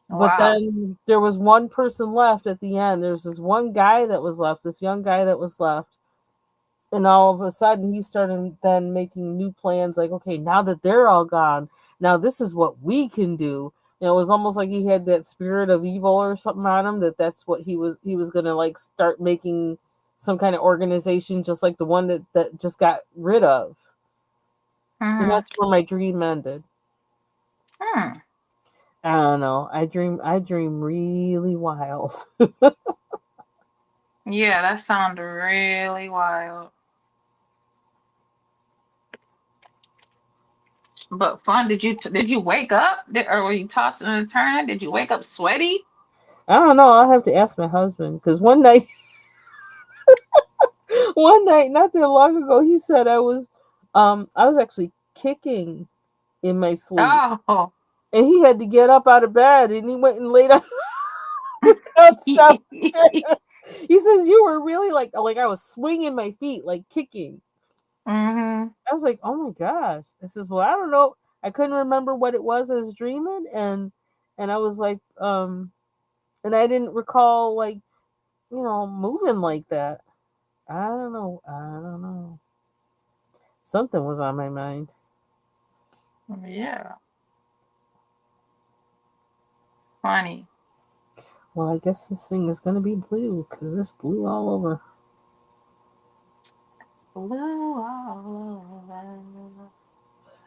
But Wow. then there was one person left at the end. There's this one guy that was left, this young guy that was left. And all of a sudden he started then making new plans, like, okay, now that they're all gone, now this is what we can do. It was almost like he had that spirit of evil or something on him, that's what he was gonna like start making some kind of organization just like the one that just got rid of. And Mm-hmm. that's where my dream ended. Hmm. I don't know. I dream really wild. Yeah, that sounded really wild. But fun. Did you wake up? Or were you tossing and turning? Did you wake up sweaty? I don't know. I'll have to ask my husband, because one night one night not that long ago he said I was actually kicking in my sleep, Oh. and he had to get up out of bed, and he went and laid on the couch downstairs. He says you were really like I was swinging my feet, like kicking. Mm-hmm. I was like, oh my gosh. I says, well, I don't know. I couldn't remember what it was I was dreaming, and I was like, and I didn't recall like moving like that. I don't know. I don't know. Something was on my mind. Yeah. Funny. Well, I guess this thing is gonna be blue because it's blue all over. Blue all over.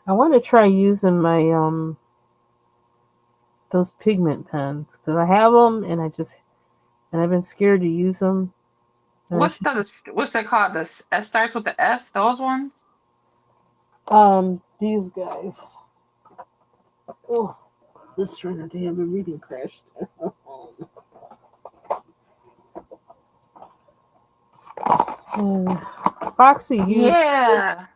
I want to try using my those pigment pens because I have them, and I've been scared to use them. And I should just What's that called? This S starts with the S. Those ones. these guys. Oh, this trying to have a reading crash. Foxy used. Yeah.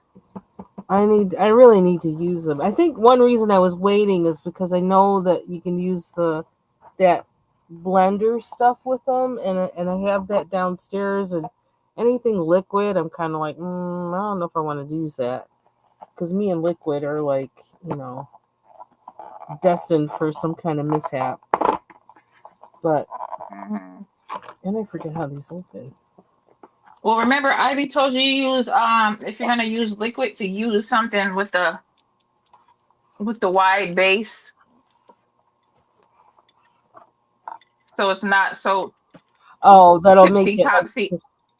I really need to use them. I think one reason I was waiting is because I know that you can use that blender stuff with them, and I have that downstairs, and anything liquid I'm kind of like I don't know if I want to use that, because me and liquid are like destined for some kind of mishap. But Hmm. and I forget how these open. Well, remember, Ivy told you to use if you're gonna use liquid, to use something with the wide base, so it's not so Oh, that'll make tipsy it like topsy.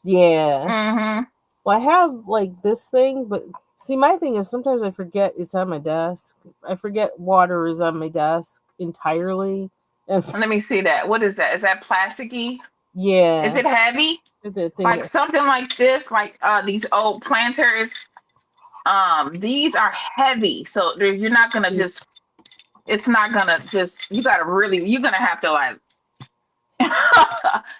yeah. Mm-hmm. Well, I have like this thing, but see, my thing is sometimes I forget it's on my desk. I forget water is on my desk entirely, and Let me see that. What is that? Is that plasticky? Is yeah, it heavy? the thing Like that something like this, like these old planters. These are heavy, so you're not gonna just. It's not gonna just. You gotta really. You're gonna have to like.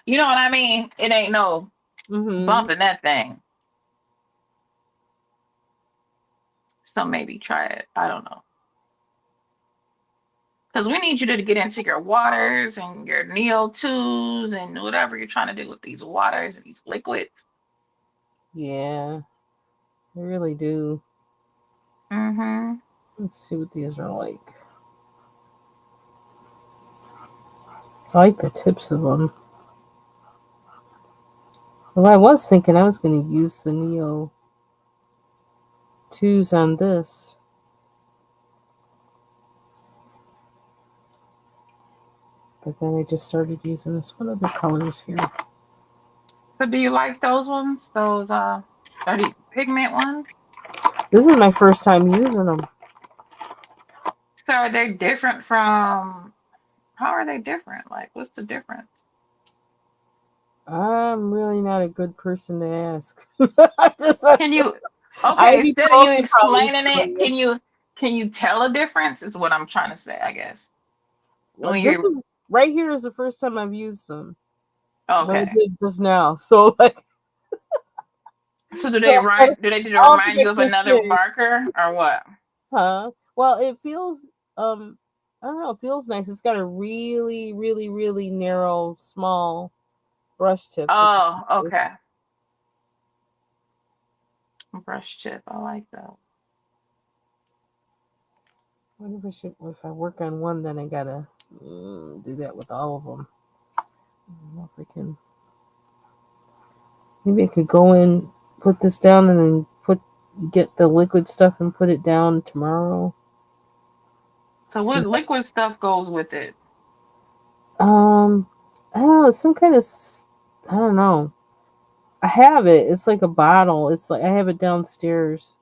You know what I mean? It ain't no mm-hmm. bumping that thing. So maybe try it. I don't know. Because we need you to get into your waters and your Neo 2s and whatever you're trying to do with these waters and these liquids. Yeah, I really do. Mm-hmm. Let's see what these are like. I like the tips of them. Well, I was thinking I was going to use the Neo 2s on this, but then I just started using this. What other colors here? So do you like those ones? Those are the pigment ones? This is my first time using them. So are they different from how are they different? Like what's the difference? I'm really not a good person to ask. Just, Can you? I'd Okay, be instead of you supposed to probably explaining it, explain can you tell a difference? Is what I'm trying to say, I guess. it. When This you're is right here is the first time I've used them. But I okay. did just now. So like So so do they I'll have to remind get you of this another thing. marker or what? Huh? Well, it feels I don't know, it feels nice. It's got a really, really, really narrow, small brush tip, which is Oh, nice. okay. Brush tip. I like that. I wonder if I work on one, then I gotta do that with all of them. I don't know if I can. Maybe I could go in, put this down, and then get the liquid stuff and put it down tomorrow. So See, what liquid stuff goes with it? um, I don't know, some kind of, I don't know. I have it. It's like a bottle. It's like I have it downstairs.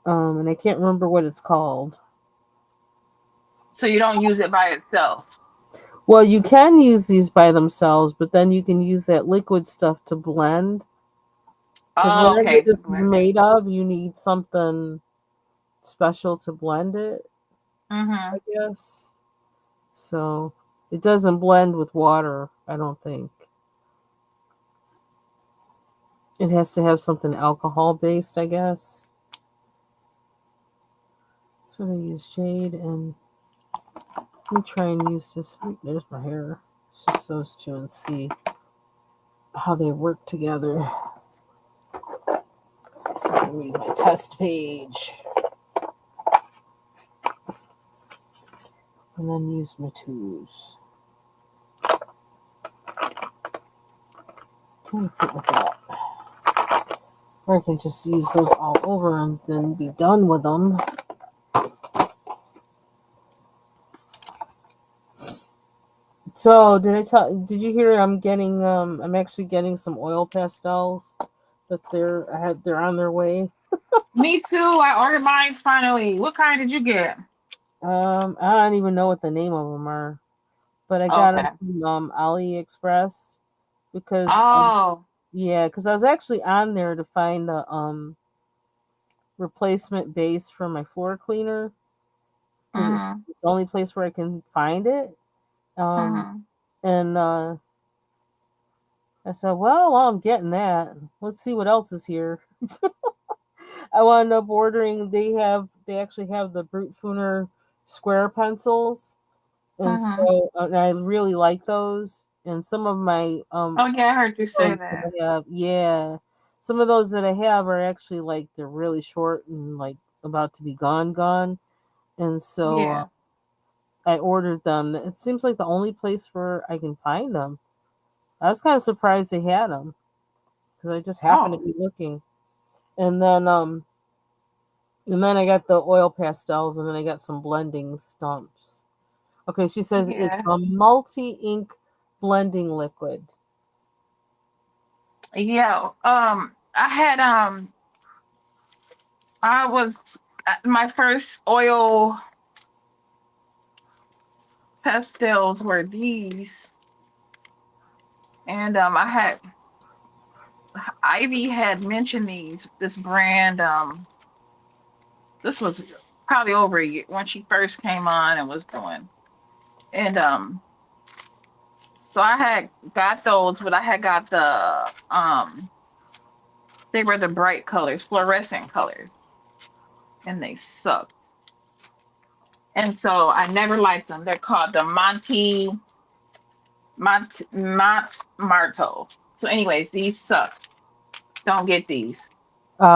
And I can't remember what it's called. So you don't use it by itself. Well, you can use these by themselves, but then you can use that liquid stuff to blend. Because Oh, whatever okay. this is Blend it. made of, you need something special to blend it, I Mm-hmm. guess. So it doesn't blend with water, I don't think. It has to have something alcohol based, I guess. So I'm gonna use jade and let me try and use this. There's my hair. It's just those two and see how they work together. This is gonna be my test page. And then use my twos. Kind of put with that. Or I can just use those all over and then be done with them. So did you hear I'm actually getting some oil pastels that they're on their way. Me too. I ordered mine finally. What kind did you get? I don't even know what the name of them are, but I got them Okay. from AliExpress because Oh. yeah, because I was actually on there to find a replacement base for my floor cleaner because Mm-hmm. it's the only place where I can find it. Um, Mm-hmm. and I said, well, while I'm getting that, let's see what else is here. I wound up ordering. They actually have the Brute Funer square pencils, and Mm-hmm. so and I really like those. And some of my Oh yeah, I heard you say those that that. I have, yeah, some of those that I have are actually like they're really short and like about to be gone. And so Yeah. I ordered them. It seems like the only place where I can find them. I was kind of surprised they had them because I just happened to Oh. be looking. And then um and then I got the oil pastels and then I got some blending stumps. Okay, she says it's Yeah. a multi ink blending liquid. Yeah. I was my first oil pastels were these, and Ivy had mentioned this brand. This was probably over a year when she first came on and was doing, and so I had got those, but I had got the they were the bright colors, fluorescent colors, and they sucked. And so I never liked them. They're called the Mont Marto. So, anyways, these suck. Don't get these.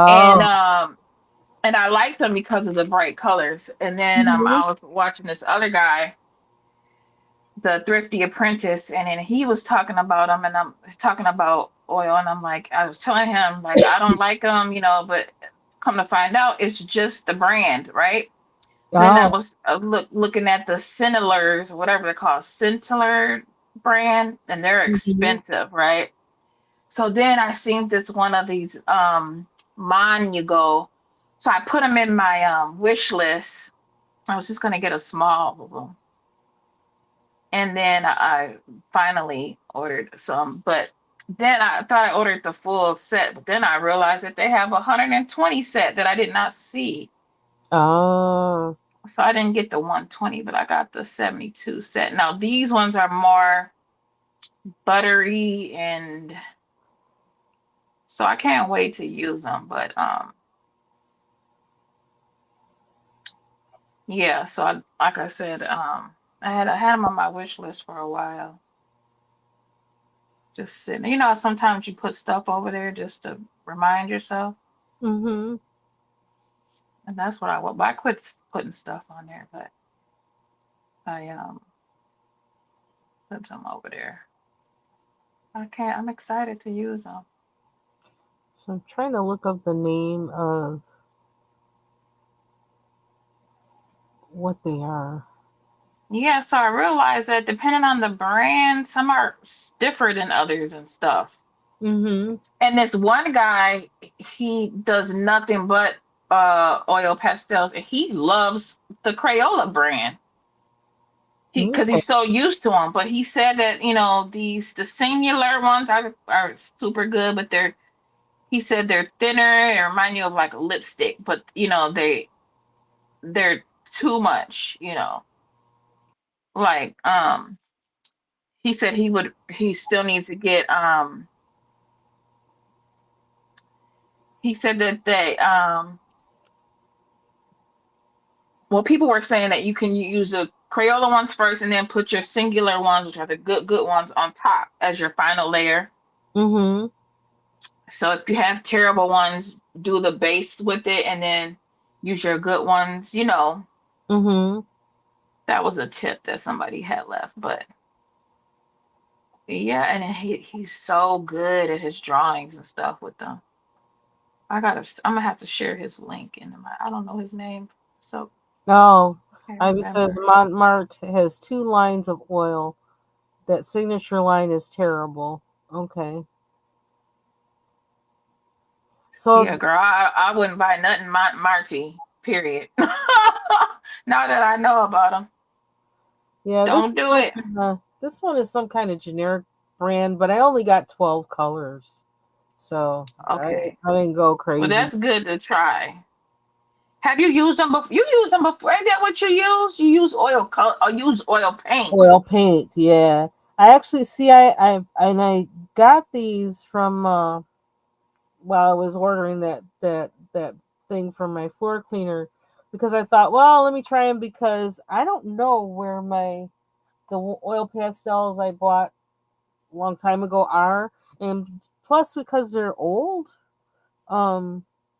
And Oh. um and I liked them because of the bright colors. And then Mhm. I was watching this other guy, the Thrifty Apprentice, and then he was talking about them, and I'm talking about oil, and I'm like, I was telling him like I don't like them, but come to find out, it's just the brand, right? Then I Oh. was looking at the Cintelars, whatever they're called, Cintelar brand, and they're Mhm. expensive, right? So then I seen this one of these Monugo. So I put them in my wish list. I was just gonna get a small one. And then I finally ordered some, but then I thought I ordered the full set, but then I realized that they have a 120 set that I did not see. Oh. So I didn't get the 120, but I got the 72 set. Now these ones are more buttery, and so I can't wait to use them. But yeah, so like I said, I had them on my wish list for a while. Just sitting. You know, sometimes you put stuff over there just to remind yourself. Mm-hmm. And that's what I want. But I quit putting stuff on there, but I put them over there. I'm excited to use them. So I'm trying to look up the name of what they are. Yeah, so I realized that depending on the brand, some are stiffer than others and stuff. Mm-hmm. And this one guy, he does nothing but oil pastels, and he loves the Crayola brand. Because Okay. he's so used to them. But he said that, the singular ones are super good, but he said they're thinner and remind you of like a lipstick, but they're too much, like he said he still needs to get he said that they well, people were saying that you can use the Crayola ones first and then put your singular ones, which are the good ones, on top as your final layer. Mm-hmm. So if you have terrible ones, do the base with it and then use your good ones. Mm-hmm. That was a tip that somebody had left. But yeah, and then he's so good at his drawings and stuff with them. I'm gonna have to share his link I don't know his name, so Oh, I can't Ivy says remember. Montmartre has 2 lines of oil. That signature line is terrible. Okay. Yeah, So girl, I wouldn't buy nothing Marty, period. Now that I know about him, yeah, don't do it. this one is some kind of generic brand, but I only got 12 colors. So Okay. I didn't go Well, crazy. that's good to try. Have you used them before? You used them before? Is that what you use? You use oil color or use oil paint? Oil paint, yeah. I actually see I got these from while I was ordering that thing for my floor cleaner because I thought, well, let me try them because I don't know where the oil pastels I bought a long time ago are, and plus because they're old, I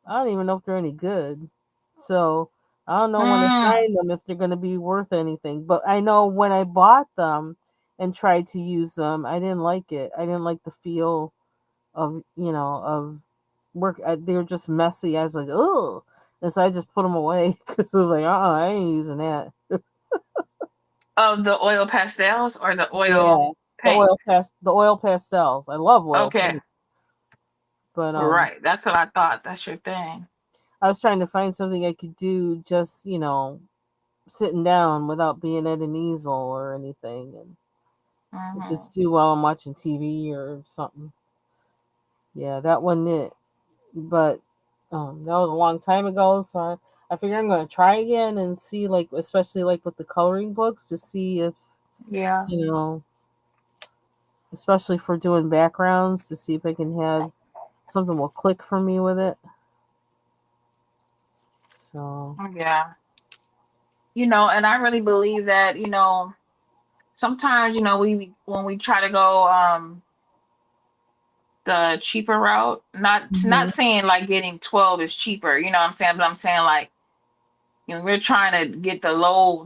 don't even know if they're any good. So I don't know when to Mm, find them if they're going to be worth anything. But I know when I bought them and tried to use them, I didn't like it. I didn't like the feel of work. They were just messy. I was like, oh, and so I just put them away because I was like, I ain't using that. of the oil pastels or the oil Yeah, paint? the oil pastels. I love oil Okay, paint, but right. That's what I thought. That's your thing. I was trying to find something I could do just sitting down without being at an easel or anything, and Hmm. just do while I'm watching TV or something. Yeah, that wasn't it. But that was a long time ago, so I figure I'm going to try again and see, like, especially like with the coloring books, to see if Yeah. you know, especially for doing backgrounds, to see if I can have something will click for me with it. So. Yeah. And I really believe that, sometimes, we when we try to go the cheaper route, not Mhm. saying like getting 12 is cheaper, you know what I'm saying, but I'm saying like, we're trying to get the low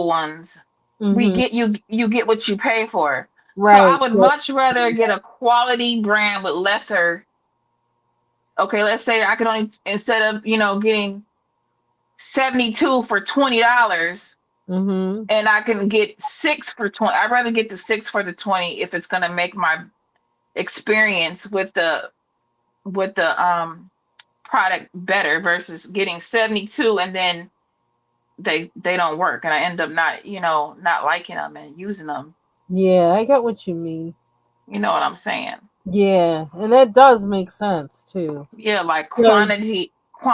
ones. We Mhm. get you get what you pay for. So I Right. would So. much rather get a quality brand with lesser. Okay, let's say I could only, instead of, getting 72 for $20, Mhm. and I can get six for 20. I'd rather get the six for the 20 if it's gonna make my experience with the product better versus getting 72 and then they don't work, and I end up not, not liking them and using them. Yeah, I get what you mean. You know what I'm saying? Yeah, and that does make sense too. Yeah, like Because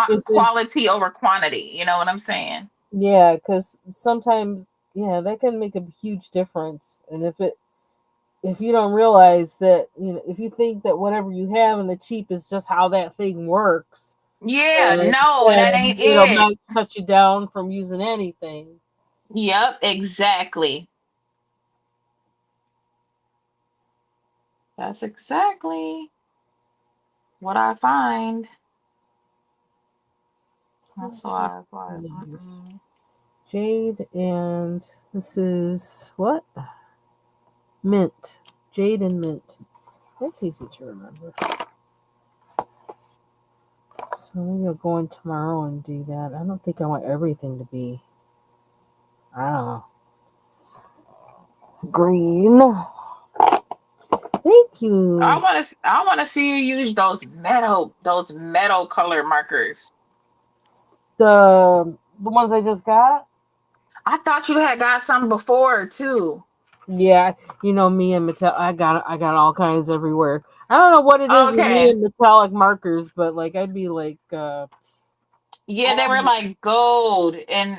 it's quality over quantity. You know what I'm saying? yeah, because sometimes yeah, that can make a huge difference. And if you don't realize that, if you think that whatever you have in the cheap is just how that thing works, Yeah, then, no, that then ain't it. might shut you down from using anything. Yep, exactly. That's exactly what I find. That's why. Jade, and this is what? Mint. Jade and mint. That's easy to remember. So maybe I'll go in tomorrow and do that. I don't think I want everything to be, I don't know, green. Thank you. I want to see you use those metal color markers. The ones I just got. I thought you had got some before too. Yeah, me and metal. I got all kinds everywhere. I don't know what it is with me Okay. and metallic markers, but like I'd be like, Yeah, they were like gold, and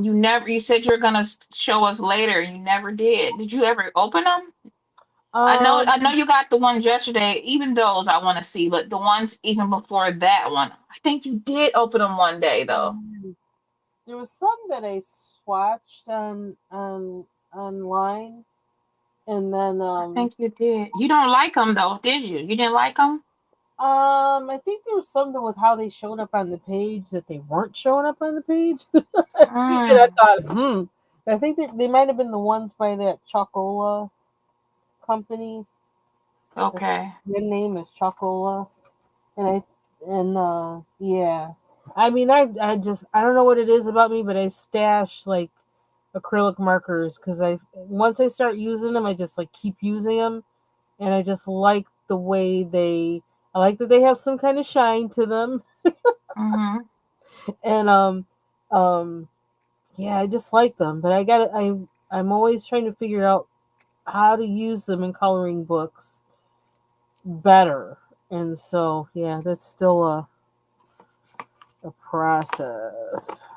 you said you're gonna show us later. You never did. Did you ever open them? I know um, you got the ones yesterday. Even those I want to see, but the ones even before that one, I think you did open them one day though. there was some that I swatched online, and then I think you did. You don't like them though, did you? You didn't like them? I think there was something with how they showed up on the page that they weren't showing up on the page. And I Mm, thought, I think they might have been the ones by that Chocola company. okay. Their name is Chocola, and yeah. I mean, I don't know what it is about me, but I stash like acrylic markers because once I start using them, I just like keep using them, and I just like the way I like that they have some kind of shine to them, Mm-hmm. and yeah, I just like them. But I'm always trying to figure out how to use them in coloring books better, and so yeah, that's still a process.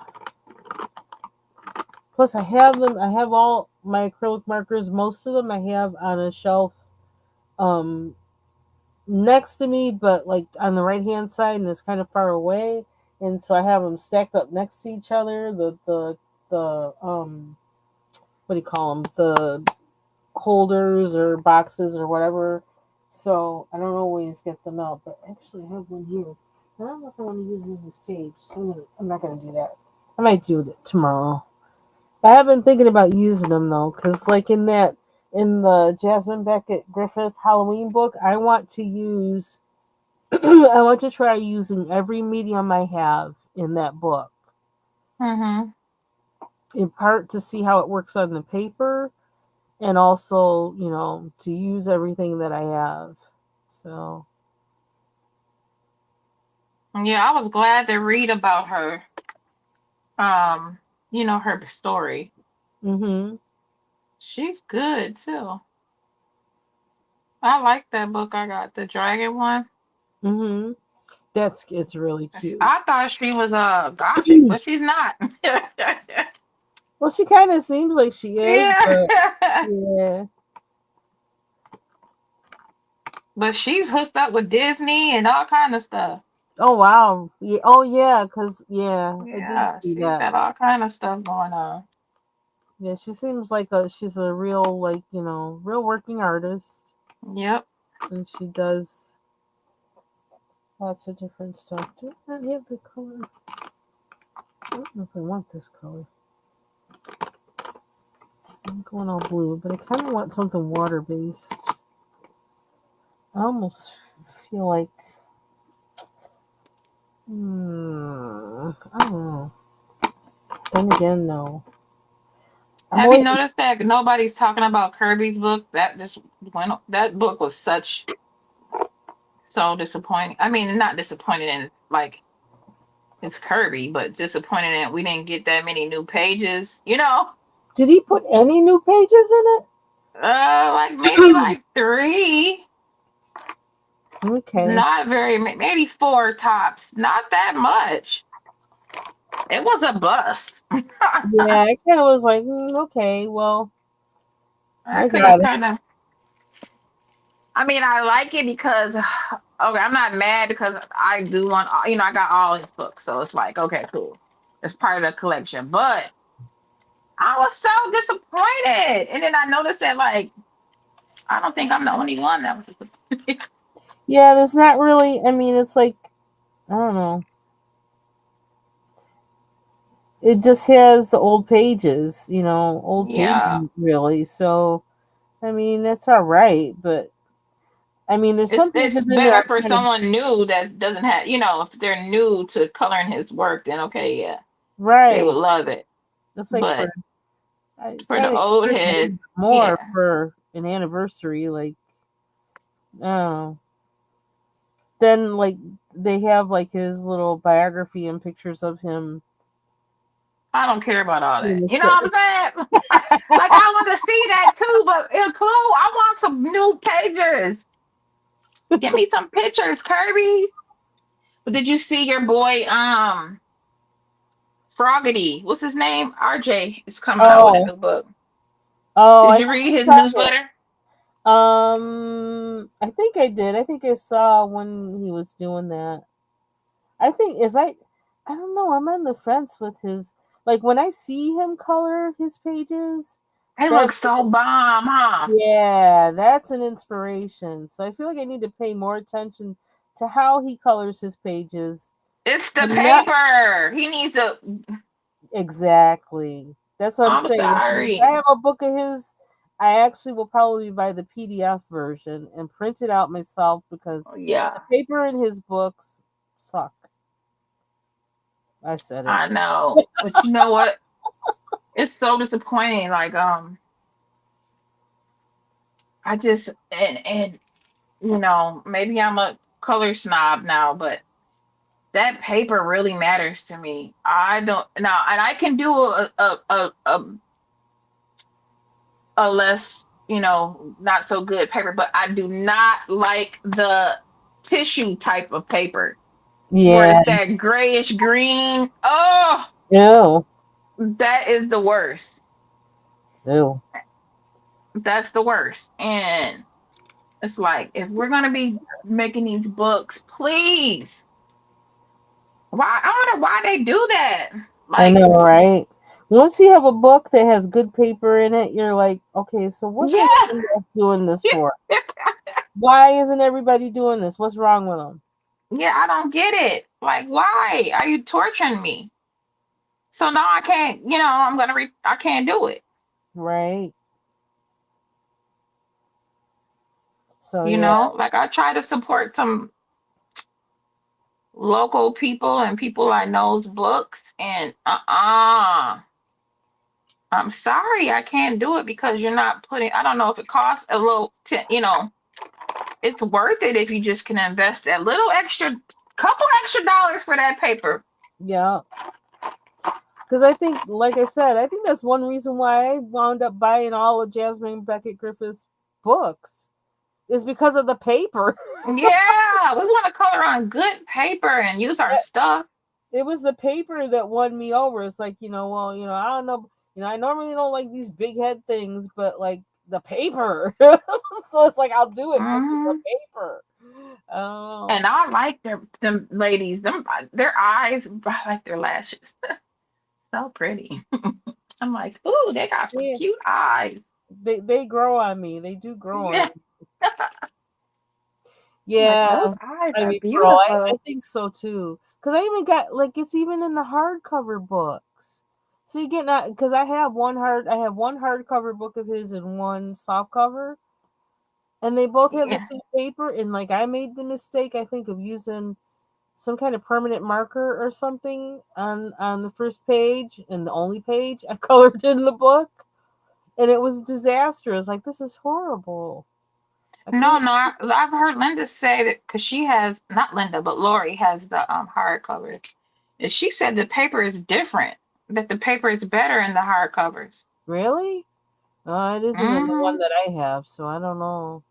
Plus, I have them. I have all my acrylic markers. Most of them I have on a shelf, um, next to me, but like on the right hand side, and it's kind of far away. And so I have them stacked up next to each other. The what do you call them? The holders or boxes or whatever. So I don't always get them out, but actually I have one here. I don't know if I want to use it on this page, so I'm not going to do that. I might do it tomorrow. I have been thinking about using them though, because like in the Jasmine Beckett Griffith Halloween book, I want to use I want to try using every medium I have in that book. Mm-hmm. In part to see how it works on the paper, and also, to use everything that I have. So, Yeah, I was glad to read about her. Um, her story. mhm, She's good too. I like that book. I got the dragon one. mhm. It's really cute. I thought she was gothic, but she's not. Well, she kind of seems like she is, but Yeah. yeah. But she's hooked up with Disney and all kind of stuff. Oh wow. Yeah. Oh yeah. Cause yeah, I did Yeah, see she's that. got all kind of stuff going on. Yeah, she seems like she's a real like real working artist, Yep. and she does lots of different stuff. Do I not have the color? I don't know if I want this color. I'm going all blue, but I kind of want something water based. I almost feel like, I don't know. Then again, no. I'm Have you always, noticed that nobody's talking about Kirby's book? That book was so disappointing. I mean, not disappointed in like It's Kirby, but disappointed that we didn't get that many new pages. You know, Did he put any new pages in like maybe it? like three, Okay. not very, maybe four tops, not that much. It was a bust. Yeah, I kind of was like, okay, well, I I could have got it. kind of. I mean, I like it because okay, I'm not mad because I do want, I got all his books, so it's like, okay, cool. It's part of the collection. But I was so disappointed. And then I noticed that, like, I don't think I'm the only one that was disappointed. Yeah, there's not really. I mean, it's like I don't know. It just has the old pages, old pages Yeah. really. So I mean, that's all right, but I mean, there's It's some it's pages in there better I'm for kind of someone new that doesn't have, if they're new to coloring his work, then okay, yeah, they would right. love it. It's like But I for kind the of old expect a little head, bit more yeah, for an anniversary. Like, oh, then like they have like his little biography and pictures of him. I don't care about all In that. the You know what I'm saying? Like I want to see that too, but include I want some new pages. Give me some pictures, Kirby. But did you see your boy Froggity? What's his name? RJ is coming out with a oh, new book. oh, Did I you think read I his saw it. newsletter? I think I did. I think I saw when he was doing that. I think I don't know. I'm on the fence with his. Like when I see him color his pages, It that looks so bomb, huh? yeah, that's an inspiration. So I feel like I need to pay more attention to how he colors his pages. It's the And not paper. He needs a. exactly. That's what I'm I'm saying. So if I sorry. have a book of his, I actually will probably buy the PDF version and print it out myself because the Yeah, paper in his books suck. I said it. I know. But you know what? It's so disappointing. Like I just and maybe I'm a color snob now, but that paper really matters to me. I don't now, and I can do a less, not so good paper, but I do not like the tissue type of paper where Yeah. it's that grayish green. Oh, No. that is the worst. No. That's the worst. And it's like if we're gonna be making these books, please. Why I wonder why they do that. I Like, know, right? Once you have a book that has good paper in it, you're like, okay, so what's yeah. everybody else doing this for? Why isn't everybody doing this? What's wrong with them? Yeah, I don't get it. Like, why are you torturing me? So now I can't, I can't do it. Right? So yeah, Like I try to support some local people and people I know's books, and I'm sorry, I can't do it because you're not putting. I don't know if it costs a little, it's worth it if you just can invest a little extra, couple extra dollars for that paper. yeah. Because I think, like I said, I think that's one reason why I wound up buying all of Jasmine Beckett Griffith's books is because of the paper. Yeah, we want to color on good paper and use our stuff. It was the paper that won me over. It's like, well, I don't know. I normally don't like these big head things, but like the paper. So it's like I'll do it because of the Hmm. paper. Oh, And I like them ladies, their eyes, I like their lashes. So pretty. I'm like, ooh, they got some yeah. cute eyes. They grow on me. They do grow on Yeah. me. I'm like, Yeah. those eyes I are mean, girl, I beautiful. think so too. Because I even got like it's even in the hardcover books. So you get not because I have one hardcover book of his and one soft cover, and they both have the Yeah. same paper. And like I made the mistake, I think, of using some kind of permanent marker or something on the first page and the only page I colored in the book, and it was disastrous. Like this is horrible. I No, can't. no, I've heard Linda say that because she has not Linda, but Lori has the hardcovers, And she said the paper is different, that the paper is better in the hardcovers. Really? It isn't in the one Mm-hmm. that I have, so I don't know.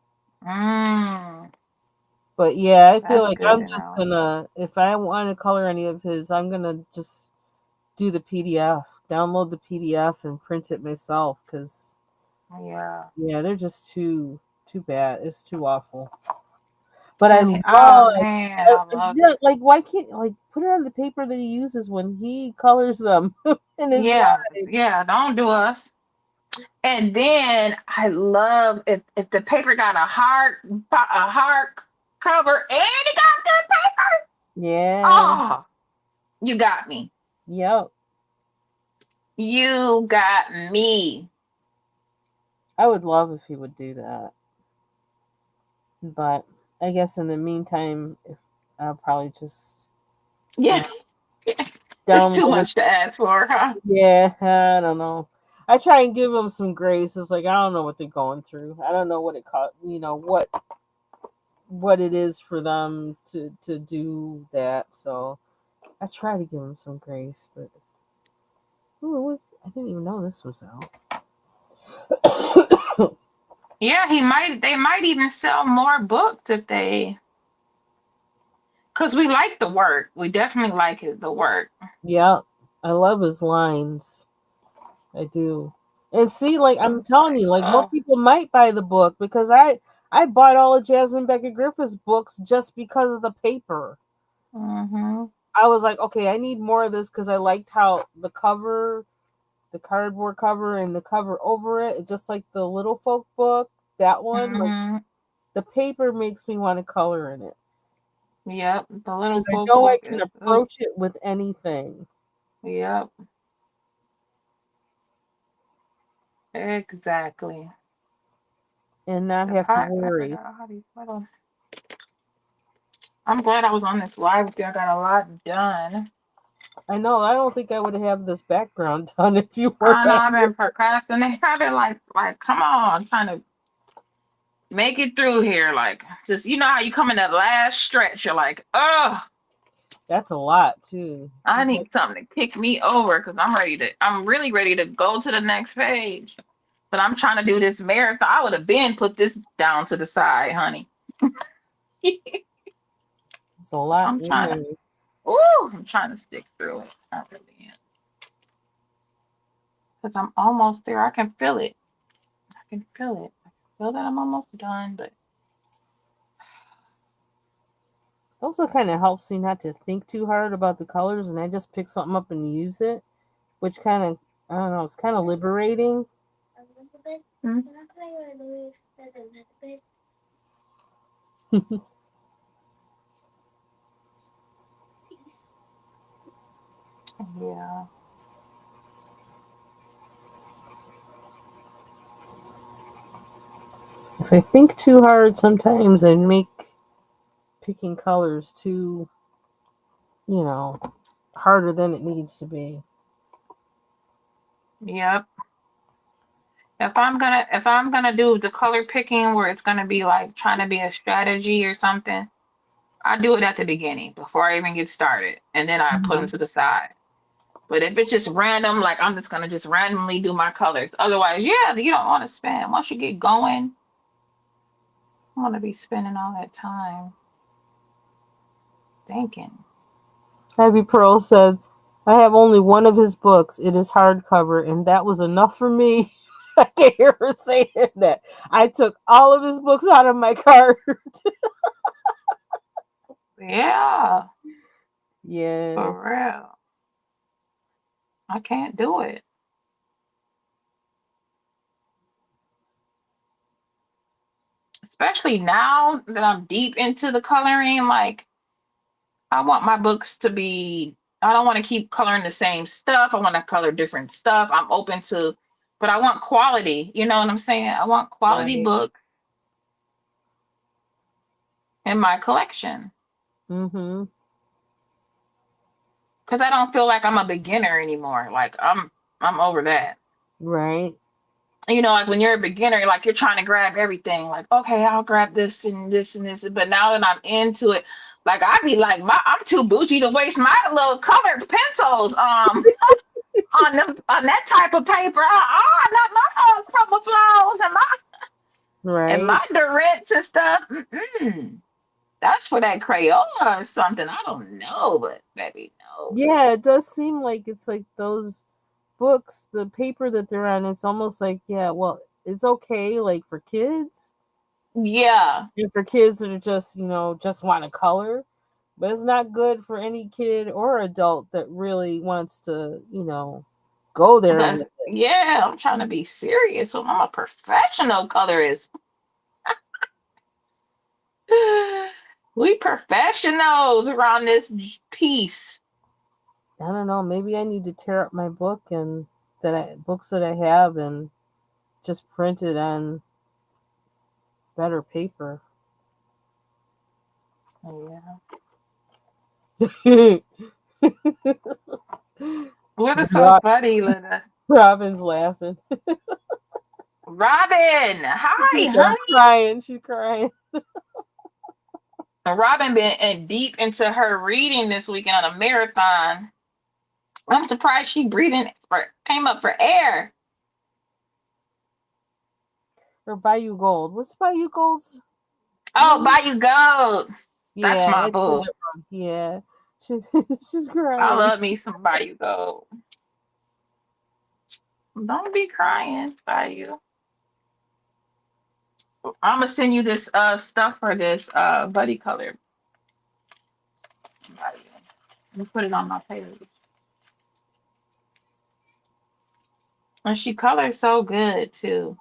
Mm, But yeah, I feel that's like good I'm to just know. gonna, if I want to color any of his, I'm gonna just do the PDF, download the PDF and print it myself. Because Yeah. yeah, they're just too bad. It's too awful. But I And oh love, man, I love yeah, it. like why can't like put it on the paper that he uses when he colors them in his Yeah, lives? yeah, don't do us. And then I love if the paper got a hard cover and it got good paper. Yeah, Oh, you got me. yep. You got me. I would love if he would do that, but I guess in the meantime, if I'll probably just you Yeah, know it's too download it. much to ask for, huh? Yeah, I don't know. I try and give them some grace. It's like I don't know what they're going through. I don't know what it cost. What it is for them to do that. So I try to give them some grace, but I didn't even know this was out. Yeah, they might even sell more books if they, because we like the work. We definitely like the work. Yeah, I love his lines. I do. And see, like I'm telling you, like more Oh, people might buy the book because I bought all of Jasmine Beckett Griffith's books just because of the paper. mm-hmm. I was like, okay, I need more of this because I liked how the cover, the cardboard cover, and the cover over it, just like the Little Folk book, that one, like Mm-hmm. the paper makes me want to color in it Yep, the because little I folk know I book can is, ugh, approach it with anything yep, exactly. and not The have to pied piper worry. got all these little. I'm glad I was on this live with you. I got a lot done. I know. I don't think I would have this background done if you weren't I know on I've here. been procrastinating. I've been come on, trying to make it through here. Like, just you know how you come in that last stretch, you're like, oh, That's a lot too. I need something to kick me over because I'm really ready to go to the next page. But I'm trying to do this marathon. I would have been put this down to the side, honey. It's a lot I'm in trying to, there. ooh, I'm trying to stick through it. I really am. Because I'm almost there. I can feel it. I can feel it. I can feel that I'm almost done, but It also kind of helps me not to think too hard about the colors, and I just pick something up and use it, which kind of I don't know. It's kind of liberating. mm, yeah. If I think too hard, sometimes I make picking colors too, you know, harder than it needs to be. Yep. If I'm gonna do the color picking where it's gonna be like trying to be a strategy or something, I do it at the beginning before I even get started, and then I put them Mhm. to the side. But if it's just random, like I'm just gonna just randomly do my colors. Otherwise, yeah, you don't want to spend. Once you get going, I want to be spending all that time thinking. Ivy Pearl said, I have only one of his books. It is hardcover, and that was enough for me. I can hear her saying that. I took all of his books out of my cart. Yeah, Yeah. for real. I can't do it. Especially now that I'm deep into the coloring, like I want my books to be, I don't want to keep coloring the same stuff. I want to color different stuff. I'm open to, but I want quality. You know what I'm saying? I want quality Right. books in my collection Mm-hmm. because I don't feel like I'm a beginner anymore. Like I'm over that. Right. You know, like when you're a beginner, like you're trying to grab everything. Like, okay, I'll grab this and this and this. But now that I'm into it, Like I be like, I'm too bougie to waste my little colored pencils on that type of paper. Not my chroma flows and Right. my Durants and stuff. That's for that Crayola or something. I don't know, but baby, no. Yeah, it does seem like it's like those books, the paper that they're on, it's almost like, yeah, well, it's okay like for kids Yeah, and for kids that are just, just want to color, but it's not good for any kid or adult that really wants to, go there with it. yeah. I'm trying to be serious. I'm a professional colorist. We professionals around this piece. I don't know, maybe I need to tear up my book and books that I have and just print it on better paper. Yeah. Ro- What is so funny, Linda? Robin's laughing. Robin, hi, I'm honey. crying. She's crying. Robin been deep into her reading this weekend on a marathon. I'm surprised she came up for air. Or Bayou Gold. What's Bayou Gold's Oh, name? Bayou Gold. That's Yeah, my I said boo. that wrong. Yeah. She's, she's I crying. love me some Bayou Gold. Don't be crying, Bayou. I'm gonna send you this stuff for this buddy color. Bayou. Let me put it on my page. And she colors so good too.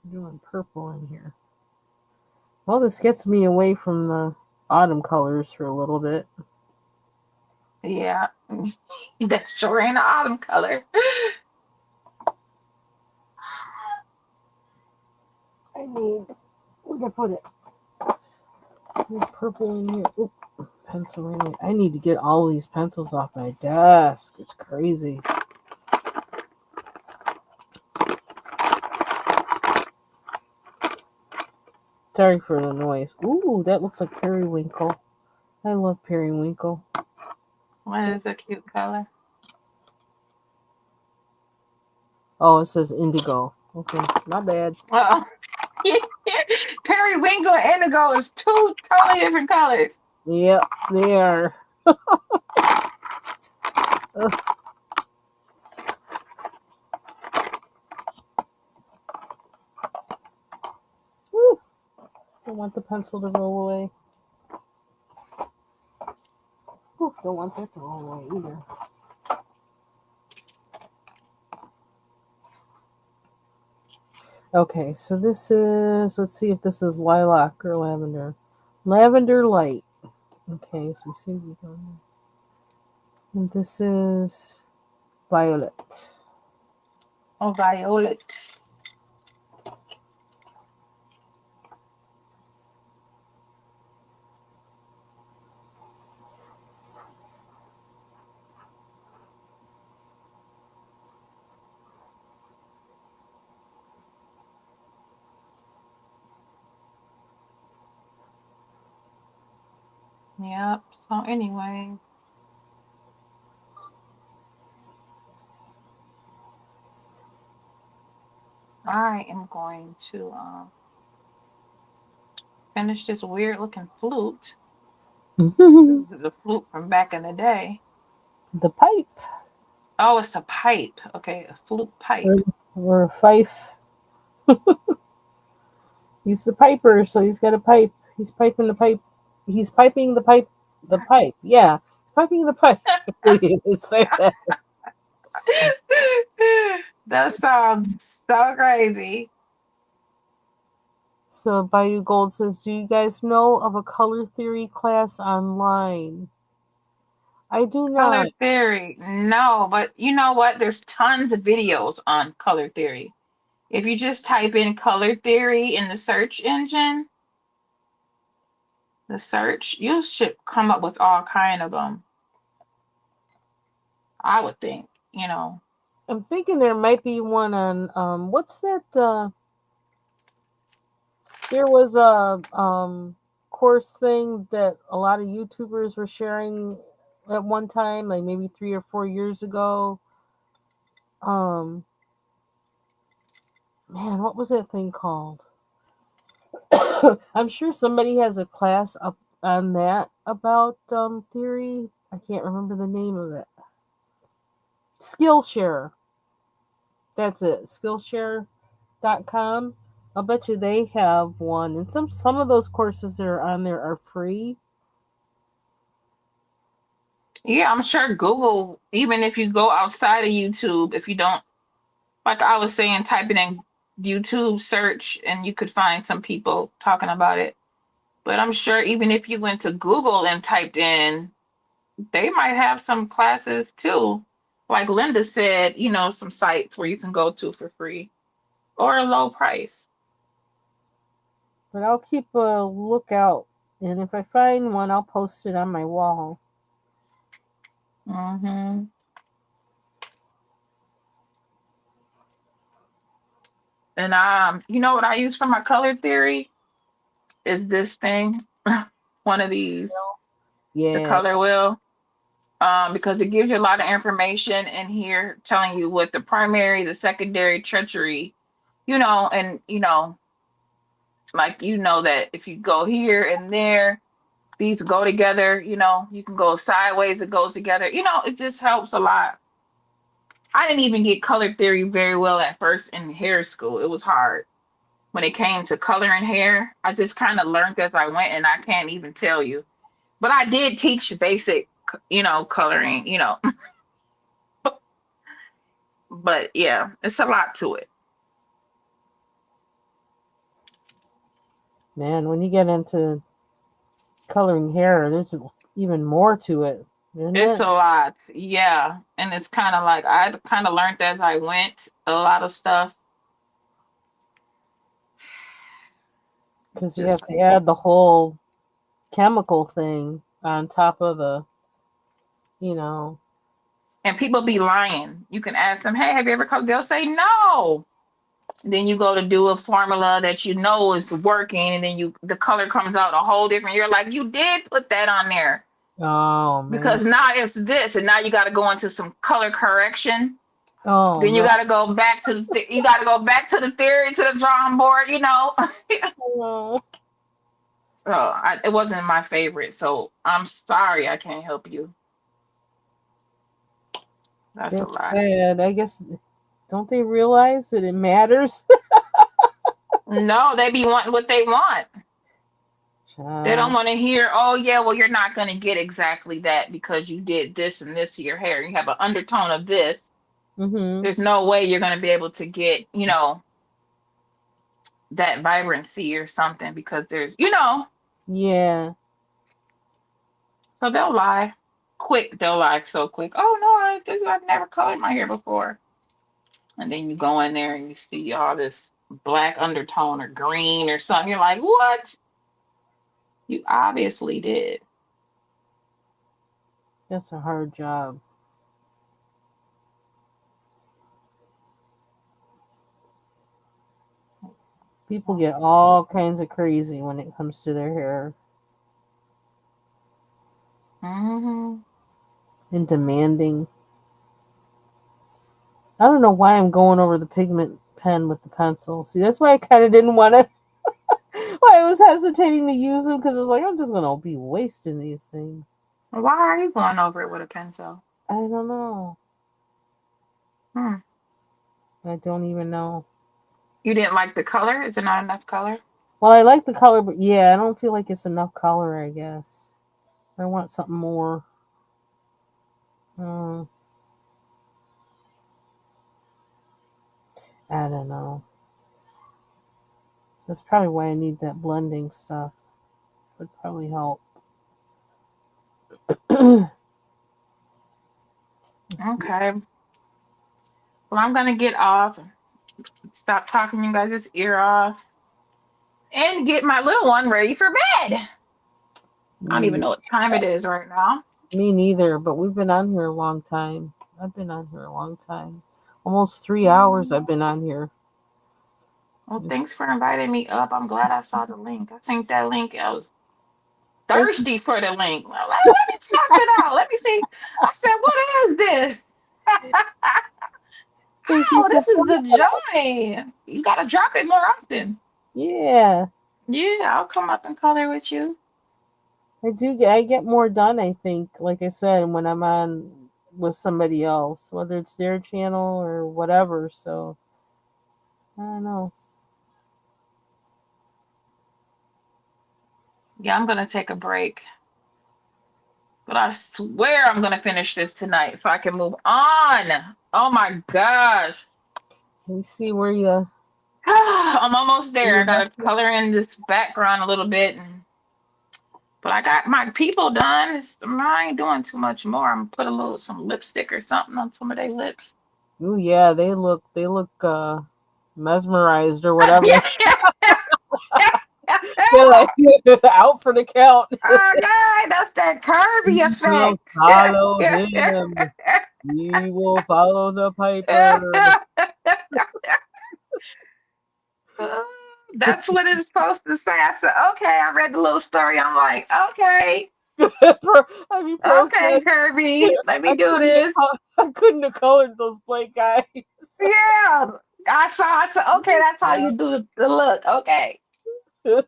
We're doing purple in here. Well, this gets me away from the autumn colors for a little bit. Yeah, that sure ain't an autumn color. We can put it. There's purple in here. Oop, pencil right here. I need to get all these pencils off my desk. It's crazy. Sorry for the noise. Ooh, that looks like periwinkle. I love periwinkle. What is a cute color? Oh, it says indigo. Okay, not bad. Oh, periwinkle and indigo is two totally different colors. Yep, they are. Woo. Don't want the pencil to roll away. Ooh, don't want that to roll away either. Okay, so this is, let's see if this is lilac or lavender. Lavender light. Okay, so we seem to be going. And this is violet. Oh, violet. Yep. So, anyways, I am going to finish this weird looking flute. The This is a flute from back in the day. pipe. Oh, it's a pipe. Okay, a flute Or, pipe. or a fife. He's the piper, so he's got a pipe. He's piping the pipe. He's piping the pipe. The pipe. Yeah. Piping the pipe. Say that. That sounds so crazy. So Bayou Gold says, do you guys know of a color theory class online? I do Color not. theory. No, but you know what? There's tons of videos on color theory. If you just type in color theory in the search engine, you should come up with all kind of them. I would think. I'm thinking there might be one on what's that there was a course thing that a lot of YouTubers were sharing at one time, like maybe 3 or 4 years ago. Um Man, what was that thing called? I'm sure somebody has a class up on that about theory. I can't remember the name of it. Skillshare. That's it. Skillshare.com. I'll bet you they have one. And some of those courses that are on there are free. Yeah, I'm sure Google, even if you go outside of YouTube, if you don't, like I was saying, type it in YouTube search and you could find some people talking about it. But I'm sure even if you went to Google and typed in, they might have some classes too. Like Linda said, some sites where you can go to for free or a low price. But I'll keep a lookout. And if I find one, I'll post it on my wall. hmm And you know what I use for my color theory is this thing, one of these, the Yeah. color wheel. Because it gives you a lot of information in here telling you what the primary, the secondary, tertiary, and like that if you go here and there, these go together, you can go sideways, it goes together, it just helps a lot. I didn't even get color theory very well at first in hair school. It was hard. When it came to coloring hair, I just kind of learned as I went, and I can't even tell you. But I did teach basic, coloring, but yeah, it's a lot to it. Man, when you get into coloring hair, there's even more to it, isn't It's it? a lot, yeah. And it's kind of like I kind of learned as I went a lot of stuff. Because you have Just to add the whole chemical thing on top of the, you know. and people be lying. You can ask them, "Hey, have you ever colored?" They'll say no. Then you go to do a formula that you know is working, and then the color comes out a whole different. You're like, you did put that on there Oh man. because now it's this, and now you got to go into some color correction. Oh Then you no. got to go back to you got to go back to the theory, to the drawing board. No. Oh, it wasn't my favorite, so I'm sorry I can't help you. That's a That's lot. sad. I guess don't they realize that it matters? No, they be wanting what they want. They don't Child. want to hear, oh yeah, well you're not going to get exactly that because you did this and this to your hair. You have an undertone of this. Mm-hmm. There's no way you're going to be able to get, that vibrancy or something because Yeah. so they'll lie quick. They'll lie so quick. Oh no, I've never colored my hair before. And then you go in there and you see all this black undertone or green or something. You're like, what? You obviously did. That's a hard job. People get all kinds of crazy when it comes to their hair hmm and demanding. I don't know why I'm going over the pigment pen with the pencil. See, that's why I kind of didn't want to. Why I was hesitating to use them because I was like, I'm just gonna be wasting these things. Why are you going over it with a pencil? I don't know. Hmm. I don't even know. You didn't like the color? Is it not enough color? Well, I like the color, but yeah, I don't feel like it's enough color. I guess I want something more. Hmm, I don't know. That's probably why I need that blending stuff. Would probably help. Let's see. Okay. Well, I'm gonna get off, stop talking you guys' ear off, and get my little one ready for bed. I don't even know what time it is right now. Me neither, but we've been on here a long time. I've been on here a long time. almost 3 hours I've been on here. Well, thanks for inviting me up. I'm glad I saw the link. I think that link, I was thirsty for the link. Well, let me test it out. Let me see. I said, what is this? Thank you Oh, for this is the joy. You gotta drop it more often. yeah. Yeah, I'll come up and color with you. I get more done, I think, like I said, when I'm on with somebody else, whether it's their channel or whatever. So I don't know. Yeah, I'm gonna take a break. But I swear I'm gonna finish this tonight so I can move on. Oh my gosh. Let me see where you I'm almost there. I left gotta color in this background a little bit, but I got my people done. I ain't doing too much more. I'm gonna put some lipstick or something on some of their lips. Oh yeah, they look mesmerized or whatever. Yeah. They're like out for the count. Oh God, that's that Kirby We will effect. follow him. We will follow the piper. That's what it's supposed to say. I said, okay. I read the little story. I'm like, okay, I mean, Pro okay, said Kirby, let me do I this. couldn't have colored those blank eyes. Yeah, I said, okay, that's how you do the look. Okay. So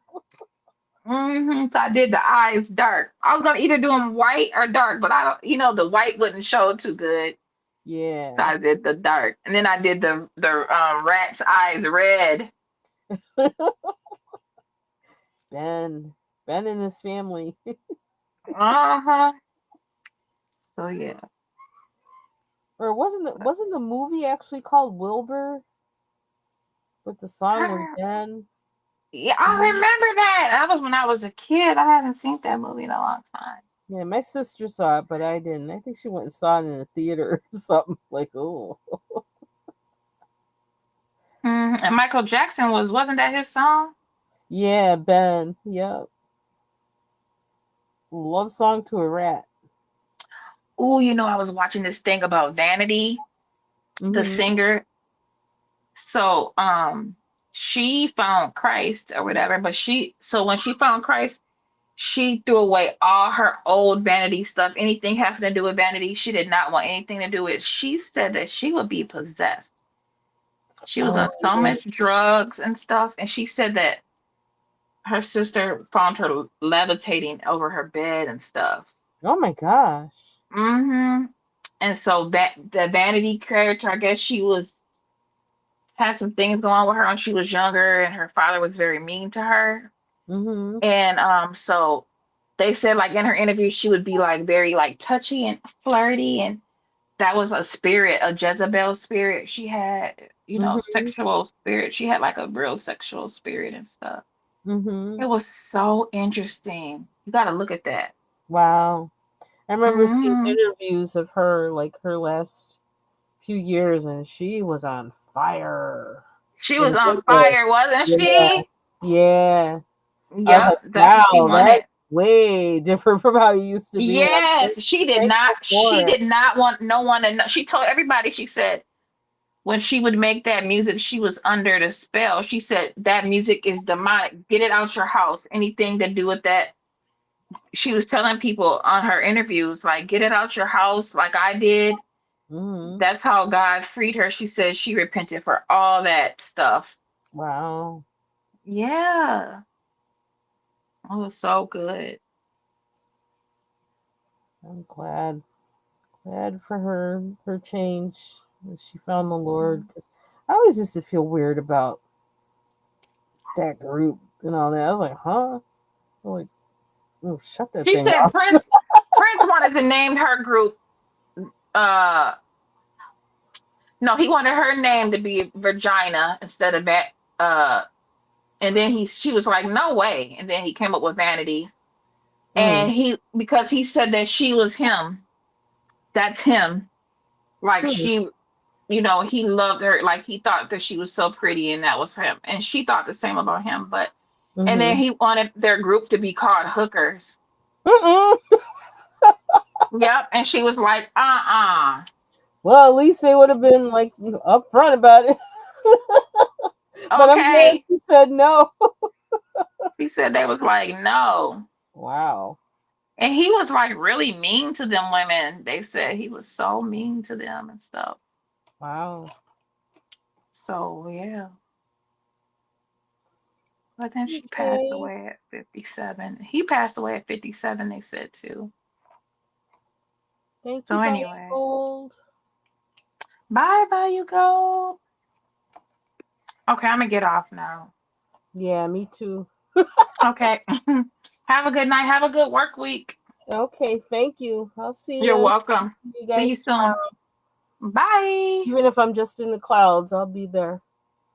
I did the eyes dark. I was gonna either do them white or dark, but I don't, the white wouldn't show too good. So Yeah. I did the dark, and then I did the rat's eyes red. Ben and his family. Uh-huh. So yeah. Or wasn't the movie actually called Wilbur? But the song was Ben. Yeah, I remember that. That was when I was a kid. I haven't seen that movie in a long time. Yeah, my sister saw it, but I didn't. I think she went and saw it in the theater or something. Like, oh. And Michael Jackson wasn't that his song? Yeah, Ben. Yep. Love song to a rat. Oh, I was watching this thing about Vanity, the Mm-hmm. singer. So, she found Christ or whatever, but so when she found Christ, she threw away all her old vanity stuff, anything having to do with vanity. She did not want anything to do with it. She said that she would be possessed. She was Oh, on so yeah. much drugs and stuff, and she said that her sister found her levitating over her bed and stuff. Oh my gosh. And so the vanity character, I guess she had some things going on with her when she was younger, and her father was very mean to her. Mm-hmm. And so they said like in her interview she would be like very like touchy and flirty, and that was a spirit, a Jezebel spirit she had, Mm-hmm. sexual spirit. She had like a real sexual spirit and stuff. Mm-hmm. It was so interesting. You got to look at that. Wow. I remember seeing hmm interviews of her, like her last few years, and she was on fire. She In was a on good way. fire, wasn't Yeah. she? Yeah. I was like, Yep, that's what she wow, wanted. that's way different from how you used to be. Like, Yes, she did not. thankful She for it. did not want no one to know. She told everybody. She said when she would make that music, she was under the spell. She said that music is demonic. Get it out your house. Anything to do with that. She was telling people on her interviews, like, get it out your house, like I did. Mm-hmm. That's how God freed her. She said she repented for all that stuff. Wow. Yeah, it was so good. I'm glad for her change. And she found the Lord. 'Cause I always used to feel weird about that group and all that. I was like, huh? I'm like, oh, shut that She thing said off. Prince wanted to name her group. Uh, no, he wanted her name to be Virginia instead of that. And then she was like, no way. And then he came up with Vanity. And Mm. because he said that she was him, that's him. Like Hmm. he loved her. Like he thought that she was so pretty and that was him. And she thought the same about him. And then Mm-hmm. he wanted their group to be called Hookers. Mm-mm. Yep. And she was like, uh-uh. Well, at least they would have been like upfront about it. But I'm glad Okay. she said no. He said they was like, no. Wow. And he was like really mean to them women. They said he was so mean to them and stuff. Wow. So yeah. But then she passed Okay. away at 57. He passed away at 57, they said too. Thank you, So Bye anyway. Gold. Bye, you go. Okay, I'm gonna get off now. Yeah, me too. Okay. Have a good night. Have a good work week. Okay, thank you. I'll see You're you. welcome. See you See you guys soon. tomorrow. Bye. Even if I'm just in the clouds, I'll be there.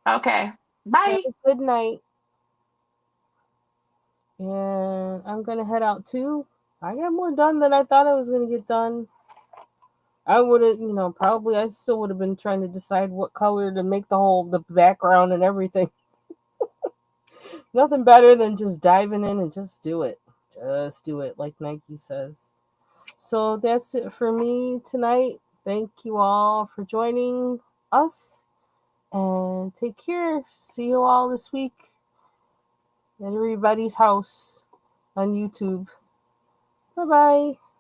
Okay. Have Bye. a good night. And I'm gonna head out too. I got more done than I thought I was gonna get done. I would have, probably I still would have been trying to decide what color to make the background and everything. Nothing better than just diving in and just do it. Just do it, like Nike says. So that's it for me tonight. Thank you all for joining us and take care. See you all this week at everybody's house on YouTube. Bye bye.